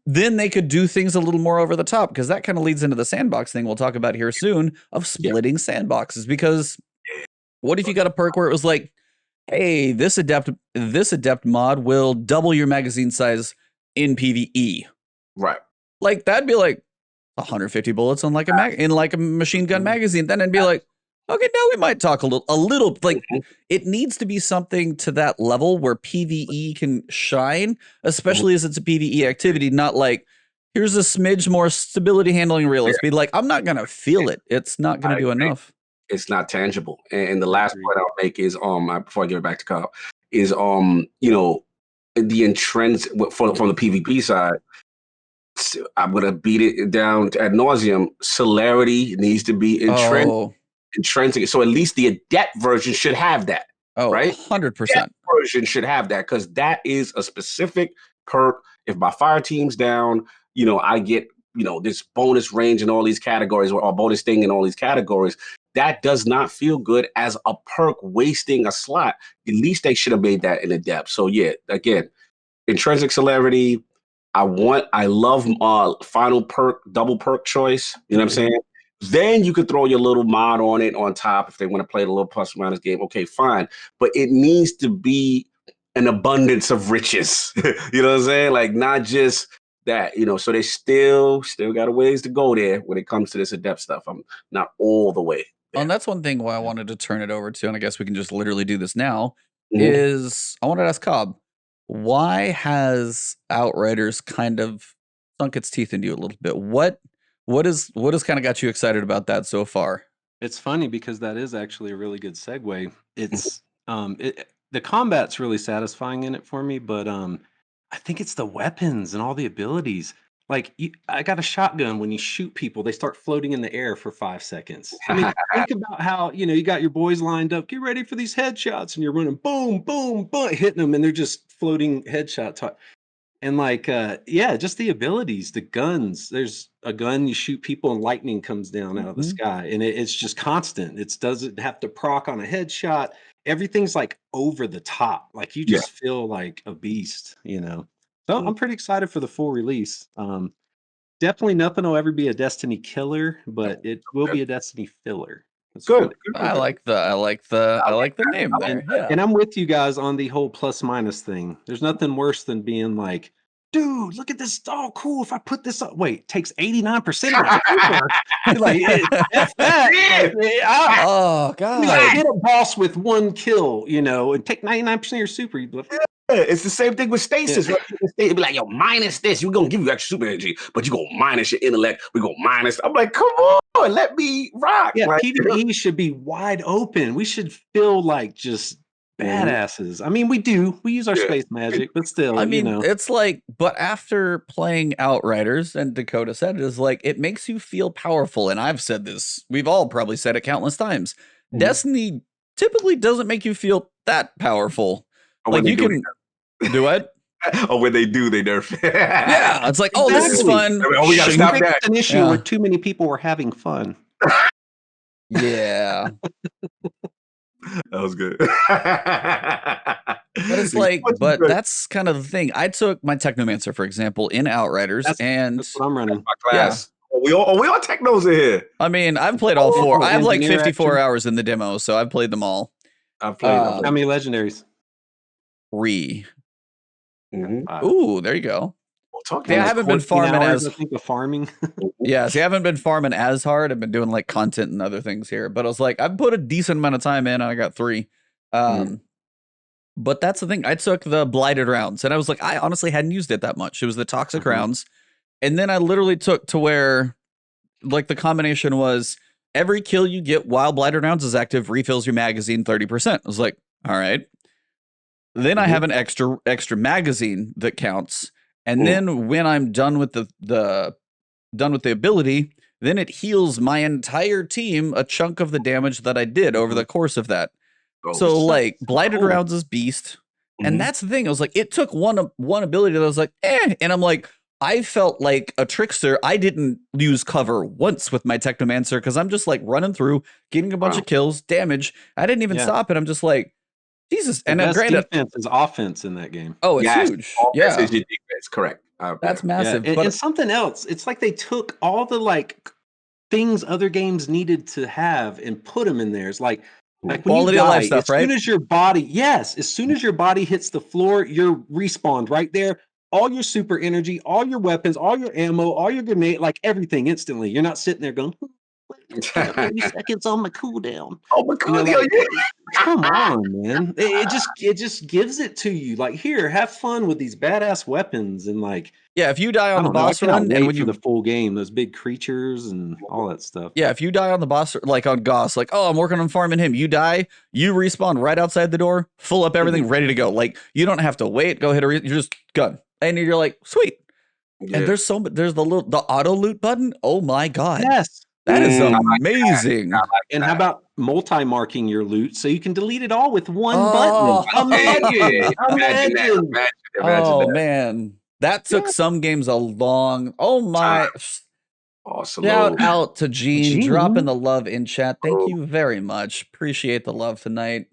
then they could do things a little more over the top, because that kind of leads into the sandbox thing we'll talk about here soon, of splitting sandboxes. Because what if you got a perk where it was like, hey, this adept mod will double your magazine size in PvE. Right. Like that'd be like 150 bullets on like a machine gun magazine. Then it'd be like, okay, now we might talk a little like it needs to be something to that level where PvE can shine, especially as it's a PvE activity, not like here's a smidge more stability, handling, real speed. Like I'm not gonna feel it. It's not gonna do enough. It's not tangible. And the last point I'll make is before I give it back to Kyle, is the intrinsic from the PvP side. I'm gonna beat it down ad nauseum. Celerity needs to be intrinsic. So at least the adept version should have that. Oh, right? 100%. Version should have that, because that is a specific perk. If my fire team's down, I get this bonus range in all these categories, or bonus thing in all these categories. That does not feel good as a perk wasting a slot. At least they should have made that in adept. So yeah, again, intrinsic celerity. I love final perk, double perk choice. You know what I'm saying? Then you could throw your little mod on it on top if they want to play the little plus minus game. Okay, fine. But it needs to be an abundance of riches. You know what I'm saying? Like not just that, so they still got a ways to go there when it comes to this adept stuff. I'm not all the way there. And that's one thing why I wanted to turn it over to, and I guess we can just literally do this now, is I wanted to ask Cobb, why has Outriders kind of sunk its teeth into you a little bit? What has kind of got you excited about that so far? It's funny because that is actually a really good segue. It's the combat's really satisfying in it for me, but I think it's the weapons and all the abilities. Like I got a shotgun. When you shoot people, they start floating in the air for 5 seconds. I mean, think about how you got your boys lined up. Get ready for these headshots, and you're running, boom, boom, boom, hitting them, and they're just floating headshot. And like, just the abilities, the guns. There's a gun, you shoot people, and lightning comes down out of the sky, and it's just constant. It doesn't have to proc on a headshot. Everything's like over the top. Like you just feel like a beast, So I'm pretty excited for the full release. Definitely nothing will ever be a Destiny killer, but it will be a Destiny filler. That's good. I like the name there. Yeah. And I'm with you guys on the whole plus minus thing. There's nothing worse than being like, dude, look at this. Oh, cool. If I put this up, wait, it takes 89% of my super. Like, F that. Oh, God. Hit a boss with 1 kill, and take 99% of your super. You'd be like, it's the same thing with Stasis. Right? It'd be like, yo, minus this. We're going to give you extra super energy, but you're going to minus your intellect. We're going to minus. I'm like, come on, let me rock. Yeah, like, PvE should be wide open. We should feel like just badasses. I mean, we do. We use our space magic, but still, I mean, it's like, but after playing Outriders, and Dakota said it, is like, it makes you feel powerful. And I've said this, we've all probably said it countless times. Destiny typically doesn't make you feel that powerful. Like you can do what? Oh, when they do, they nerf. Yeah, it's like, oh, this is fun. Oh, we gotta stop that. An issue where too many people were having fun. Yeah. That was good. But it's like, but that's kind of the thing. I took my Technomancer, for example, in Outriders, and that's what I'm running. My class. Yeah. We all technos in here. I mean, I've played all 4. I have like 54 hours in the demo, so I've played them all. I've played how many legendaries? 3. Ooh, there you go. I haven't been farming I think of farming. Yeah, see, I haven't been farming as hard. I've been doing like content and other things here, but I was like, I've put a decent amount of time in, and I got 3. But that's the thing. I took the blighted rounds, and I was like, I honestly hadn't used it that much. It was the toxic rounds, and then I literally took to where, like, the combination was every kill you get while blighted rounds is active refills your magazine 30%. I was like, all right. Then I have an extra magazine that counts, and then when I'm done with the ability, then it heals my entire team a chunk of the damage that I did over the course of that. So like blighted rounds is beast, and that's the thing. I was like, it took one ability that I was like, and I'm like, I felt like a trickster. I didn't use cover once with my Technomancer because I'm just like running through, getting a bunch of kills, damage. I didn't even stop it. I'm just like, Jesus. And best defense is offense in that game. Oh, it's huge. Offense is your defense, correct. That's massive. Yeah. And something else, it's like they took all the like things other games needed to have and put them in there. It's like when quality you die, of life stuff, right? As soon as your body, as soon as your body hits the floor, you're respawned right there. All your super energy, all your weapons, all your ammo, all your grenade, like everything instantly. You're not sitting there going 30 seconds on my cooldown. Oh my cooldown! Come on, man. It just gives it to you. Like, here, have fun with these badass weapons and like. Yeah, if you die on the boss run, and when you the full game, those big creatures and all that stuff. Yeah, if you die on the boss, like on Goss, like, oh, I'm working on farming him. You die, you respawn right outside the door, full up everything, ready to go. Like, you don't have to wait. Go ahead, you're just gun, and you're like, sweet. Yeah. And there's the auto loot button. Oh my god, yes. That is amazing. And how about multi-marking your loot so you can delete it all with one button? Imagine. Oh, man. That took some games a long... Oh, my... Awesome. Shout out to Gene, dropping the love in chat. Thank you very much. Appreciate the love tonight.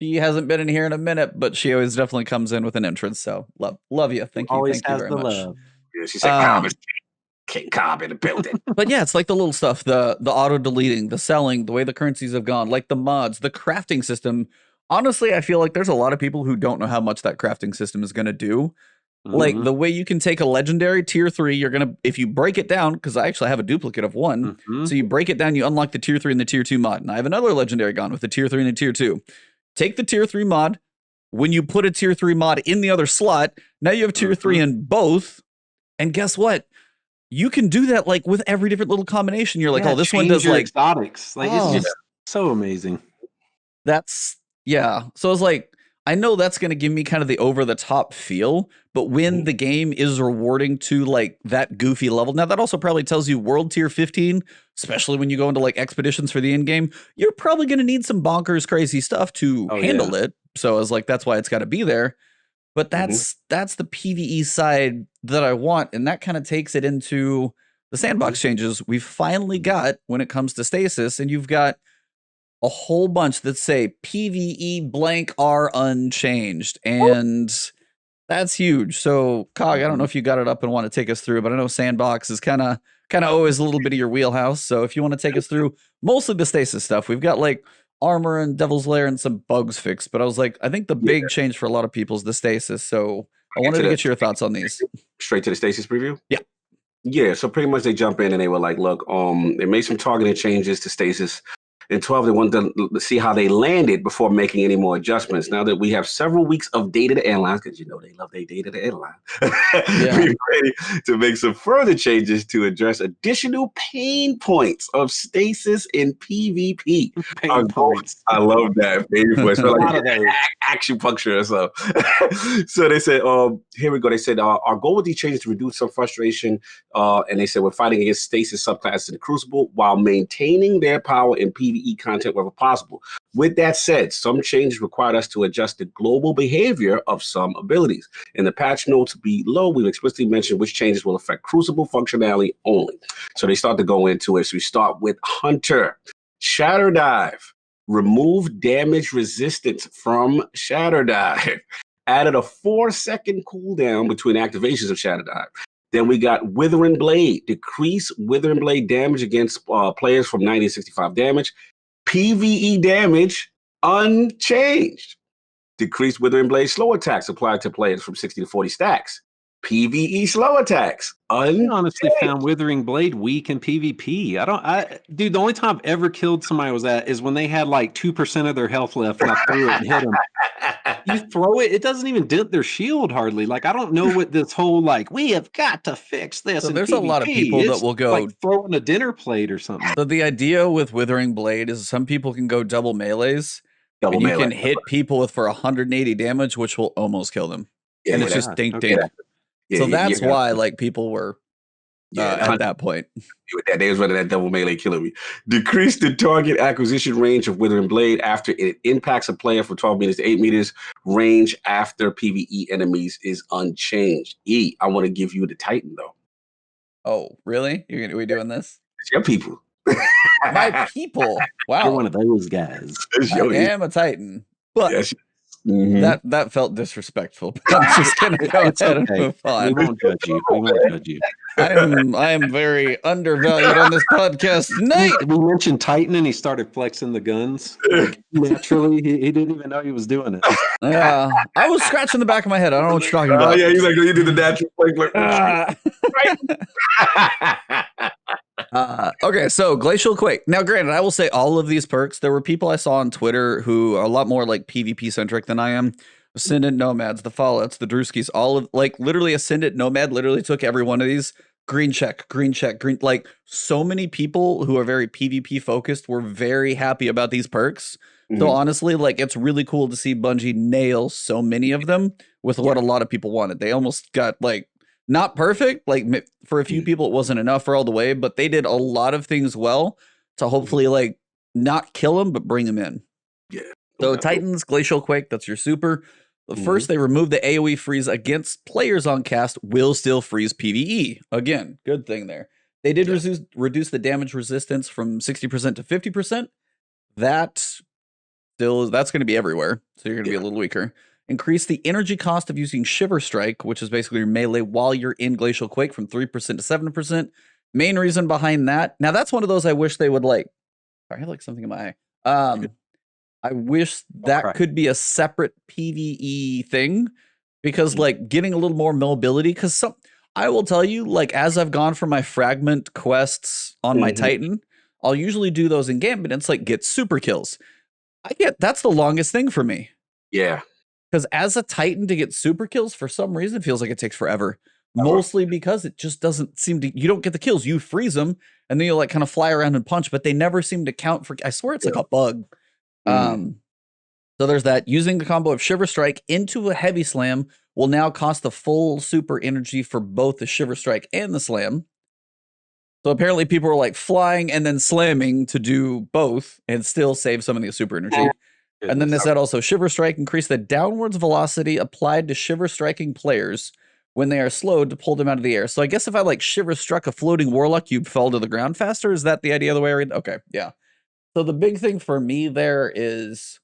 She hasn't been in here in a minute, but she always definitely comes in with an entrance. So love you. Thank you. Always Thank you very much. Love. Yeah, she said, King Cobb in the building. But yeah, it's like the little stuff, the auto deleting, the selling, the way the currencies have gone, like the mods, the crafting system. Honestly, I feel like there's a lot of people who don't know how much that crafting system is going to do. Like the way you can take a legendary tier 3, you're going to, if you break it down, because I actually have a duplicate of one. So you break it down, you unlock the tier 3 and the tier 2 mod. And I have another legendary gun with the tier 3 and the tier 2. Take the tier 3 mod. When you put a tier 3 mod in the other slot, now you have tier 3 in both. And guess what? You can do that like with every different little combination. You're like, oh, this one does like exotics. Like it's just so amazing. That's So I was like, I know that's going to give me kind of the over the top feel, but when the game is rewarding to like that goofy level, now that also probably tells you world tier 15, especially when you go into like expeditions for the end game, you're probably going to need some bonkers crazy stuff to handle it. So I was like, that's why it's got to be there. But that's the PvE side that I want, and that kind of takes it into the sandbox changes we've finally got when it comes to Stasis, and you've got a whole bunch that say PvE blank R unchanged, and that's huge. So, Cog, I don't know if you got it up and want to take us through, but I know sandbox is kind of always a little bit of your wheelhouse. So if you want to take us through mostly the Stasis stuff, we've got like armor and Devil's Lair and some bugs fixed, but I was like, I think the big change for a lot of people is the Stasis. So I wanted to get your thoughts on these. Straight to the Stasis preview? Yeah. Yeah, so pretty much they jump in and they were like, look, they made some targeted changes to Stasis. In 12, they wanted to see how they landed before making any more adjustments. Now that we have several weeks of data to analyze, because you know they love their data to analyze, we're ready to make some further changes to address additional pain points of Stasis in PvP. Pain points. I love that. Pain points. Like action puncture or so. So they said, here we go. They said, our goal with these changes is to reduce some frustration. And they said, we're fighting against Stasis subclasses in the Crucible while maintaining their power in PvE content wherever possible. With that said, some changes required us to adjust the global behavior of some abilities. In the patch notes below, we've explicitly mentioned which changes will affect Crucible functionality only. So they start to go into it. So we start with Hunter. Shatter Dive. Remove damage resistance from Shatter Dive. Added a 4-second cooldown between activations of Shatter Dive. Then we got Withering Blade. Decrease Withering Blade damage against players from 90 to 65 damage. PvE damage unchanged. Decrease Withering Blade slow attacks applied to players from 60 to 40 stacks. PvE slow attacks. I honestly found Withering Blade weak in PvP. Dude, the only time I've ever killed somebody is when they had like 2% of their health left and I threw it and hit them. You throw it, it doesn't even dent their shield hardly. Like, I don't know what this whole, like, we have got to fix this. So in there's PvP. a lot of people that will go like throwing a dinner plate or something. So the idea with Withering Blade is some people can go double melees. Double you melee. can hit people with for 180 damage, which will almost kill them. And it's just dink dink. So that's why like people were at that point. They was running that double melee killing me. Decrease the target acquisition range of Withering Blade after it impacts a player from 12 meters to 8 meters. Range after PvE enemies is unchanged. I want to give you the Titan though. Oh, really? We doing this? It's your people. My people. Wow. You're one of those guys. I am a Titan. But that felt disrespectful. But I'm just gonna go ahead and move on. We won't judge you. We won't judge you. I am very undervalued on this podcast tonight. We mentioned Titan and he started flexing the guns. Like, naturally, he didn't even know he was doing it. Yeah, I was scratching the back of my head. I don't know what you're talking about. Oh yeah, he's like, you do the natural okay, so Glacial Quake. Now, granted, I will say all of these perks, there were people I saw on Twitter who are a lot more like PvP centric than I am. Ascendant Nomads, the Fallouts, the Drewskis, all of like literally Ascendant Nomad literally took every one of these. Green check, green. Like so many people who are very PvP focused were very happy about these perks. So honestly, like it's really cool to see Bungie nail so many of them with what a lot of people wanted. They almost got like not perfect, like for a few people it wasn't enough for all the way, but they did a lot of things well to hopefully like not kill them but bring them in. Yeah. So Titans, Glacial Quake, that's your super. The first, they removed the AoE freeze against players on cast will still freeze PvE. Again, good thing there. They did reduce the damage resistance from 60% to 50%. That's going to be everywhere, so you're going to be a little weaker. Increase the energy cost of using Shiver Strike, which is basically your melee while you're in Glacial Quake from 3% to 7%. Main reason behind that, now that's one of those I wish they would like. I have like something in my eye. I wish that could be a separate PvE thing because like getting a little more mobility, because I will tell you, like as I've gone for my fragment quests on my Titan, I'll usually do those in Gambit. And it's like get super kills. That's the longest thing for me. Yeah. Because as a Titan to get super kills, for some reason, it feels like it takes forever. Mostly because it just doesn't seem to, you don't get the kills. You freeze them and then you like kind of fly around and punch, but they never seem to count for, I swear it's like a bug. So there's that. Using the combo of Shiver Strike into a Heavy Slam will now cost the full super energy for both the Shiver Strike and the Slam. So apparently people are like flying and then slamming to do both and still save some of the super energy. And then they said also Shiver Strike increase the downwards velocity applied to Shiver Striking players when they are slowed to pull them out of the air. So I guess if I like Shiver Struck a floating Warlock, you'd fall to the ground faster. Is that the idea of the way I read? Okay, yeah. So the big thing for me there is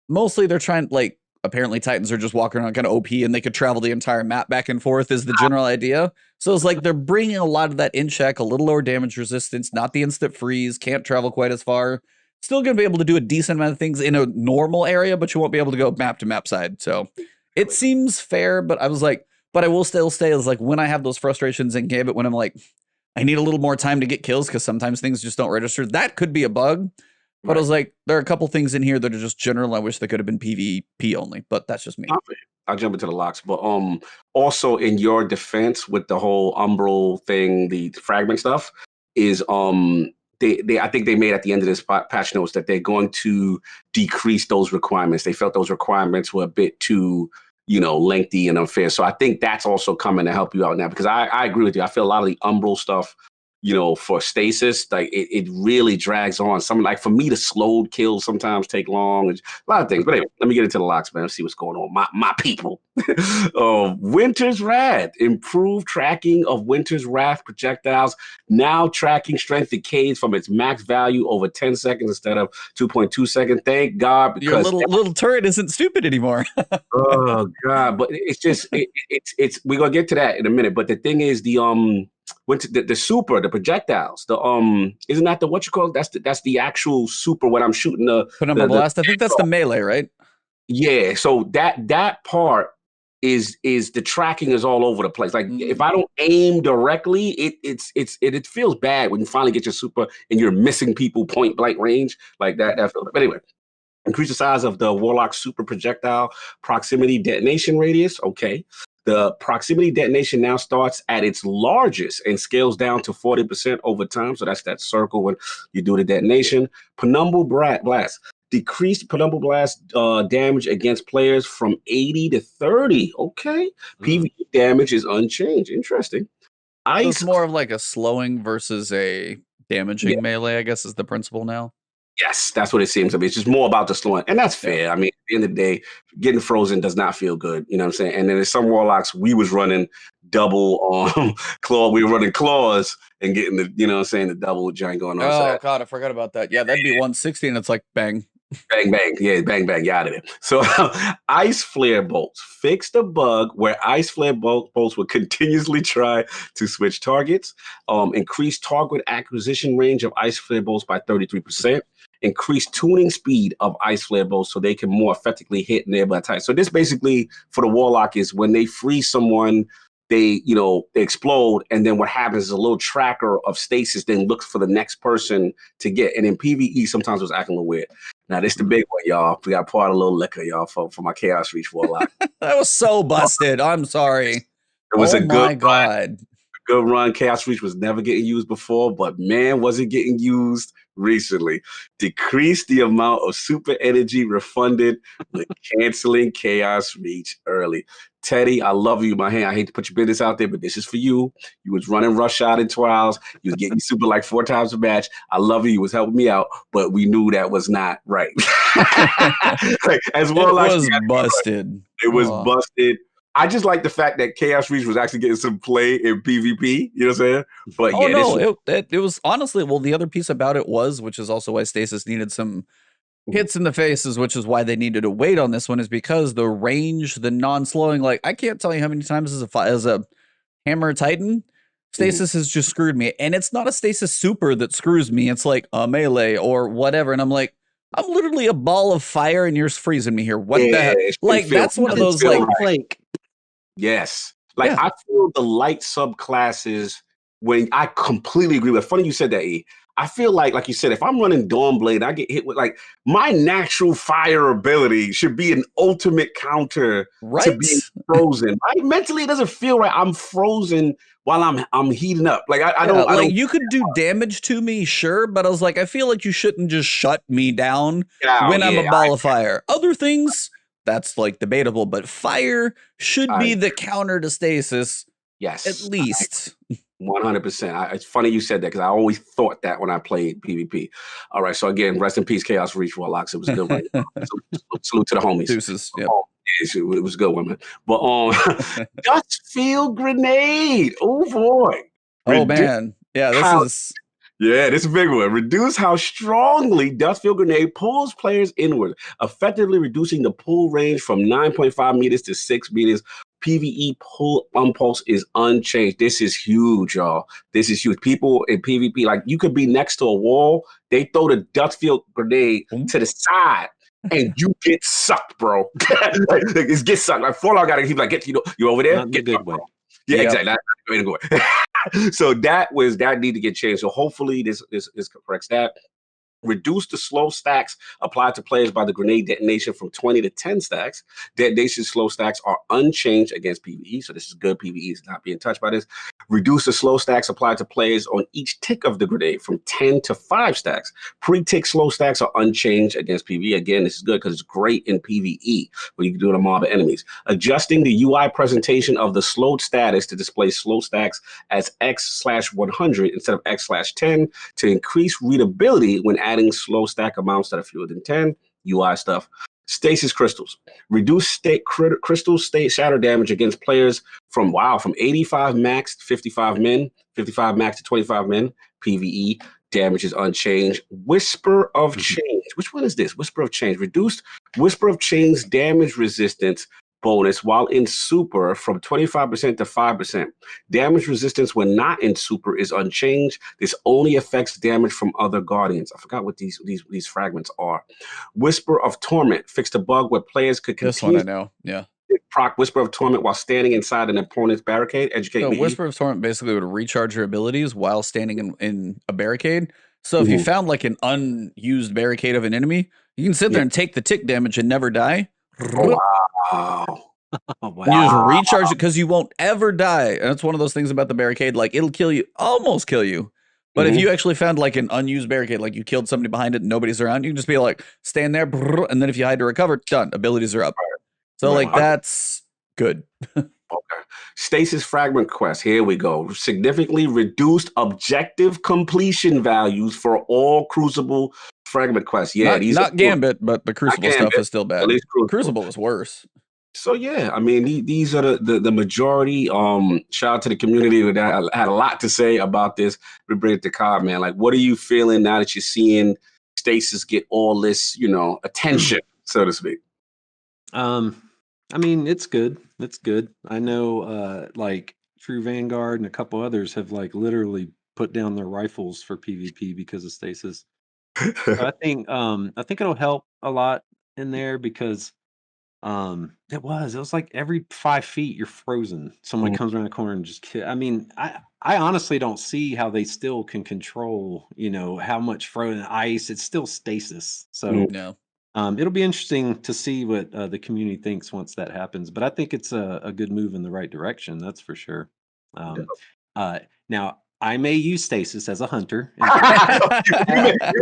mostly they're trying, like, apparently Titans are just walking around kind of OP and they could travel the entire map back and forth is the general idea. So it's like they're bringing a lot of that in check, a little lower damage resistance, not the instant freeze, can't travel quite as far. Still going to be able to do a decent amount of things in a normal area, but you won't be able to go map to map side. So it seems fair, but I was like, but I will still stay as like when I have those frustrations in Gambit, when I'm like, I need a little more time to get kills because sometimes things just don't register. That could be a bug. But I was like, there are a couple things in here that are just general. I wish they could have been PvP only, but that's just me. I'll jump into the locks. But also in your defense with the whole Umbral thing, the fragment stuff, is I think they made at the end of this patch notes that they're going to decrease those requirements. They felt those requirements were a bit too, lengthy and unfair. So I think that's also coming to help you out now, because I agree with you. I feel a lot of the Umbral stuff, for Stasis, like it really drags on. Some, like for me, the slowed kills sometimes take long. A lot of things. But anyway, let me get into the locks, man. Let's see what's going on. My people. Winter's Wrath. Improved tracking of Winter's Wrath projectiles. Now tracking strength decays from its max value over 10 seconds instead of 2.2 seconds. Thank God. Because your little turret isn't stupid anymore. Oh God. But it's just it's we're gonna get to that in a minute. But the thing is the super, the projectiles, isn't that the what you call it? That's the actual super when I'm shooting Put on my blast. I think that's the melee, right? Yeah. So that part is the tracking is all over the place. Like if I don't aim directly, it feels bad when you finally get your super and you're missing people point blank range like that. But anyway, increase the size of the Warlock super projectile proximity detonation radius. Okay. The proximity detonation now starts at its largest and scales down to 40% over time. So that's that circle when you do the detonation. Penumbral blast. Decreased penumbral blast damage against players from 80 to 30. Okay. PvE damage is unchanged. Interesting. So it's more of like a slowing versus a damaging melee, I guess, is the principle now. Yes, that's what it seems to be. It's just more about the slowing. And that's fair. I mean, at the end of the day, getting frozen does not feel good. You know what I'm saying? And then there's some warlocks, we was running double claw. We were running claws and getting the, you know what I'm saying, the double giant going on. Oh, God, I forgot about that. Yeah, that'd be 160 and it's like bang. Bang, bang. Yeah, bang, bang. You out of there. So ice flare bolts. Fix the bug where ice flare bolts will continuously try to switch targets. Increase target acquisition range of ice flare bolts by 33%. Increase tuning speed of ice flare bolts so they can more effectively hit nearby targets. So this basically for the warlock is when they freeze someone, they explode, and then what happens is a little tracker of stasis then looks for the next person to get. And in PvE, sometimes it was acting a little weird. Now this the big one, y'all. We got to pour out a little liquor, y'all, for my Chaos Reach warlock. That was so busted. I'm sorry. It was a good God. Good run. Chaos Reach was never getting used before, but man, was it getting used recently. Decrease the amount of super energy refunded with canceling Chaos Reach early. Teddy, I love you, my hand. I hate to put your business out there, but this is for you. You was running rush out in trials. You was getting super like 4 times a match. I love you. You was helping me out, but we knew that was not right. As well, it was busted. It was busted. I just like the fact that Chaos Reach was actually getting some play in PvP. You know what I'm saying? But it was honestly, well, the other piece about it was, which is also why Stasis needed some hits in the faces, which is why they needed to wait on this one, is because the range, the non-slowing, like I can't tell you how many times as a Hammer Titan, Stasis has just screwed me. And it's not a Stasis super that screws me. It's like a melee or whatever. And I'm like, I'm literally a ball of fire and you're freezing me here. What the heck? Like, that's one of those like yes. Like I feel the light subclasses when I completely agree with it. Funny you said that, E. I feel like you said, if I'm running Dawnblade, I get hit with like my natural fire ability should be an ultimate counter to being frozen. Right? Mentally, it doesn't feel right. I'm frozen while I'm heating up. Like I don't. You could do damage to me, sure, but I was like, I feel like you shouldn't just shut me down when I'm a ball of fire. Other things, that's like debatable, but fire should be the counter to stasis. Yes, at least. 100%. It's funny you said that because I always thought that when I played PvP. All right, so again, rest in peace, Chaos Reach Warlocks. It was a good one. Salute to the homies. Deuces. Yep. It was a good one, man. But Dust Field Grenade. Oh boy. Man. Yeah, this is a big one. Reduce how strongly Dustfield Grenade pulls players inward, effectively reducing the pull range from 9.5 meters to 6 meters. PvE pull impulse is unchanged. This is huge, y'all. This is huge. People in PvP, like you could be next to a wall, they throw the Dustfield Grenade to the side, and you get sucked, bro. It's get sucked. Like Fallout got to keep like get you over there. Not get good way. Yeah, exactly. That's the way to go. So that need to get changed. So hopefully this corrects that. Reduce the slow stacks applied to players by the grenade detonation from 20 to 10 stacks. Detonation slow stacks are unchanged against PvE, so this is good. PvE is not being touched by this. Reduce the slow stacks applied to players on each tick of the grenade from 10 to 5 stacks. Pre-tick slow stacks are unchanged against PvE. Again, this is good because it's great in PvE when you can do it on mob enemies. Adjusting the UI presentation of the slowed status to display slow stacks as X/100 instead of X/10 to increase readability when adding slow stack amounts that are fewer than 10. UI stuff. Stasis crystals. Reduce crystal state shatter damage against players from 85 max to 55 min, 55 max to 25 min. PvE damage is unchanged. Whisper of Change. Which one is this? Whisper of Change. Reduced Whisper of Change damage resistance bonus while in super from 25% to 5%. Damage resistance when not in super is unchanged. This only affects damage from other guardians. I forgot what these fragments are. Whisper of Torment. Fixed a bug where players could continue. This one I know. Yeah. proc Whisper of Torment while standing inside an opponent's barricade. Educate So me. Whisper of Torment basically would recharge your abilities while standing in a barricade. So if you found like an unused barricade of an enemy, you can sit there and take the tick damage and never die. Oh, wow. Oh, wow. You just recharge it because you won't ever die. And that's one of those things about the barricade. Like it'll kill you, almost kill you. But if you actually found like an unused barricade, like you killed somebody behind it and nobody's around, you can just be like, stand there, and then if you hide to recover, done. Abilities are up. So like that's good. Okay. Stasis Fragment Quest. Here we go. Significantly reduced objective completion values for all Crucible Fragment Quests. Yeah, these not Gambit, but the Crucible stuff is still bad. Crucible was worse. So yeah, I mean these are the majority. Shout out to the community that had a lot to say about this. We bring it to Cobb, man. Like, what are you feeling now that you're seeing Stasis get all this, attention, so to speak? I mean, it's good. It's good. I know, like True Vanguard and a couple others have like literally put down their rifles for PvP because of Stasis. So I think it'll help a lot in there because it was like every 5 feet you're frozen. Someone comes around the corner and just kill. I mean, I honestly don't see how they still can control, how much frozen ice. It's still Stasis. So no. It'll be interesting to see what the community thinks once that happens. But I think it's a good move in the right direction. That's for sure. Now, I may use Stasis as a hunter. You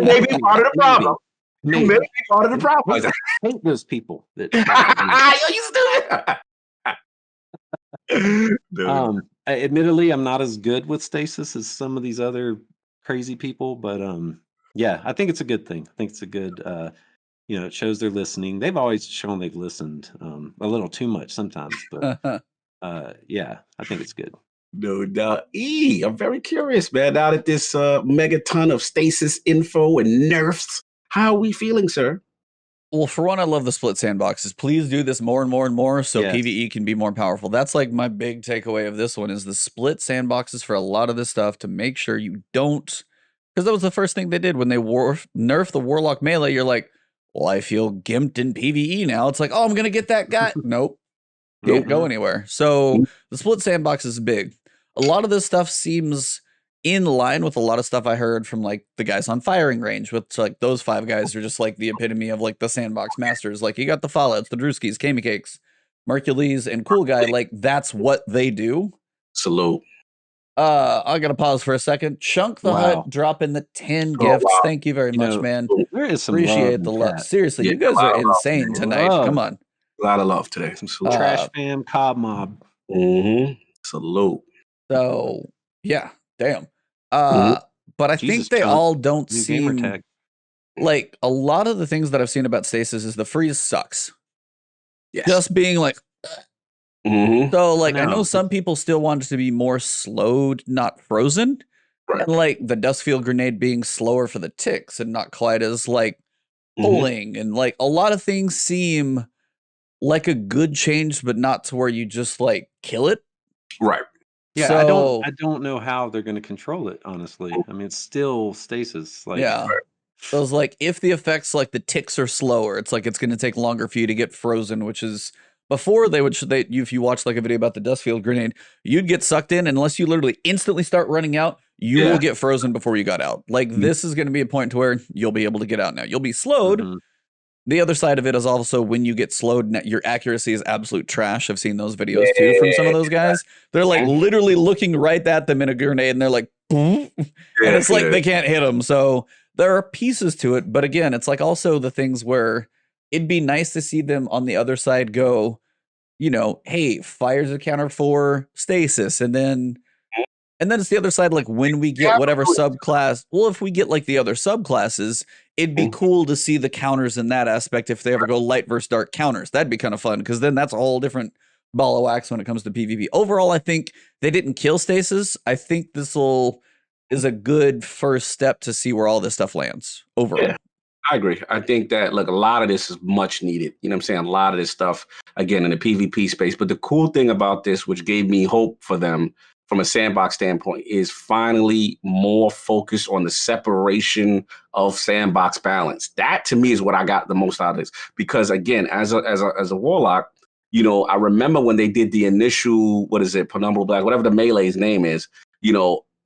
may be part of the problem. You may be part of the problem. I hate those people that. You stupid. Admittedly, I'm not as good with Stasis as some of these other crazy people, but yeah, I think it's a good thing. I think it's a good. It shows they're listening. They've always shown they've listened a little too much sometimes, but yeah, I think it's good. No doubt. I'm very curious, man. Now that this megaton of Stasis info and nerfs, how are we feeling, sir? Well, for one, I love the split sandboxes. Please do this more and more and more so PvE can be more powerful. That's like my big takeaway of this one is the split sandboxes for a lot of this stuff to make sure you don't, because that was the first thing they did when they nerfed the Warlock melee. You're like, well, I feel gimped in PvE now. It's like, oh, I'm going to get that guy. Nope. Can't go anywhere. So the split sandbox is big. A lot of this stuff seems in line with a lot of stuff I heard from like the guys on Firing Range, which like those 5 guys are just like the epitome of like the sandbox masters. Like you got the Fallouts, the Drewskis, Kami Cakes, Mercules, and Cool Guy. Like that's what they do. Salute. I gotta pause for a second. Chunk the Hut dropping the 10 gifts. Wow. Thank you very much, man. There is some appreciate the love. Seriously, you guys are insane tonight. Come on. A lot of love today. Trash fam, Cobb mob. Salute. So yeah, damn. But I think they all don't seem like a lot of the things that I've seen about Stasis is the freeze sucks. Yes. Just being like so like I know some people still want it to be more slowed, not frozen. And like the Dustfield Grenade being slower for the ticks and not quite as like pulling and like a lot of things seem like a good change, but not to where you just like kill it. Right. Yeah, so, I don't know how they're going to control it, honestly. I mean, it's still Stasis. Like, so it's like if the effects like the ticks are slower, it's like it's going to take longer for you to get frozen, which is before if you watch like a video about the Dustfield Grenade, you'd get sucked in unless you literally instantly start running out. You will get frozen before you got out. Like this is going to be a point to where you'll be able to get out now. You'll be slowed. The other side of it is also when you get slowed, your accuracy is absolute trash. I've seen those videos too from some of those guys. They're like literally looking right at them in a grenade and they're like, and it's like they can't hit them. So there are pieces to it. But again, it's like also the things where it'd be nice to see them on the other side go, hey, fire's a counter for Stasis. And then it's the other side, like when we get whatever subclass, well, if we get like the other subclasses, it'd be cool to see the counters in that aspect. If they ever go light versus dark counters, that'd be kind of fun. Cause then that's a whole different ball of wax when it comes to PvP. Overall, I think they didn't kill Stasis. I think this is a good first step to see where all this stuff lands overall. Yeah, I agree. I think that, look, a lot of this is much needed. You know what I'm saying? A lot of this stuff, again, in the PvP space. But the cool thing about this, which gave me hope for them, from a sandbox standpoint, is finally more focused on the separation of sandbox balance. That to me is what I got the most out of this. Because again, as a warlock, I remember when they did the initial, what is it, Penumbral Black, whatever the melee's name is,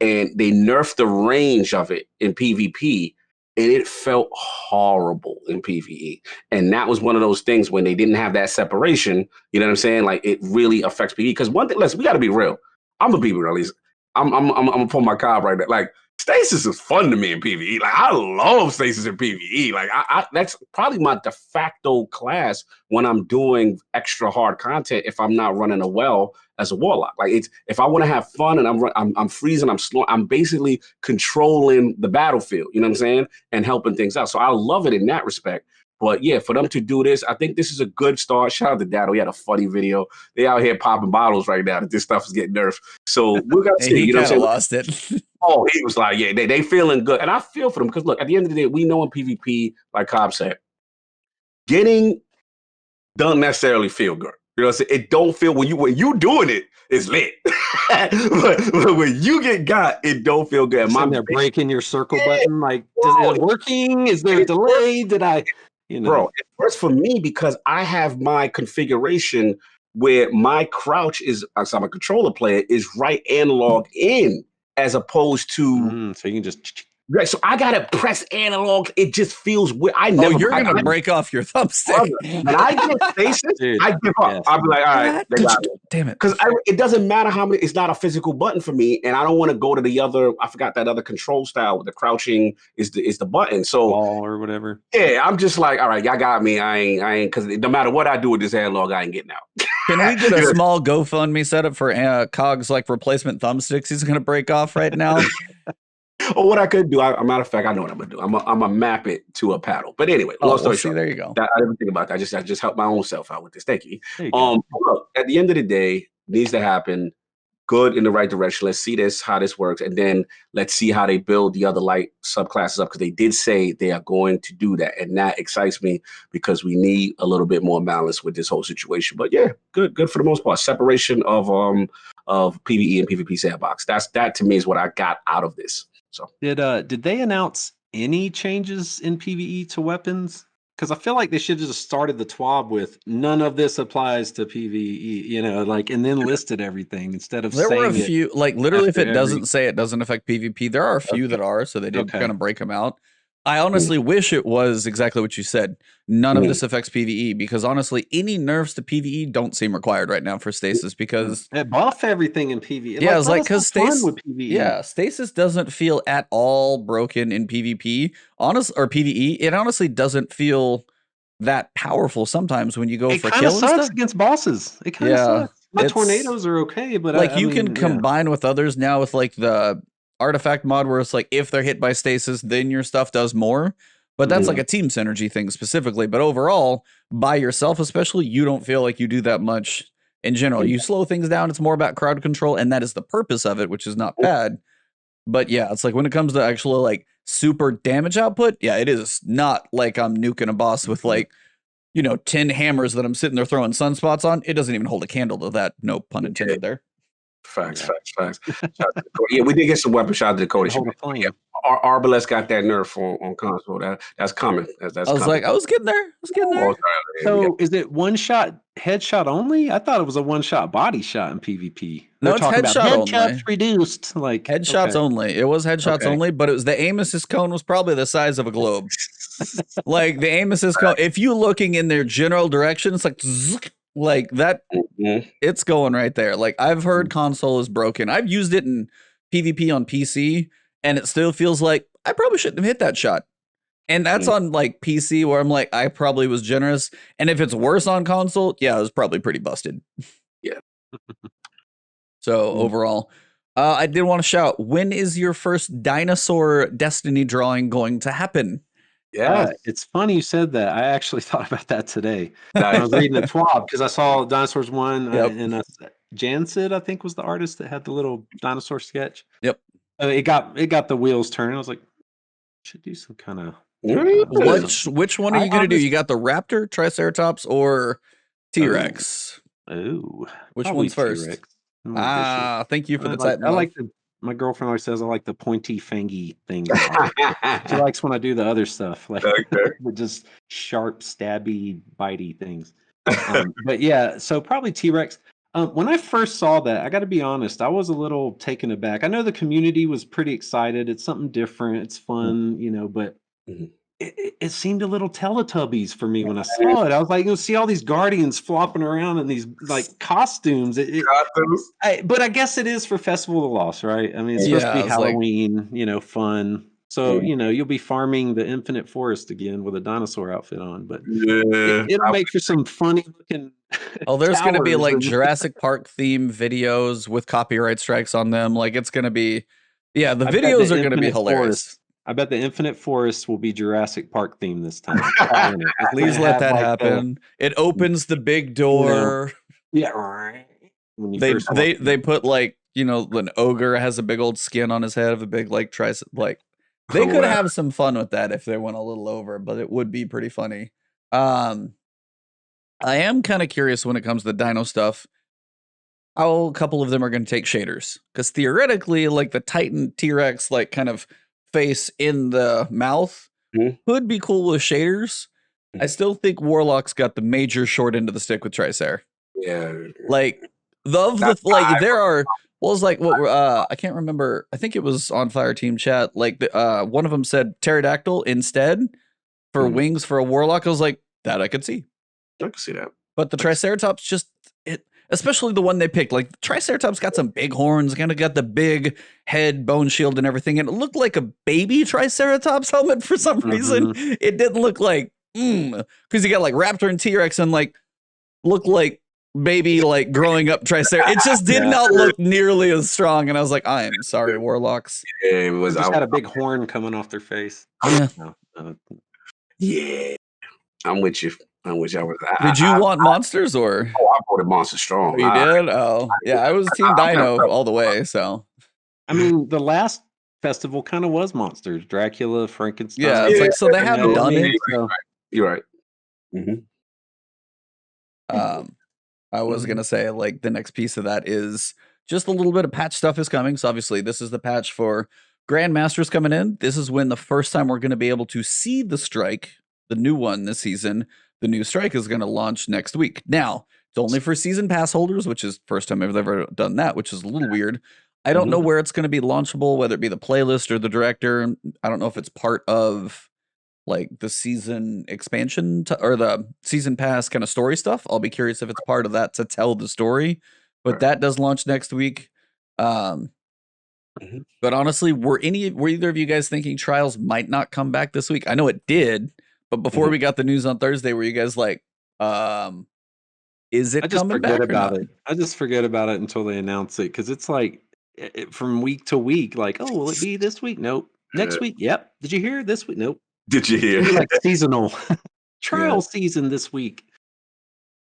and they nerfed the range of it in PvP, and it felt horrible in PvE. And that was one of those things when they didn't have that separation, you know what I'm saying? Like, it really affects PvE. Because one thing, listen, we got to be real. I'm going to be real, at least. I'm going to pull my card right there. Like, Stasis is fun to me in PvE. Like, I love Stasis in PvE. Like, I that's probably my de facto class when I'm doing extra hard content if I'm not running a well as a warlock. Like, it's if I want to have fun and I'm freezing, I'm slow, I'm basically controlling the battlefield, you know what I'm saying? And helping things out. So I love it in that respect. But yeah, for them to do this, I think this is a good start. Shout out to Dado. He had a funny video. They out here popping bottles right now that this stuff is getting nerfed. So we're gonna see. He kind of lost it. Oh, he was like, yeah, they feeling good. And I feel for them because look, at the end of the day, we know in PvP, like Cobb said, getting doesn't necessarily feel good. You know what I'm saying? It don't feel when you doing it, it's lit. but when you get got, it don't feel good. They're breaking your circle button. Like, is it working? Is there a delay? Did I? Bro, it works for me because I have my configuration where my crouch is, as I'm a controller player, is right analog in as opposed to. So you can just. Right, so I gotta press analog. It just feels weird. You're gonna break off your thumbstick. When I get Stasis, I give up. Yes. I'll be like, all right, they got it. Damn it. Because it doesn't matter how many, it's not a physical button for me. And I don't want to go to the other, I forgot that other control style with the crouching is the button. So ball or whatever. Yeah, I'm just like, all right, y'all got me. I ain't, because no matter what I do with this analog, I ain't getting out. Can we get a small GoFundMe setup for Cog's like replacement thumbsticks he's gonna break off right now? Or what I could do, matter of fact, I know what I'm gonna do. I'm gonna map it to a paddle. But anyway, long story short, there you go. I didn't think about that. I just helped my own self out with this. Thank you. Look, at the end of the day, needs to happen. Good in the right direction. Let's see how this works, and then let's see how they build the other light subclasses up because they did say they are going to do that, and that excites me because we need a little bit more balance with this whole situation. But yeah, good for the most part. Separation of PvE and PvP sandbox. That to me is what I got out of this. So did they announce any changes in PvE to weapons? Because I feel like they should have just started the TWAB with none of this applies to PvE, and then listed everything instead of there saying were a few, like literally if it doesn't say it doesn't affect PvP, there are a few that are, so they did kind of break them out. I honestly wish it was exactly what you said. None of this affects PvE because honestly, any nerfs to PvE don't seem required right now for Stasis because it buff everything in PvE. Yeah, it's like because Stasis doesn't feel at all broken in PvP, or PvE. It honestly doesn't feel that powerful sometimes when you go for killing stuff. It sucks against bosses. It kind of sucks. My tornadoes are okay, but like you can combine with others now with like the artifact mod where it's like if they're hit by Stasis then your stuff does more, but that's like a team synergy thing specifically. But overall by yourself especially, you don't feel like you do that much in general. You slow things down. It's more about crowd control, and that is the purpose of it, which is not bad. But yeah, it's like when it comes to actual like super damage output, yeah, it is not like I'm nuking a boss with like 10 hammers that I'm sitting there throwing sunspots on. It doesn't even hold a candle to that, no pun intended there. Facts. Yeah, we did get some weapon shot to Dakota. Our Arbalest got that nerf on console. That's coming. I was getting there. So is it one shot headshot only? I thought it was a one shot body shot in PvP. No, it's headshot only. Headshots reduced. Like headshots only. It was headshots only, but it was the aim assist cone was probably the size of a globe. Like the aim assist cone, if you looking in their general direction, it's like zzz, like that. It's going right there. Like I've heard console is broken. I've used it in PvP on PC, and it still feels like I probably shouldn't have hit that shot. And that's on like PC where I'm like, I probably was generous. And if it's worse on console, yeah, it was probably pretty busted. Yeah. So overall, I did want to shout, when is your first dinosaur Destiny drawing going to happen? Yeah, it's funny you said that. I actually thought about that today. I was reading the TWAB because I saw Dinosaurs 1 and Jansid, I think, was the artist that had the little dinosaur sketch. Yep. It got the wheels turning. I was like, should do some kind of. Which one are you going to do? You got the Raptor, Triceratops, or T-Rex? Oh, which one's first? T-Rex. Thank you for the title. I like the. My girlfriend always says I like the pointy, fangy thing. She likes when I do the other stuff, like just sharp, stabby, bitey things. But yeah, so probably T-Rex. When I first saw that, I got to be honest, I was a little taken aback. I know the community was pretty excited. It's something different. It's fun, but Mhm. it seemed a little Teletubbies for me when I saw it. I was like, you see all these guardians flopping around in these like costumes. But I guess it is for Festival of the Lost, right? I mean, it's supposed to be Yeah, it's like, Halloween, fun. So, you'll be farming the Infinite Forest again with a dinosaur outfit on, but Yeah. it'll make for some funny looking oh, there's going to be towers like and Jurassic Park theme videos with copyright strikes on them. Like it's going to be, yeah, the I bet videos the are going to be Infinite hilarious. Forest. I bet the Infinite Forest will be Jurassic Park themed this time. It's gonna Please let have, that like, happen. It opens the big door. yeah, when you first walk in. They put like, an ogre has a big old skin on his head of a big like like they Cool. could have some fun with that if they went a little over, but it would be pretty funny. I am kind of curious when it comes to the dino stuff. How a couple of them are going to take shaders, because theoretically, like the Titan T-Rex, like kind of face in the mouth Mhm. could be cool with shaders. I still think Warlock's got the major short end of the stick with Tricer. Yeah. Like there are. Well, it's like what I can't remember. I think it was on Fire Team chat. Like one of them said pterodactyl instead for wings for a Warlock. I was like, that I could see. I can see that. But the Triceratops especially the one they picked, like the Triceratops got some big horns, kind of got the big head, bone shield, and everything, and it looked like a baby Triceratops helmet for some reason. It didn't look like because you got like Raptor and T-Rex and like look like baby like growing up Triceratops. It just did not look nearly as strong, and I was like, I am sorry, Warlocks. Yeah, it was. Just had a big horn coming off their face. Yeah. Yeah, I'm with you. Did you want monsters or? Oh, I voted Monster Strong. Oh, you did? Oh, yeah. I was Team Dino all the way. So, I mean, the last festival kind of was monsters: Dracula, Frankenstein. Yeah, it's like so they haven't done it. So. You're right. Mm-hmm. I was gonna say like the next piece of that is just a little bit of patch stuff is coming. So obviously this is the patch for Grandmasters coming in. This is when the first time we're going to be able to see the strike, the new one this season. The new strike is going to launch next week. Now, it's only for season pass holders, which is first time I've ever done that, which is a little weird. I don't know where it's going to be launchable, whether it be the playlist or the director. I don't know if it's part of like the season expansion or the season pass kind of story stuff. I'll be curious if it's part of that to tell the story, but that does launch next week. But honestly, were either of you guys thinking Trials might not come back this week? I know it did. But before we got the news on Thursday, were you guys like, is it coming back or not? I just forget about it until they announce it, because it's like from week to week, like, oh, will it be this week? Nope. Next week? Yep. Did you hear this week? Nope. Did you hear? Like seasonal trial season this week.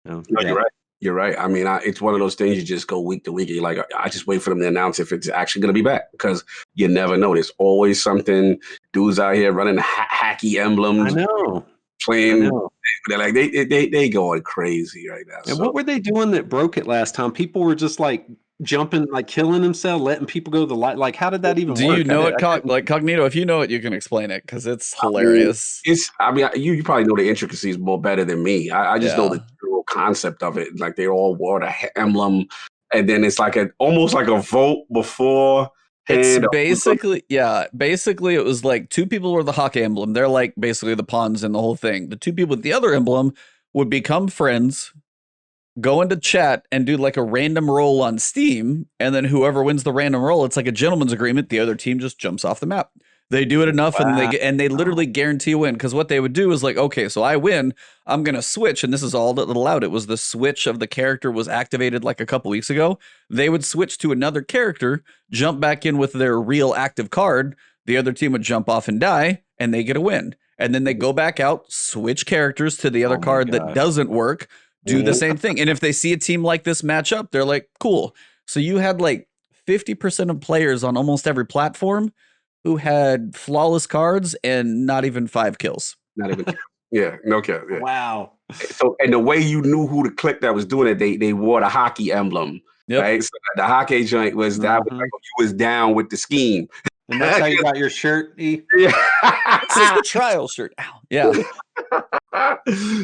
No, you're right. You're right. I mean, it's one of those things you just go week to week. You're like, I just wait for them to announce if it's actually going to be back, because you never know. There's always something. Dudes out here running hacky emblems. I know. Playing. They're like they going crazy right now. And what were they doing that broke it last time? People were just like jumping, like killing themselves, letting people go to the light. Like, how did that even work? Do you know it, Cognito? If you know it, you can explain it, because it's hilarious. I mean, you probably know the intricacies more better than me. I just know the general concept of it. Like, they all wore the emblem, and then it's like almost like a vote before. It's basically it was like two people were the hawk emblem. They're like basically the pawns in the whole thing. The two people with the other emblem would become friends, go into chat and do like a random roll on Steam, and then whoever wins the random roll, it's like a gentleman's agreement. The other team just jumps off the map. They do it enough, and they literally guarantee a win, because what they would do is like, okay, so I win, I'm gonna switch, and this is all that allowed. It was the switch of the character was activated like a couple weeks ago. They would switch to another character, jump back in with their real active card. The other team would jump off and die, and they get a win. And then they go back out, switch characters to the other card that doesn't work, do the same thing. And if they see a team like this match up, they're like, cool. So you had like 50% of players on almost every platform who had flawless cards and not even 5 kills. Not even. No kill. Yeah. Wow. So, and the way you knew who to click that was doing it, they wore the hockey emblem. Yep. Right. So the hockey joint was that was like you was down with the scheme. And that's how you got your shirt, E? Yeah. This is the trial shirt. Ow. Yeah.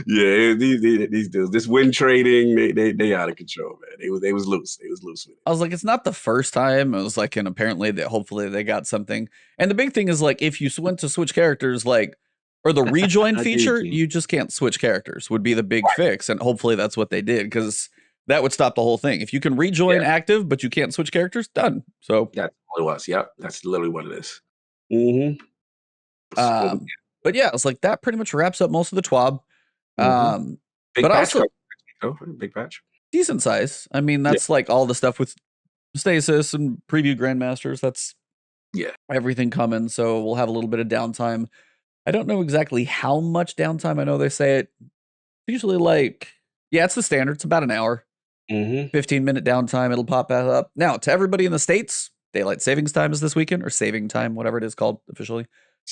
Yeah, these dudes, this wind trading, they out of control, man. They was loose. They was loose with it. I was like, it's not the first time. It was like, and apparently that hopefully they got something. And the big thing is like, if you went to switch characters, like, or the rejoin feature, you just can't switch characters would be the big fix. And hopefully that's what they did, because that would stop the whole thing. If you can rejoin active, but you can't switch characters, done. So that's what it was. Yep, that's literally what it is. Mm-hmm. But yeah, it's like that pretty much wraps up most of the TWAB. Big but patch, also big patch, decent size. I mean, that's like all the stuff with Stasis and preview Grandmasters. That's everything coming. So we'll have a little bit of downtime. I don't know exactly how much downtime. I know they say it usually like, it's the standard. It's about an hour, 15-minute downtime. It'll pop back up. Now, to everybody in the States, daylight savings time is this weekend, or saving time, whatever it is called officially.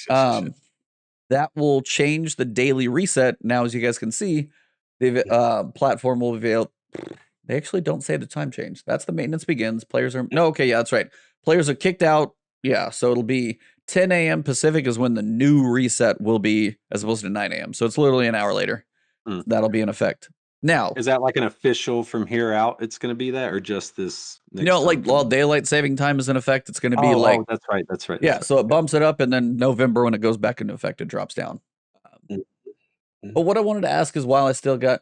That will change the daily reset. Now, as you guys can see, the platform will reveal. They actually don't say the time change. That's the maintenance begins. Players are that's right. Players are kicked out. Yeah, so it'll be 10 a.m. Pacific is when the new reset will be, as opposed to 9 a.m. So it's literally an hour later. That'll be in effect. Now, is that like an official from here out? It's going to be that, or just this? Like while daylight saving time is in effect, it's going to be like. Oh, that's right. That's right. Yeah, so it bumps it up, and then November, when it goes back into effect, it drops down. But what I wanted to ask is, while I still got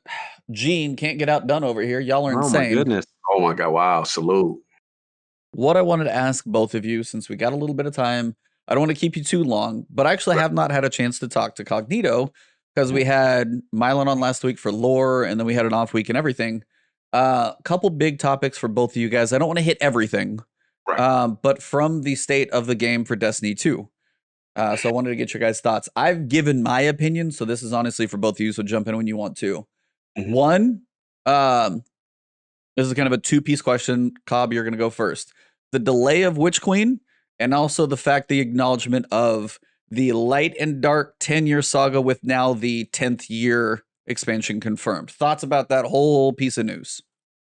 Gene can't get outdone over here, y'all are insane. Oh my goodness! Oh my god! Wow! Salute. What I wanted to ask both of you, since we got a little bit of time, I don't want to keep you too long, but I actually have not had a chance to talk to Cognito, because we had Mylon on last week for lore, and then we had an off week and everything. A couple big topics for both of you guys. I don't want to hit everything, but from the state of the game for Destiny 2. So I wanted to get your guys' thoughts. I've given my opinion, so this is honestly for both of you, so jump in when you want to. One, this is kind of a two-piece question. Cobb, you're going to go first. The delay of Witch Queen, and also the fact, the acknowledgement of the Light and Dark 10-year saga with now the 10th year expansion confirmed. Thoughts about that whole piece of news?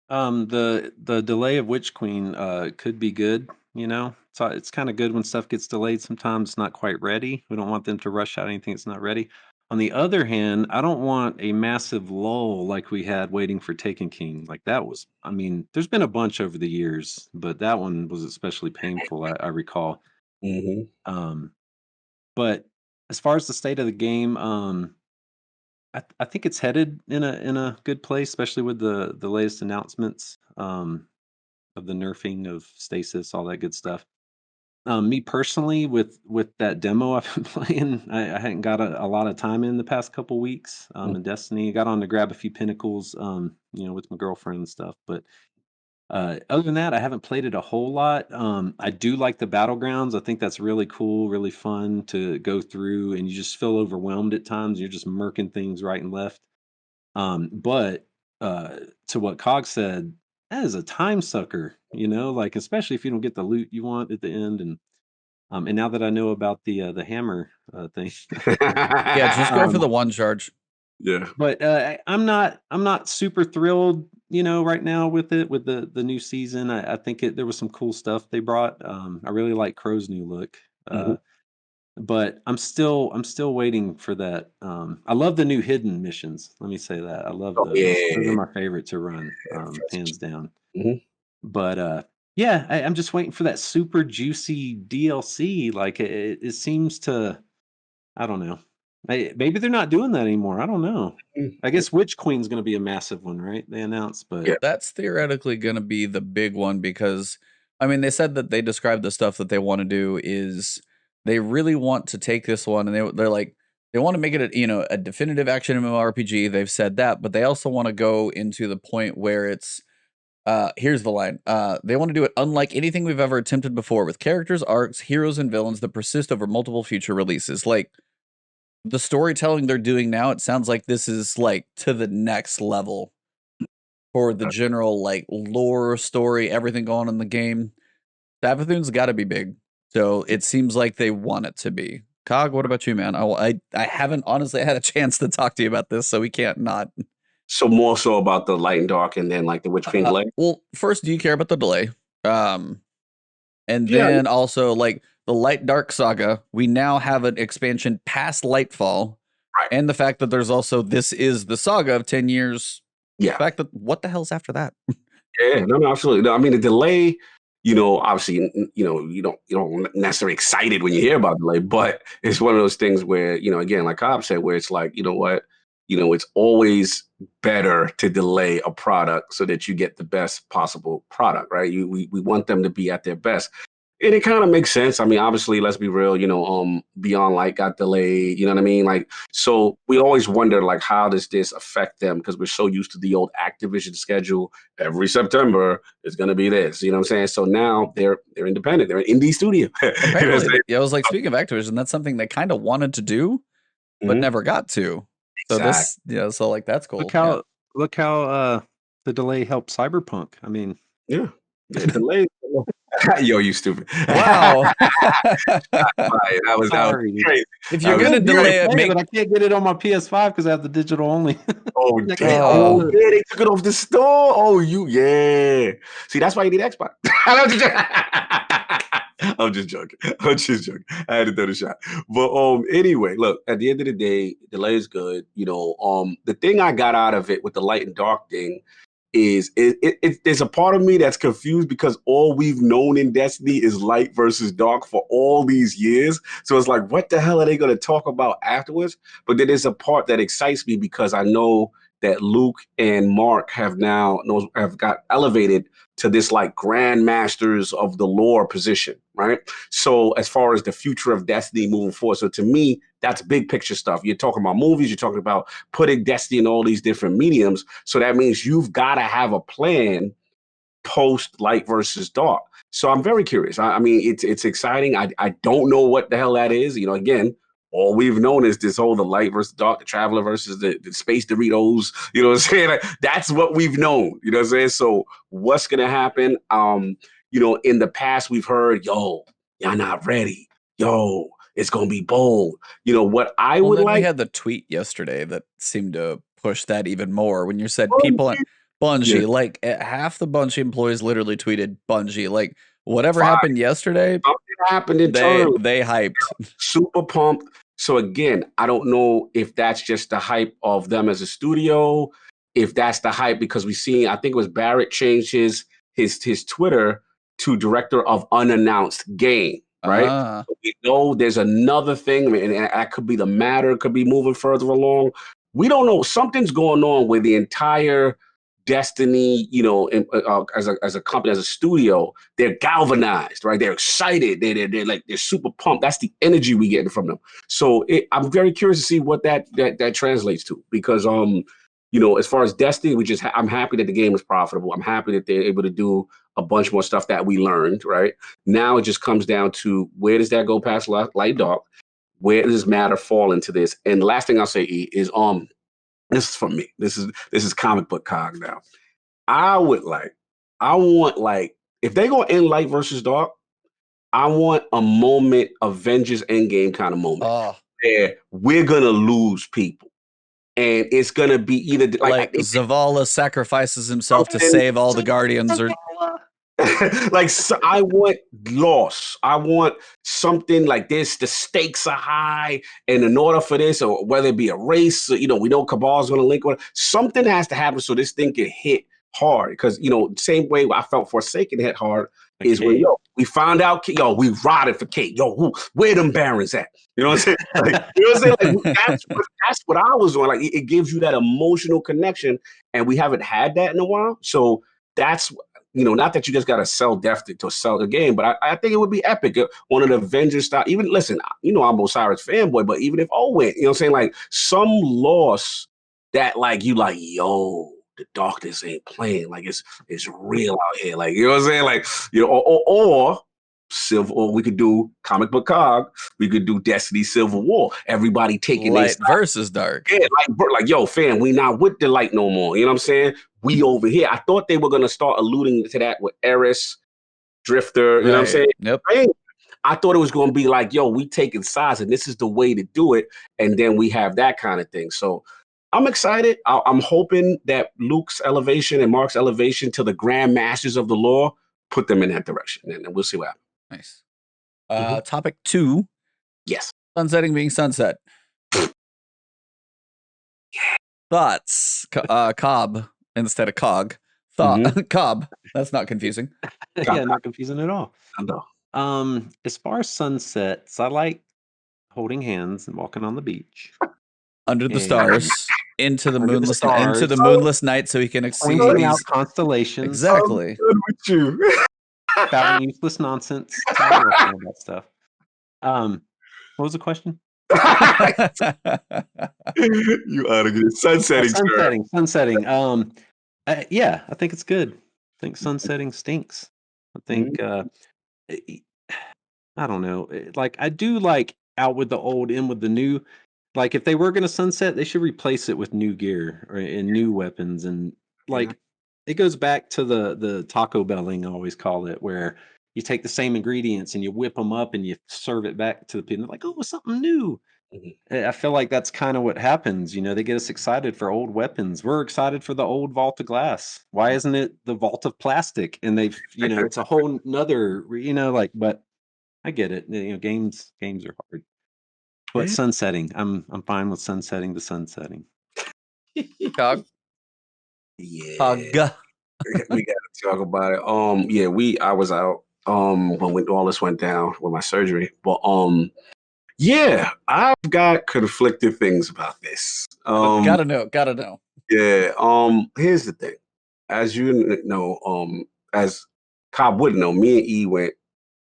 The delay of Witch Queen could be good, So it's kind of good when stuff gets delayed. Sometimes it's not quite ready. We don't want them to rush out anything that's not ready. On the other hand, I don't want a massive lull like we had waiting for Taken King. Like that was, there's been a bunch over the years, but that one was especially painful, I recall. But as far as the state of the game, I think it's headed in a good place, especially with the latest announcements of the nerfing of Stasis, all that good stuff. Me personally, with that demo I've been playing, I hadn't got a lot of time in the past couple weeks in Destiny. Got on to grab a few pinnacles, with my girlfriend and stuff. But other than that, I haven't played it a whole lot. I do like the BattleGrounds. I think that's really cool, really fun to go through, and you just feel overwhelmed at times. You're just murking things right and left. But to what Cog said, that is a time sucker, like especially if you don't get the loot you want at the end. And now that I know about the hammer thing, just go for the one charge. Yeah, but I'm not super thrilled, right now with it, with the new season. I think there was some cool stuff they brought. I really like Crow's new look, but I'm still waiting for that. I love the new hidden missions. Let me say that I love those. Those are my favorite to run, hands down. But I'm just waiting for that super juicy DLC. Like it seems to, I don't know. Maybe they're not doing that anymore. I don't know. I guess Witch Queen's going to be a massive one, right? They announced, but that's theoretically going to be the big one, because they said that they described the stuff that they want to do is they really want to take this one, and they're like, they want to make it a definitive action MMORPG. They've said that, but they also want to go into the point where it's here's the line. They want to do it unlike anything we've ever attempted before, with characters, arcs, heroes, and villains that persist over multiple future releases. Like the storytelling they're doing now, it sounds like this is like to the next level for the general like lore story, everything going on in the game. Savathun's got to be big, so it seems like they want it to be. Cog, what about you, man? I haven't honestly had a chance to talk to you about this, so we can't not. So more so about the Light and Dark, and then like the Witch Queen delay. Well, first, do you care about the delay? And then also like the Light Dark saga. We now have an expansion past Lightfall, And the fact that there's also this is the saga of 10 years. Yeah. The fact that what the hell's after that? Yeah, no, absolutely. No, I mean the delay, obviously, you don't necessarily excited when you hear about delay, but it's one of those things where, again, like Cobb said, where it's like, you know what, it's always better to delay a product so that you get the best possible product, right? We want them to be at their best. And it kind of makes sense. I mean, obviously, let's be real, Beyond Light got delayed, you know what I mean? Like, so we always wonder, like, how does this affect them? Because we're so used to the old Activision schedule. Every September is going to be this, you know what I'm saying? So now they're independent. They're an indie studio. Apparently, I was like, speaking of Activision, that's something they kind of wanted to do, but never got to. So Exactly. so like, that's cool. Look how the delay helped Cyberpunk. I mean, yeah, delay. Yo, you stupid. Wow. that was crazy. If you're going to delay it, but I can't get it on my PS5 because I have the digital only. Oh, damn. Oh, yeah, they took it off the store. Oh, yeah. See, that's why you need Xbox. I'm just joking. I had to throw the shot. But anyway, look, at the end of the day, delay is good. The thing I got out of it with the light and dark thing is there's a part of me that's confused because all we've known in Destiny is light versus dark for all these years. So it's like, what the hell are they going to talk about afterwards? But then there's a part that excites me because I know that Luke and Mark have got elevated to this like grandmasters of the lore position, right? So as far as the future of Destiny moving forward, so to me, that's big picture stuff. You're talking about movies, you're talking about putting Destiny in all these different mediums. So that means you've got to have a plan post light versus dark. So I'm very curious. I mean, it's exciting. I don't know what the hell that is. Again, all we've known is this whole the light versus dark, the traveler versus the space Doritos. You know what I'm saying? Like, that's what we've known. You know what I'm saying? So what's gonna happen? In the past we've heard, yo, y'all not ready. Yo, it's gonna be bold. What I would like. We had the tweet yesterday that seemed to push that even more when you said people at Bungie, like half the Bungie employees literally tweeted Bungie, like whatever happened yesterday. Happened internally. They hyped. Super pumped. So again, I don't know if that's just the hype of them as a studio, if that's the hype because I think it was Barrett changed his Twitter to director of unannounced game, right? So we know there's another thing, and that could be the matter, could be moving further along. We don't know. Something's going on with the entire Destiny, as a company, as a studio, they're galvanized, right? They're excited. They're super pumped. That's the energy we getting from them. So I'm very curious to see what that translates to because, as far as Destiny, I'm happy that the game is profitable. I'm happy that they're able to do a bunch more stuff that we learned, right? Now it just comes down to where does that go past light dark? Where does matter fall into this? And the last thing I'll say is this is for me. This is comic book cog now. I want if they go in light versus dark, I want a moment, Avengers Endgame kind of moment where we're gonna lose people, and it's gonna be either like Zavala sacrifices himself to save all the Guardians, or so I want loss. I want something like this. The stakes are high, and in order for this, or whether it be a race, we know Cabal's going to link with something has to happen so this thing can hit hard. Because same way I felt Forsaken hit hard is when we found out we rotted for Kate. Where them Barons at? You know what I'm saying? That's what I was on. Like it gives you that emotional connection, and we haven't had that in a while. So that's. Not that you just got to sell death to sell the game, but I think it would be epic. One of the Avengers style, even listen, I'm Osiris fanboy, but even if went, what I'm saying? Like some loss that yo, the darkness ain't playing. Like it's real out here. Like, you know what I'm saying? Like, or we could do comic book cog. We could do Destiny Civil War. Everybody taking light versus dark. Yeah, yo, fam, we not with the light no more. You know what I'm saying? We over here. I thought they were gonna start alluding to that with Eris, Drifter. You know what I'm saying? Yep. I thought it was gonna be like, yo, we taking sides, and this is the way to do it. And then we have that kind of thing. So I'm excited. I'm hoping that Luke's elevation and Mark's elevation to the Grandmasters of the lore put them in that direction, and we'll see what happens. Nice. Topic 2. Yes. Sunsetting being sunset. thoughts, Cobb instead of Cog. Cobb. That's not confusing. Yeah, not confusing at all. I know. As far as sunsets, I like holding hands and walking on the beach. Under the stars, into the Under the moonless, stars. into the moonless night, so he can see Pointing out these. constellations. Exactly. I'm good with you. Shouting useless nonsense. I love all that stuff. What was the question? You ought to get sunsetting. Sunsetting. Yeah, I think it's good. I think sunsetting stinks. I think I don't know. Like I do like out with the old, in with the new. Like if they were going to sunset, they should replace it with new gear and new weapons, and like it goes back to the Taco Belling, I always call it, where you take the same ingredients and you whip them up and you serve it back to the people. They're like, oh, it's something new. I feel like that's kind of what happens. You know, they get us excited for old weapons. We're excited for the old vault of glass. Why isn't it the vault of plastic? And they've, you know, it's a whole nother, you know, like, but I get it. You know, games are hard. But sunsetting, I'm fine with sunsetting the sunsetting. Cog. Yeah. Cog. We gotta talk about it. Yeah, I was out when all this went down with my surgery. But yeah, I've got conflicted things about this. Gotta know. Yeah. Here's the thing. As you know, as Cobb would know, me and E went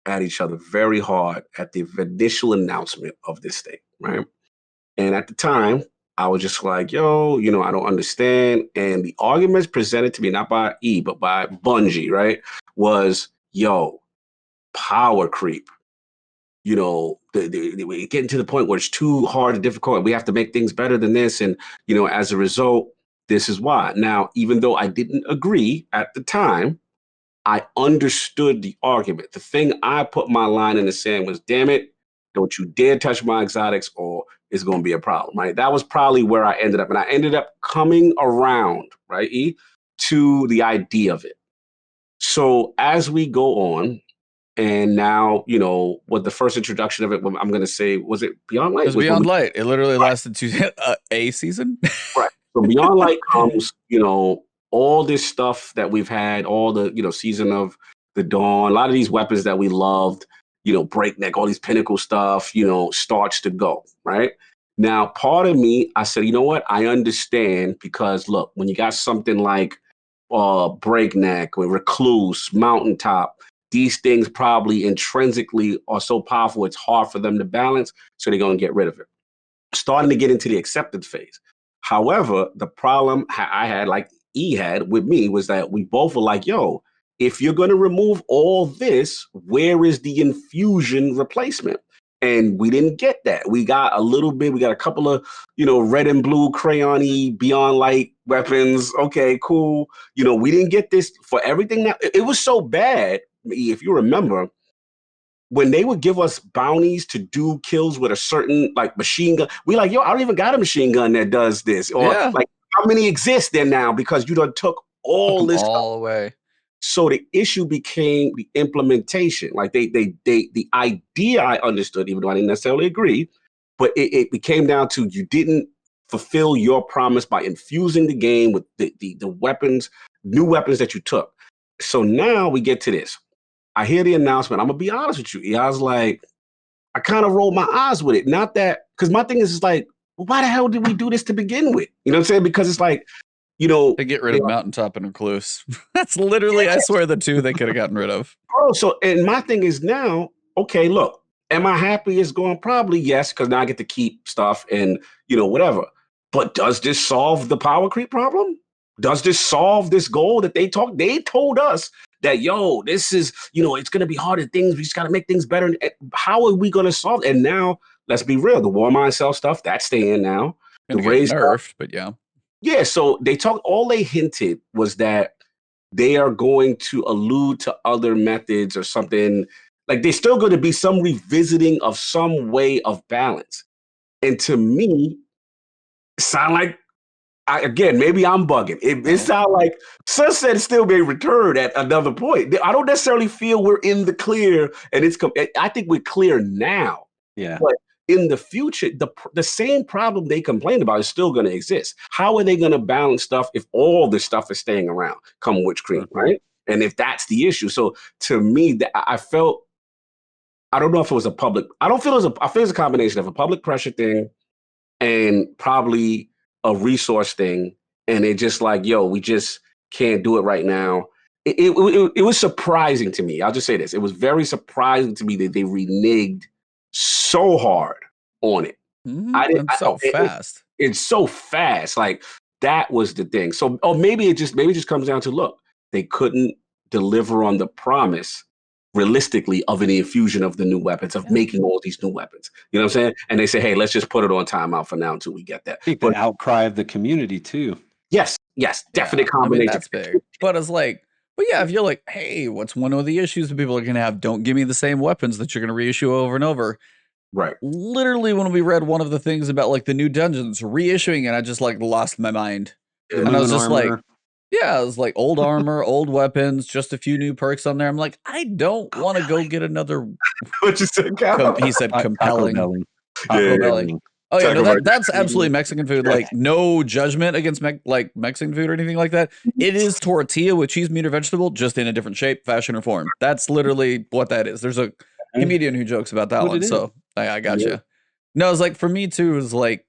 at each other very hard at the initial announcement of this thing, right? And at the time, I was just like, yo, you know, I don't understand. And the arguments presented to me, not by E, but by Bungie, right, was, yo, power creep. You know, we're getting to the point where it's too hard and difficult. We have to make things better than this. And, you know, as a result, this is why. Now, even though I didn't agree at the time, I understood the argument. The thing I put my line in the sand was, damn it, don't you dare touch my exotics or it's going to be a problem, right? That was probably where I ended up. And I ended up coming around, right, E, to the idea of it. So as we go on, and now, you know, what the first introduction of it, I'm going to say, was it Beyond Light? It was Beyond Light. It literally lasted a season. Right. So Beyond Light comes, you know, all this stuff that we've had, all the, you know, Season of the Dawn, a lot of these weapons that we loved, you know, Breakneck, all these pinnacle stuff, you know, starts to go, right? Now, part of me, I said, you know what? I understand because, look, when you got something like Breakneck or Recluse, Mountaintop, these things probably intrinsically are so powerful, it's hard for them to balance, so they're going to get rid of it. Starting to get into the acceptance phase. However, the problem I had, like E had with me, was that we both were like, yo, if you're going to remove all this, where is the infusion replacement? And we didn't get that. We got a little bit, we got a couple of, you know, red and blue crayon-y Beyond Light weapons. Okay, cool. You know, we didn't get this for everything. Now, it was so bad, if you remember, when they would give us bounties to do kills with a certain like machine gun, we like, yo, I don't even got a machine gun that does this. Or like, how many exist there now? Because you done took all this all away. So the issue became the implementation. Like the idea I understood, even though I didn't necessarily agree, but it became down to you didn't fulfill your promise by infusing the game with the weapons, new weapons that you took. So now we get to this. I hear the announcement. I'm gonna be honest with you. I was like, I kind of rolled my eyes with it. Not that, because my thing is like, well, why the hell did we do this to begin with? You know what I'm saying? Because it's like, you know, to get rid of Mountaintop and Recluse. That's literally, I swear, the two they could have gotten rid of. Oh, so and my thing is now, okay, look, am I happy it's going? Probably yes, because now I get to keep stuff and, you know, whatever. But does this solve the power creep problem? Does this solve this goal that they told us that, yo, this is, you know, it's going to be harder things. We just got to make things better. How are we going to solve it? And now, let's be real. The War Mind Cell stuff, that's staying now. The raise nerfed, but yeah. Yeah, so all they hinted was that they are going to allude to other methods or something. Like there's still going to be some revisiting of some way of balance. And to me, it sound like, again, maybe I'm bugging. It sounds like Sunset still may return at another point. I don't necessarily feel we're in the clear, and I think we're clear now. Yeah. But in the future, the same problem they complained about is still going to exist. How are they going to balance stuff if all this stuff is staying around come Witch Queen, right? And if that's the issue. So to me, I felt, I don't know if it was a public, I don't feel it was I feel it's a combination of a public pressure thing and probably a resource thing. And they're just like, yo, we just can't do it right now. It was surprising to me. I'll just say this. It was very surprising to me that they reneged so hard on it. Fast. It's so fast. Like, that was the thing. So, maybe it just comes down to, look, they couldn't deliver on the promise realistically of an infusion of the new weapons, of making all these new weapons. You know what I'm saying? And they say, hey, let's just put it on timeout for now until we get that. I think the outcry of the community too. Yes, definite combination. I mean, that's big. But it's like, but yeah, if you're like, hey, what's one of the issues that people are going to have? Don't give me the same weapons that you're going to reissue over and over. Right. Literally, when we read one of the things about like the new dungeons reissuing it, I just like lost my mind. And I was just like, yeah, it was like old armor, old weapons, just a few new perks on there. I'm like, I don't want to go get another. What you said, he said compelling. Compelling. Oh yeah, no, that's absolutely Mexican food. Like, no judgment against like Mexican food or anything like that. It is tortilla with cheese, meat, or vegetable, just in a different shape, fashion, or form. That's literally what that is. There's a comedian who jokes about that one, so I got you. No, it's like, for me too, is like,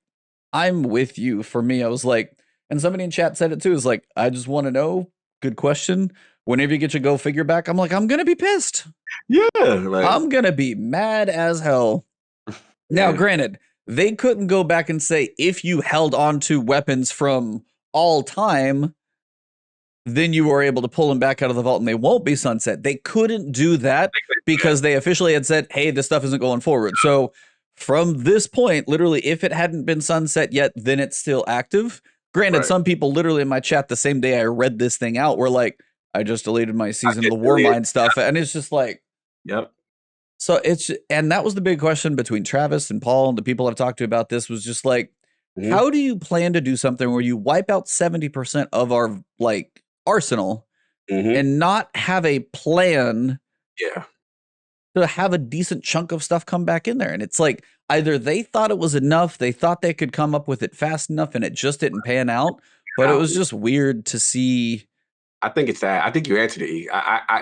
I'm with you. For me, I was like, and somebody in chat said it too, is like, I just want to know, good question. Whenever you get your go figure back, I'm like, I'm gonna be pissed. Yeah, like, I'm gonna be mad as hell. Now, granted, they couldn't go back and say, if you held on to weapons from all time, then you were able to pull them back out of the vault and they won't be sunset. They couldn't do that because they officially had said, hey, this stuff isn't going forward. So from this point, literally, if it hadn't been sunset yet, then it's still active. Granted, some people literally in my chat the same day I read this thing out were like, I just deleted my Season of the Warmind stuff. And it's just like, So and that was the big question between Travis and Paul and the people I've talked to about this, was just like, how do you plan to do something where you wipe out 70% of our like arsenal and not have a plan to have a decent chunk of stuff come back in there? And it's like, either they thought it was enough, they thought they could come up with it fast enough, and it just didn't pan out. But it was just weird to see. I think it's that. I think you answered it.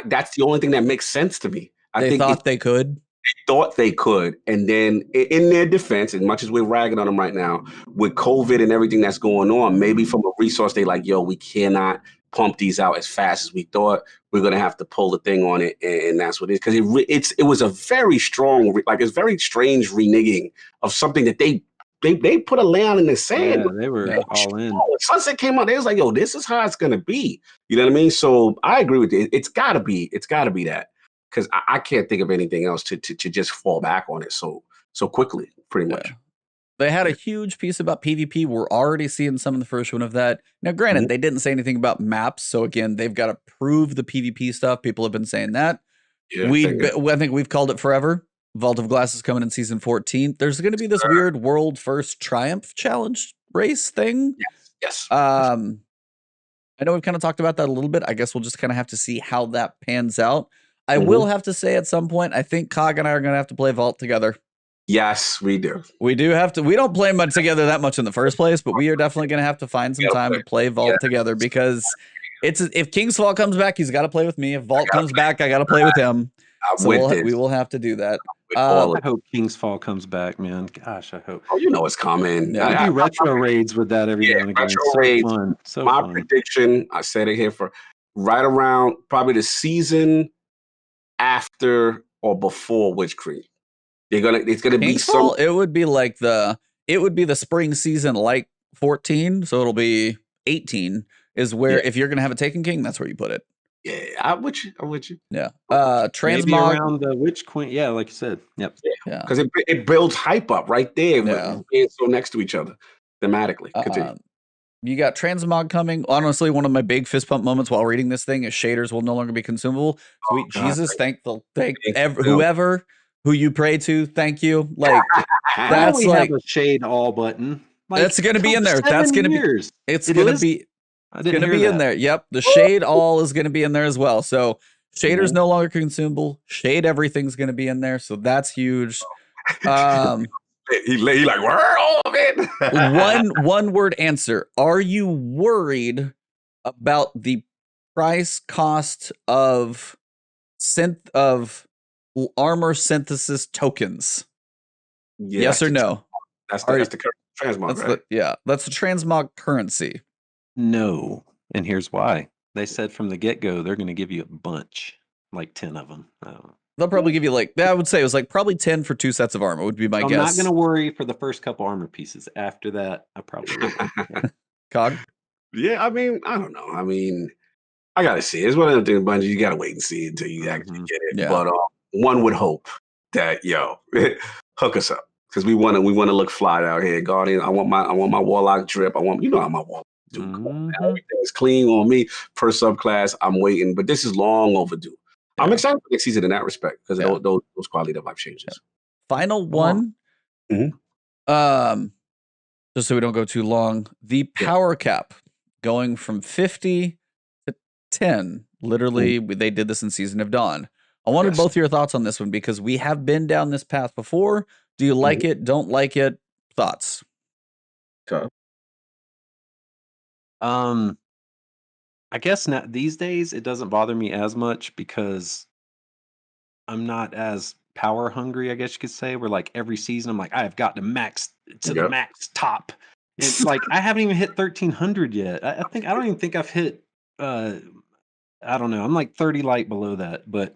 That's the only thing that makes sense to me. They thought they could. They thought they could. And then in their defense, as much as we're ragging on them right now, with COVID and everything that's going on, maybe from a resource, they like, yo, we cannot pump these out as fast as we thought. We're going to have to pull the thing on it. And that's what it is. Because it was a very strong, like, it's very strange reneging of something that they put a line in the sand. Yeah, they were all in. When Sunset came out, they was like, yo, this is how it's going to be. You know what I mean? So I agree with you. It's got to be that. Because I can't think of anything else to just fall back on it so quickly, pretty much. They had a huge piece about PvP. We're already seeing some of the first one of that. Now, granted, they didn't say anything about maps. So again, they've got to prove the PvP stuff. People have been saying that. Yeah, I think we've called it forever. Vault of Glass is coming in season 14. There's going to be this weird world first triumph challenge race thing. Yes. I know we've kind of talked about that a little bit. I guess we'll just kind of have to see how that pans out. I will have to say at some point, I think Cog and I are going to have to play Vault together. Yes, we do. We do have to. We don't play much together that much in the first place, but we are definitely going to have to find some time to play Vault together, because if King's Fall comes back, he's got to play with me. If Vault comes back, I got to play with him. So we will have to do that. I hope King's Fall comes back, man. Gosh, I hope. Oh, you know it's coming. I do retro raids with that every now and again. Retro raids. Fun. So my fun. prediction, I said it here, for right around probably the season after or before Witch Queen. It's gonna be some. It would be the spring season, like 14. So it'll be 18 is where, if you're gonna have a Taken King, that's where you put it. Yeah, I'm with you. Yeah. Maybe Transmog around the Witch Queen. Yeah, like you said. Yep. Yeah. Because it builds hype up right there. With being so next to each other thematically. Continue. You got Transmog coming. Honestly, one of my big fist pump moments while reading this thing is shaders will no longer be consumable. Sweet Jesus, thank whoever who you pray to. Thank you. Like, that's like have a shade all button. Like, that's going to be in there. That's going to be. It's going to be. It's going to be in there. Yep, the shade all is going to be in there as well. So shaders no longer consumable. Shade everything's going to be in there. So that's huge. He like, oh man. one word answer. Are you worried about the price cost of armor synthesis tokens? Yeah, yes or no? That's the transmog, right? That's the transmog currency. No. And here's why. They said from the get-go they're going to give you a bunch, like 10 of them. They'll probably give you I would say it was like probably 10 for 2 sets of armor would be my guess. I'm not going to worry for the first couple armor pieces. After that, I probably will. Yeah. Cog? Yeah, I mean, I don't know. I mean, I gotta see. It's one of the things, Bungie. You gotta wait and see until you actually get it. Yeah. But one would hope that hook us up because we want to look fly out here, Guardian. I want my warlock drip. How my warlock do. Everything is clean on me per subclass. I'm waiting, but this is long overdue. Yeah. I'm excited for next season in that respect because those quality of life changes. Yeah. Final one. Just so we don't go too long, the power cap going from 50 to 10. Literally, they did this in Season of Dawn. I wanted both your thoughts on this one because we have been down this path before. Do you like it? Don't like it? Thoughts? Okay. I guess not these days it doesn't bother me as much because I'm not as power hungry, I guess you could say. Where like every season I'm like, I've got to max to the max top. And like I haven't even hit 1300 yet. I don't even think I've hit I don't know. I'm like 30 light below that, but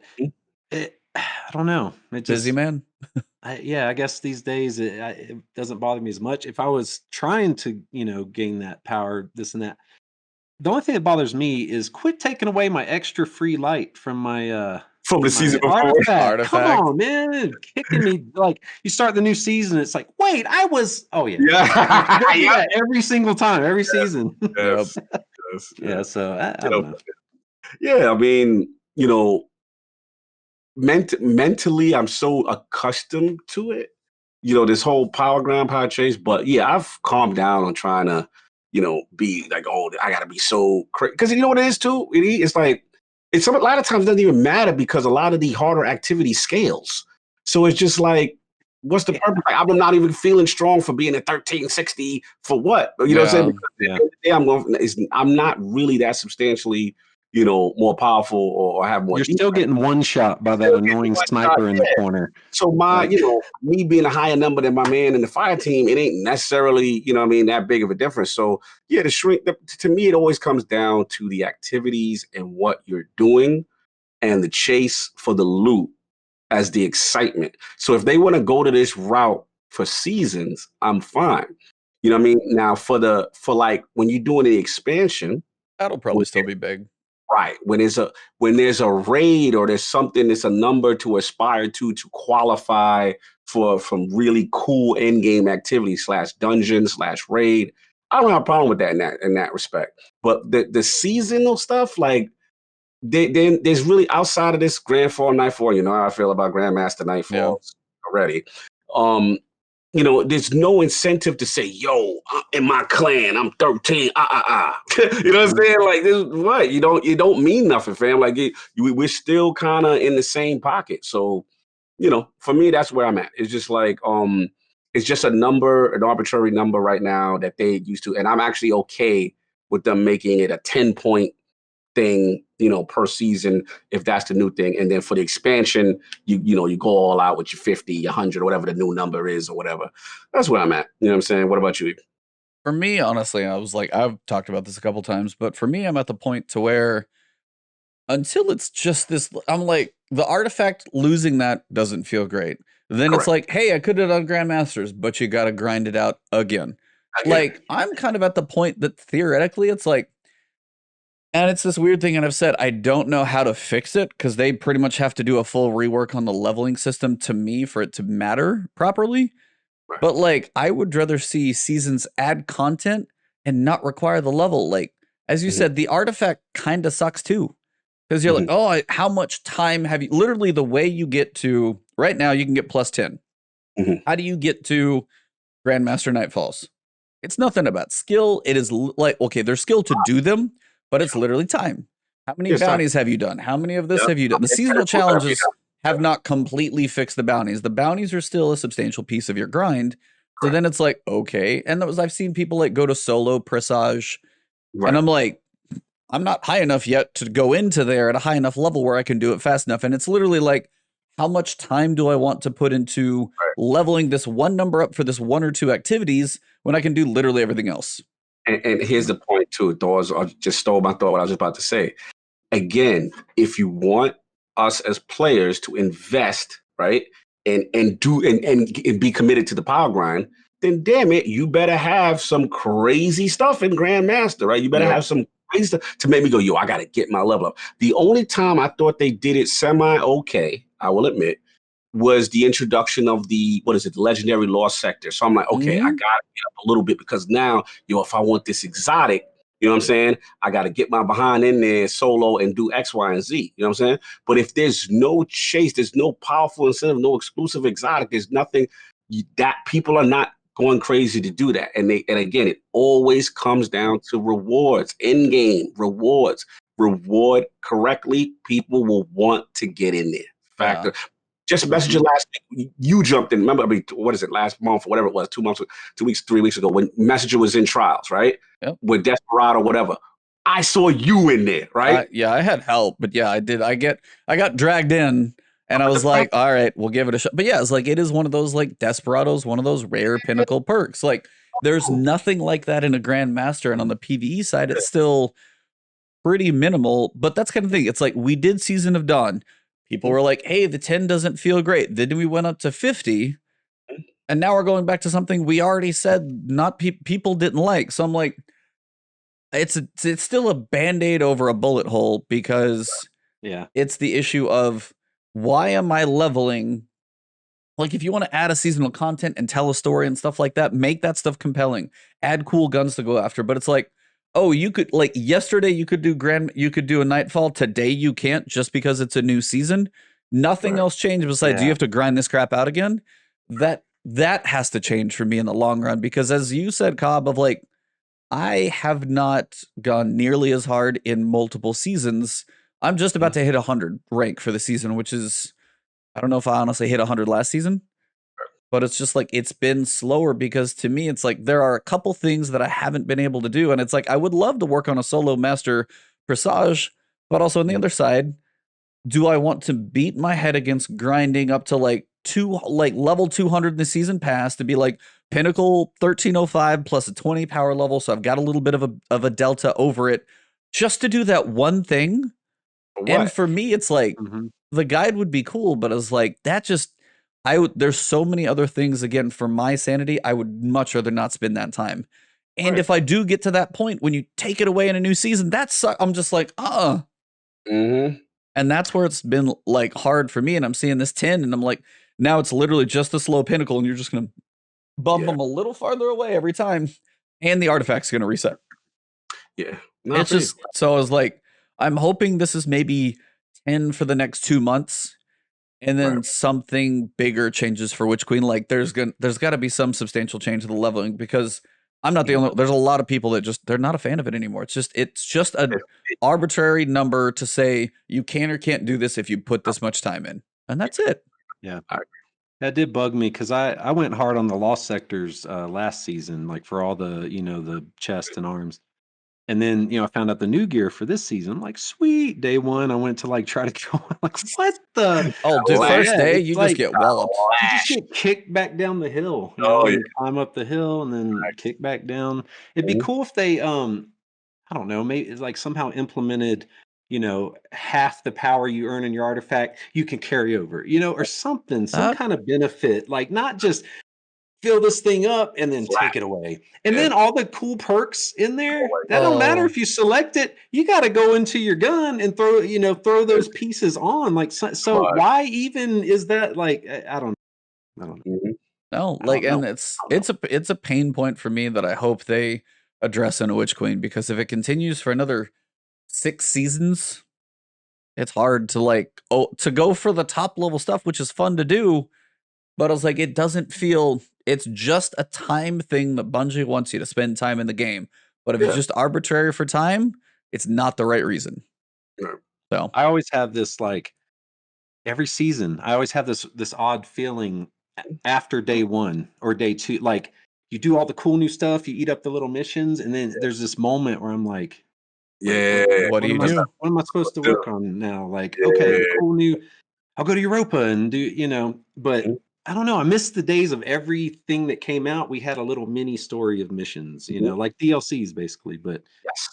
I don't know. It just, busy man. I guess these days it doesn't bother me as much. If I was trying to, gain that power, this and that, the only thing that bothers me is quit taking away my extra free light from my from the season before. Artifact. Come on, man, kicking me like you start the new season. It's like, wait, I was. Oh yeah. Every single time, every season. Yes. Yeah. So I don't know. Yeah, I mean, mentally, I'm so accustomed to it. This whole power grind, power chase. But yeah, I've calmed down on trying to, be like, oh, I gotta be so crazy. Because you know what it is too? It's like a lot of times it doesn't even matter because a lot of the harder activity scales. So it's just like, what's the purpose? Like, I'm not even feeling strong for being at 1360 for what? You know what I'm saying? Because at the end of the day, I'm not really that substantially, more powerful or have more. You're still getting one shot by that annoying sniper in the corner. So me being a higher number than my man in the fire team, it ain't necessarily, that big of a difference. So yeah, to me, it always comes down to the activities and what you're doing and the chase for the loot as the excitement. So if they want to go to this route for seasons, I'm fine. You know what I mean? Now for like when you're doing the expansion, that'll probably still be big. Right. When there's a raid or there's something that's a number to aspire to qualify from really cool end game activity /dungeon /raid, I don't have a problem with that in that respect. But the seasonal stuff, like there's really outside of this Grandfall, Nightfall, you know how I feel about Grandmaster Nightfalls already. There's no incentive to say, yo, in my clan, I'm 13. You know what I'm saying? Like, this what? You don't mean nothing, fam. Like, we're still kind of in the same pocket. So, for me, that's where I'm at. It's just like, it's just an arbitrary number right now that they used to. And I'm actually okay with them making it a 10-point thing, per season, if that's the new thing. And then for the expansion, you go all out with your 50, your 100, or whatever the new number is or whatever. That's where I'm at. You know what I'm saying? What about you? For me, honestly, I was like, I've talked about this a couple times, but for me, I'm at the point to where until it's just this, I'm like, the artifact losing that doesn't feel great. Then It's like, hey, I could have done Grandmasters, but you got to grind it out again. Like, I'm kind of at the point that theoretically it's like, and it's this weird thing, and I've said I don't know how to fix it because they pretty much have to do a full rework on the leveling system to me for it to matter properly. Right. But like, I would rather see seasons add content and not require the level. Like, as you said, the artifact kind of sucks too. Because you're like, oh, how much time have you? Literally, the way you get to right now, you can get +10. How do you get to Grandmaster Nightfalls? It's nothing about skill. It is like, okay, there's skill to do them, but it's literally time. How many bounties have you done? How many of this have you done? The seasonal challenges have not completely fixed the bounties. The bounties are still a substantial piece of your grind. So then it's like, okay. And I've seen people like go to solo presage, and I'm like, I'm not high enough yet to go into there at a high enough level where I can do it fast enough. And it's literally like, how much time do I want to put into leveling this one number up for this one or two activities when I can do literally everything else? And here's the point too, Thors. I just stole my thought what I was about to say. Again, if you want us as players to invest, right, and be committed to the power grind, then damn it, you better have some crazy stuff in Grandmaster, right? You better have some crazy stuff to make me go, yo, I gotta get my level up. The only time I thought they did it semi-okay, I will admit, was the introduction of the legendary lost sector. So I'm like, okay, I gotta get up a little bit because now, if I want this exotic, you know what I'm saying? I got to get my behind in there solo and do X, Y, and Z. You know what I'm saying? But if there's no chase, there's no powerful incentive, no exclusive exotic, there's nothing that people are not going crazy to do that. And again, it always comes down to rewards, in-game rewards. Reward correctly, people will want to get in there. Factor. Just a message last week, you jumped in. Remember, last month or whatever it was, 2 months, 2 weeks, 3 weeks ago, when Messenger was in trials, right? Yep. With Desperado or whatever. I saw you in there, right? Yeah, I had help, but yeah, I did. I got dragged in, and I was like, all right, we'll give it a shot. But yeah, it's like, it is one of those like Desperados, one of those rare pinnacle perks. Like, there's nothing like that in a Grandmaster, and on the PvE side, it's still pretty minimal. But that's kind of thing. It's like, we did Season of Dawn. People were like, hey, the 10 doesn't feel great. Then we went up to 50, and now we're going back to something we already said people didn't like. So I'm like, it's still a Band-Aid over a bullet hole, because it's the issue of, why am I leveling? Like, if you want to add a seasonal content and tell a story and stuff like that, make that stuff compelling. Add cool guns to go after. But it's like, oh, you could, like, yesterday you could do a Nightfall. Today you can't, just because it's a new season. Nothing else changed besides you have to grind this crap out again. That has to change for me in the long run, because as you said, Cobb, of like, I have not gone nearly as hard in multiple seasons. I'm just about to hit 100 rank for the season, which is, I don't know if I honestly hit 100 last season. But it's just like, it's been slower, because to me, it's like, there are a couple things that I haven't been able to do. And it's like, I would love to work on a solo master presage, but also on the other side, do I want to beat my head against grinding up to like level 200 in the season pass to be like pinnacle 1305 plus a 20 power level? So I've got a little bit of a delta over it, just to do that one thing. And for me, it's like, the guide would be cool, but I was like, there's so many other things, again, for my sanity, I would much rather not spend that time. And if I do get to that point, when you take it away in a new season, I'm just like, And that's where it's been like hard for me. And I'm seeing this 10, and I'm like, now it's literally just a slow pinnacle, and you're just going to bump them a little farther away every time. And the artifact's going to reset. Yeah. It's just, so I was like, I'm hoping this is maybe 10 for the next 2 months. And then something bigger changes for Witch Queen. Like, there's got to be some substantial change to the leveling, because I'm not the only. There's a lot of people that they're not a fan of it anymore. It's just an arbitrary number to say you can or can't do this if you put this much time in, and that's it. Yeah, that did bug me, because I went hard on the lost sectors last season, like for all the the chest and arms. And then, I found out the new gear for this season. I'm like, sweet. Day one, I went to like try to go. I'm like, what the? Oh, dude, first day, you just get walloped. You just get kicked back down the hill. You climb up the hill and then kick back down. It'd be cool if they, I don't know, maybe it's like somehow implemented, half the power you earn in your artifact, you can carry over, or something, some kind of benefit, like not just fill this thing up and then take it away. And then all the cool perks in there, that don't matter if you select it. You got to go into your gun and throw those pieces on. Like, so why even is that? Like, I don't know. No, like, and it's a pain point for me that I hope they address in a Witch Queen, because if it continues for another 6 seasons, it's hard to to go for the top level stuff, which is fun to do. But I was like, it doesn't feel, it's just a time thing that Bungie wants you to spend time in the game. But if it's just arbitrary for time, it's not the right reason. No. So I always have this like every season, I always have this odd feeling after day 1 or day 2. Like, you do all the cool new stuff, you eat up the little missions, and then there's this moment where I'm like, wait, Yeah. What do you do? what am I supposed to work on now? Like, okay, the Yeah. cool new, I'll go to Europa and do, but I don't know. I miss the days of everything that came out. We had a little mini story of missions, Mhm. like DLCs basically. But Yes.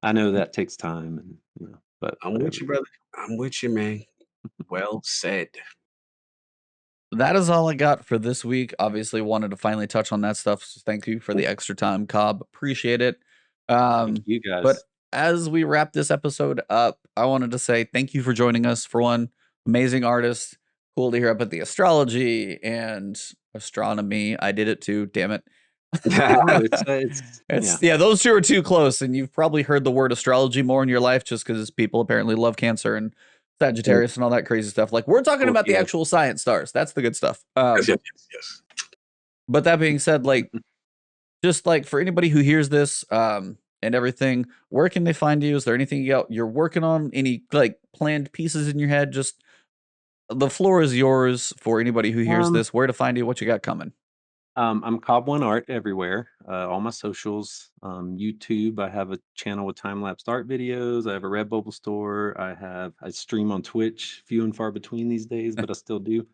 I know that takes time, and but I'm whatever. with you, brother. I'm with you, man. Well said. That is all I got for this week. Obviously, wanted to finally touch on that stuff. So thank you for the extra time, Cobb. Appreciate it. Thank you But guys. as we wrap this episode up, I wanted to say thank you for joining us. For one, amazing artist. Cool to hear up at the astrology and astronomy. I did it too. Damn it. No, it's yeah. Yeah, those two are too close, and you've probably heard the word astrology more in your life just because people apparently love Cancer and Sagittarius and all that crazy stuff. Like, we're talking about the Scorpio. actual science stars. That's the good stuff. Yes. But that being said, like, just like for anybody who hears this and everything, where can they find you? Is there anything you're working on? Any like planned pieces in your head? Just the floor is yours for anybody who hears this. Where to find you? What you got coming? I'm KobOneArt everywhere. All my socials, YouTube. I have a channel with time-lapse art videos. I have a Redbubble store. I stream on Twitch, few and far between these days, but I still do.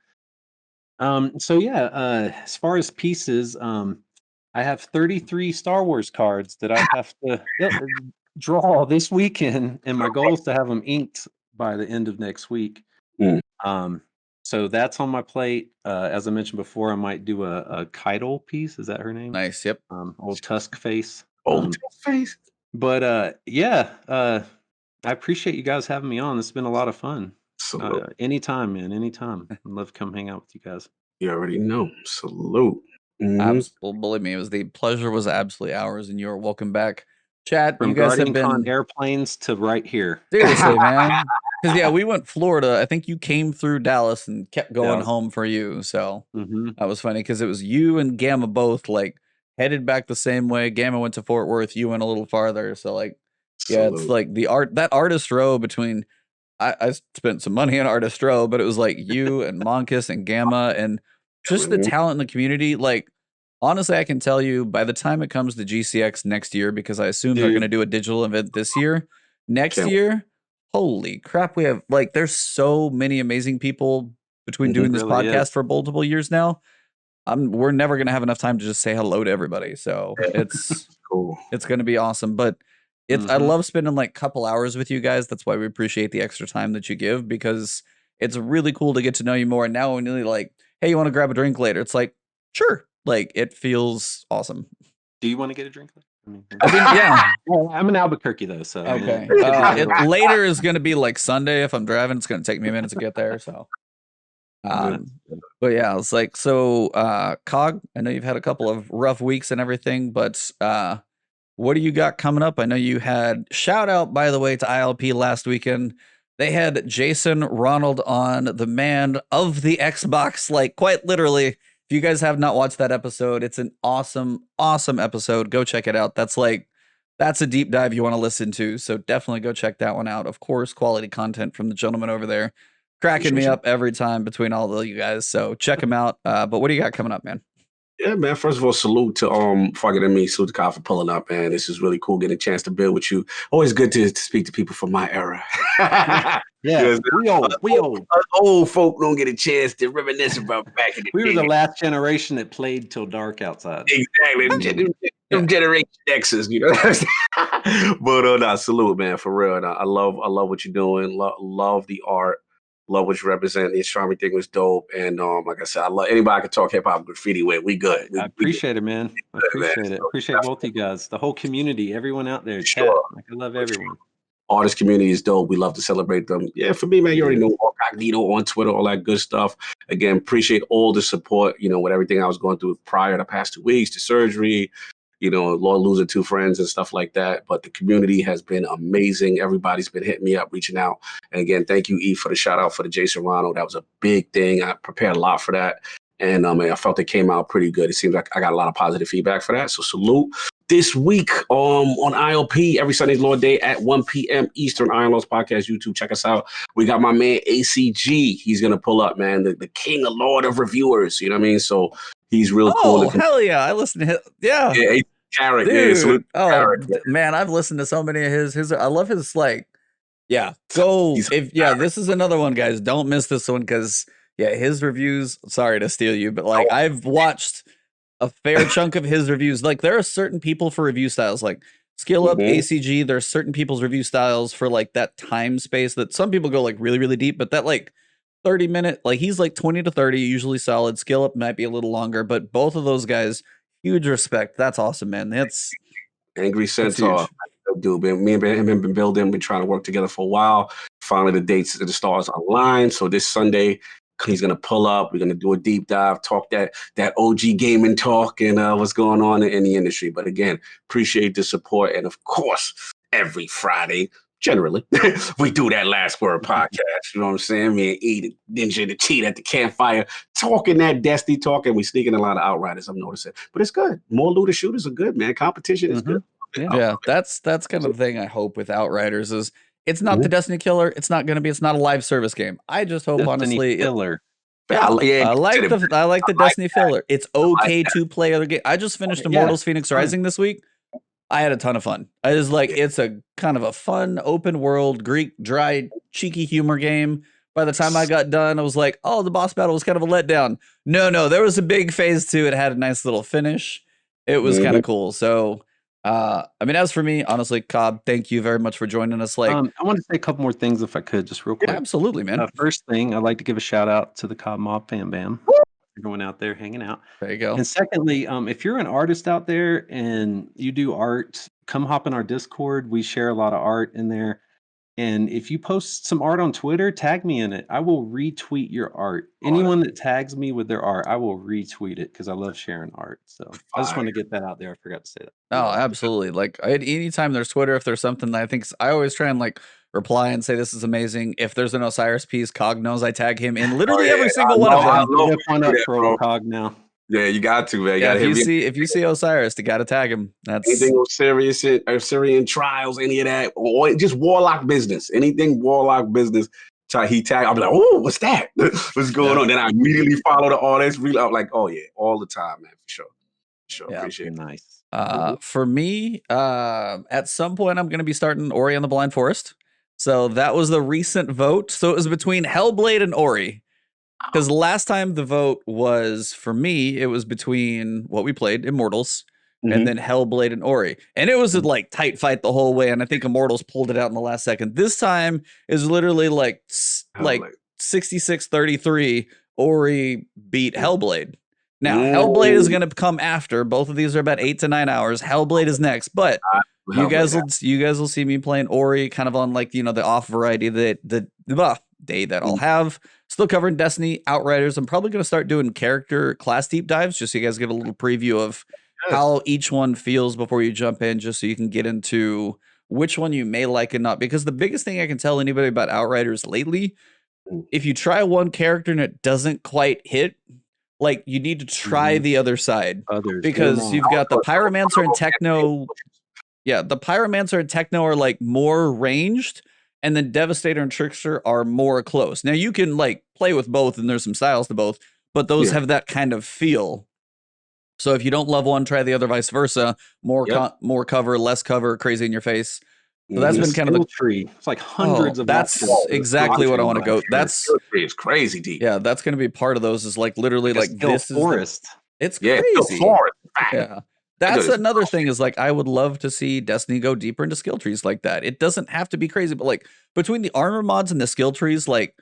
So yeah, as far as pieces, I have 33 Star Wars cards that I have to draw this weekend, and my goal is to have them inked by the end of next week. Mm. So that's on my plate. As I mentioned before, I might do a Keitel piece. Is that her name? Nice. Yep. Old Tusk face. Old face. But yeah, I appreciate you guys having me on. It's been a lot of fun. Salute. Anytime, man. Anytime. I'd love to come hang out with you guys. You already know. Salute. Mhm. Believe me, the pleasure was absolutely ours, and you're welcome back. Chat, From you guys have Guardian Con been airplanes to right here. seriously, man. Because yeah, we went Florida. I think you came through Dallas and kept going Dallas. home for you. So Mm-hmm. that was funny because it was you and Gamma both like headed back the same way. Gamma went to Fort Worth. You went a little farther. So like, yeah, it's Salute. like that artist row between. I spent some money on artist row, but it was like you and Monkus and Gamma and just the talent in the community. Like, honestly, I can tell you by the time it comes to GCX next year, because I assume they're going to do a digital event this year. Next year, holy crap, we have like there's so many amazing people between doing this really podcast is. for multiple years now. We're never going to have enough time to just say hello to everybody. So it's Cool. it's going to be awesome. But I love spending like a couple hours with you guys. That's why we appreciate the extra time that you give, because it's really cool to get to know you more. And now when you're like, hey, you want to grab a drink later? It's like, sure. Like, it feels awesome. Do you want to get a drink? Yeah. Well, I'm in Albuquerque though, so Okay. Later is going to be like Sunday. If I'm driving, it's going to take me a minute to get there. So, but yeah, it's like, so, Cog, I know you've had a couple of rough weeks and everything, but, what do you got coming up? I know you had shout out, by the way, to ILP last weekend. They had Jason Ronald on, the man of the Xbox, like quite literally. If you guys have not watched that episode, it's an awesome, awesome episode. Go check it out. That's a deep dive you want to listen to. So definitely go check that one out. Of course, quality content from the gentleman over there, cracking me up every time between all of you guys. So check them out. But what do you got coming up, man? Yeah, man. First of all, salute to before I get in me, salute to Kyle for pulling up, man. This is really cool getting a chance to build with you. Always good to speak to people from my era. Yeah, we old. Us old folk don't get a chance to reminisce about back in the day. We were the last generation that played till dark outside. Exactly. Them Generation X's, you know. But nah, salute, man, for real. And I love what you're doing. Love the art. Love what you represent. The astronomy thing was dope. And like I said, I love anybody I can talk hip hop graffiti with. We good. I appreciate it, man. I appreciate it. Appreciate both you guys, the whole community, everyone out there. Sure. Like, I love everyone. Artist community is dope. We love to celebrate them. Yeah, for me, man, you already know Lord Cognito on Twitter, all that good stuff. Again, appreciate all the support, with everything I was going through prior the past 2 weeks, to surgery, Lord losing 2 friends and stuff like that. But the community has been amazing. Everybody's been hitting me up, reaching out. And again, thank you, E, for the shout out for the Jason Ronald. That was a big thing. I prepared a lot for that. And I felt it came out pretty good. It seems like I got a lot of positive feedback for that. So salute. This week on ILP, every Sunday's Lord Day at 1 p.m. Eastern, Iron Laws Podcast, YouTube. Check us out. We got my man ACG. He's going to pull up, man, the king, the lord of reviewers. You know what I mean? So he's real cool. Oh, hell yeah. I listen to him. Yeah. Yeah, Carrot. Dude. Yeah, Carrot. Man, I've listened to so many of his. I love his, like, yeah. Go. This is another one, guys. Don't miss this one because, yeah, his reviews, sorry to steal you, but like I've watched a fair chunk of his reviews. Like there are certain people for review styles, like Skill Up, ACG. There's certain people's review styles for like that time space that some people go like really, really deep, but that like 30-minute, like he's like 20 to 30, usually solid. Skill Up might be a little longer, but both of those guys, huge respect. That's awesome, man. That's Angry Centaur. Dude, me and him have been building, been trying to work together for a while. Finally, the dates of the stars online. So this Sunday, he's gonna pull up. We're gonna do a deep dive, talk that OG gaming talk and what's going on in the industry. But again, appreciate the support, and of course, every Friday, generally, we do that Last Word podcast. You know what I'm saying? Me and E, the Ninja, the Cheat at the campfire, talking that Destiny talk, and we sneaking a lot of Outriders. I'm noticing, but it's good. More looter shooters are good, man. Competition is good. Yeah, that's kind of the thing I hope with Outriders is it's not the Destiny killer. It's not a live service game. I just hope honestly filler. I like the Destiny filler. It's okay to play other games. I just finished Immortals Phoenix Rising this week. I had a ton of fun. I was like, it's a kind of a fun open world Greek dry cheeky humor game. By the time I got done, I was like, oh, the boss battle was kind of a letdown. No, there was a big phase 2. It had a nice little finish. It was kind of cool. So I mean, as for me, honestly, Cobb, thank you very much for joining us. Like, I want to say a couple more things if I could, just real quick. Yeah, absolutely, man. First thing, I'd like to give a shout out to the Cobb Mob Fam Bam. Everyone out there hanging out. There you go. And secondly, if you're an artist out there and you do art, come hop in our Discord. We share a lot of art in there. And if you post some art on Twitter, tag me in it. I will retweet your art. Anyone that tags me with their art, I will retweet it because I love sharing art. So I just want to get that out there. I forgot to say that. Oh, absolutely. Like anytime there's Twitter, if there's something that I think I always try and like reply and say this is amazing. If there's an Osiris piece, Cog knows I tag him in literally every single one of them. I love one up for Cog now. Yeah, you got to, man. If you see Osiris, you got to tag him. That's anything Syrian trials, any of that, or just warlock business. Anything warlock business. He tag. I'll be like, oh, what's that? What's going on? Then I immediately follow the artist. I'm like, oh yeah, all the time, man, for sure. Yeah, appreciate it. Nice. For me, at some point, I'm going to be starting Ori and the Blind Forest. So that was the recent vote. So it was between Hellblade and Ori. Because last time the vote was, for me, it was between what we played, Immortals, and then Hellblade and Ori. And it was a like tight fight the whole way, and I think Immortals pulled it out in the last second. This time is literally like 66-33, Ori beat Hellblade. Now, Hellblade is going to come after. Both of these are about 8 to 9 hours. Hellblade is next, but you guys will see me playing Ori kind of on like, the off variety day that I'll have. Still covering Destiny, Outriders. I'm probably going to start doing character class deep dives just so you guys get a little preview of how each one feels before you jump in, just so you can get into which one you may like and not. Because the biggest thing I can tell anybody about Outriders lately, if you try one character and it doesn't quite hit, like you need to try the other side. Because you've got the Pyromancer and Techno. Yeah, the Pyromancer and Techno are like more ranged, and then Devastator and Trickster are more close. Now you can like play with both, and there's some styles to both, but those have that kind of feel. So if you don't love one, try the other, vice versa. More cover, less cover, crazy in your face. So that's been kind of the tree. It's like hundreds of. That's exactly what I want to go. That's it's crazy deep. Yeah, that's going to be part of those. Is like literally like this forest. It's crazy. Yeah. That's another thing is like I would love to see Destiny go deeper into skill trees like that. It doesn't have to be crazy, but like between the armor mods and the skill trees, like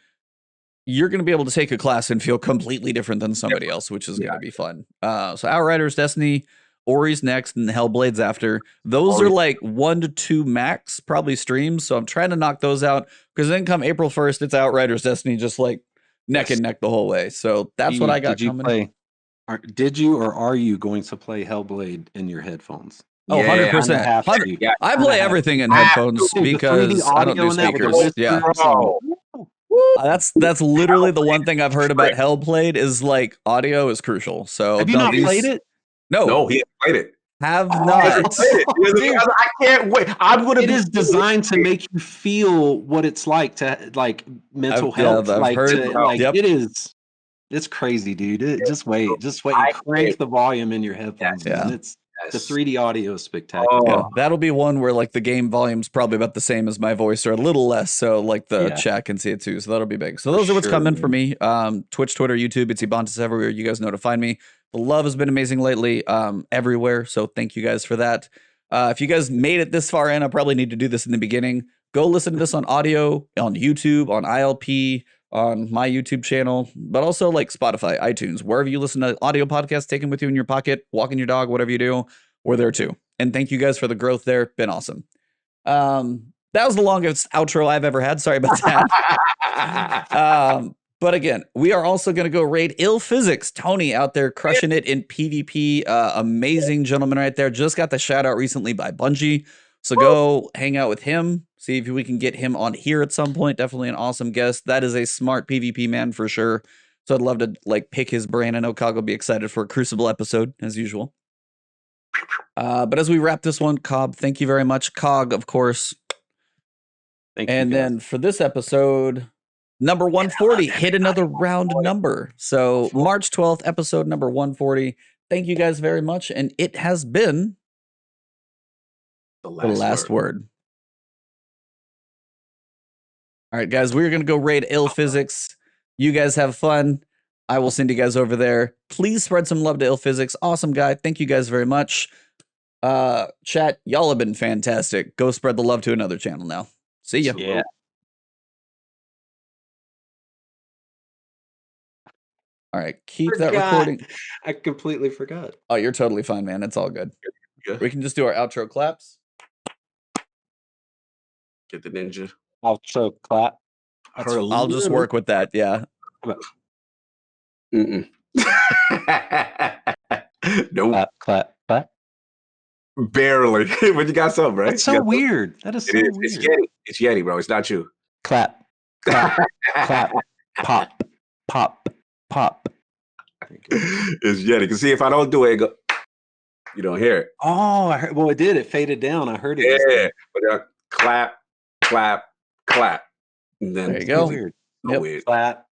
you're going to be able to take a class and feel completely different than somebody else, which is going to be fun. So Outriders, Destiny, Ori's next, and Hellblade's after. Those are like 1 to 2 max, probably streams. So I'm trying to knock those out because then come April 1st, it's Outriders, Destiny, just like neck and neck the whole way. So that's what I got coming. Did you or are you going to play Hellblade in your headphones? Oh, 100%. I play everything in headphones because I don't do speakers. Yeah. That's literally the one thing I've heard about Hellblade is like audio is crucial. So have you not played it? No, he hasn't played it. Have not. Dude, I can't wait. It is designed to make you feel what it's like to like mental health. I've heard. It is. It's crazy, dude. Just wait. You crank the volume in your headphones, man. It's the 3D audio is spectacular. Yeah, that'll be one where like the game volume's probably about the same as my voice or a little less, so like the chat can see it too. So that'll be big. So those are what's coming for me. Twitch, Twitter, YouTube, it's Ebontis everywhere. You guys know to find me. The love has been amazing lately, everywhere. So thank you guys for that. If you guys made it this far in, I probably need to do this in the beginning. Go listen to this on audio, on YouTube, on ILP, on my YouTube channel, but also like Spotify, iTunes, wherever you listen to audio podcasts, take them with you in your pocket, walking your dog, whatever you do, we're there too. And thank you guys for the growth there. Been awesome. That was the longest outro I've ever had. Sorry about that. But again, we are also going to go raid Ill Physics. Tony out there crushing it in PvP. Amazing gentleman right there. Just got the shout out recently by Bungie. So go hang out with him. See if we can get him on here at some point. Definitely an awesome guest. That is a smart PvP man for sure. So I'd love to like pick his brain. I know Cog will be excited for a Crucible episode as usual. But as we wrap this one, Cobb, thank you very much. Cog, of course. Thank you. And then for this episode, number 140, hit another round number. So March 12th, episode number 140. Thank you guys very much. And it has been the last word. All right, guys, we're going to go raid Ill Physics. You guys have fun. I will send you guys over there. Please spread some love to Ill Physics. Awesome guy. Thank you guys very much. Chat, y'all have been fantastic. Go spread the love to another channel now. See ya. Yeah. All right, keep that recording. I completely forgot. Oh, you're totally fine, man. It's all good. We can just do our outro claps. Get the ninja. Outro clap. I'll just work with that. Yeah. Nope. Clap. Barely. But you got something, right? That's so weird. That is so weird. It's Yeti, bro. It's not you. Clap. Clap. Pop. It's Yeti. Because see, if I don't do it, you don't hear it. Oh, I heard, well, it did. It faded down. I heard it. Yeah. But clap. And then there you go. Weird. Weird. Clap.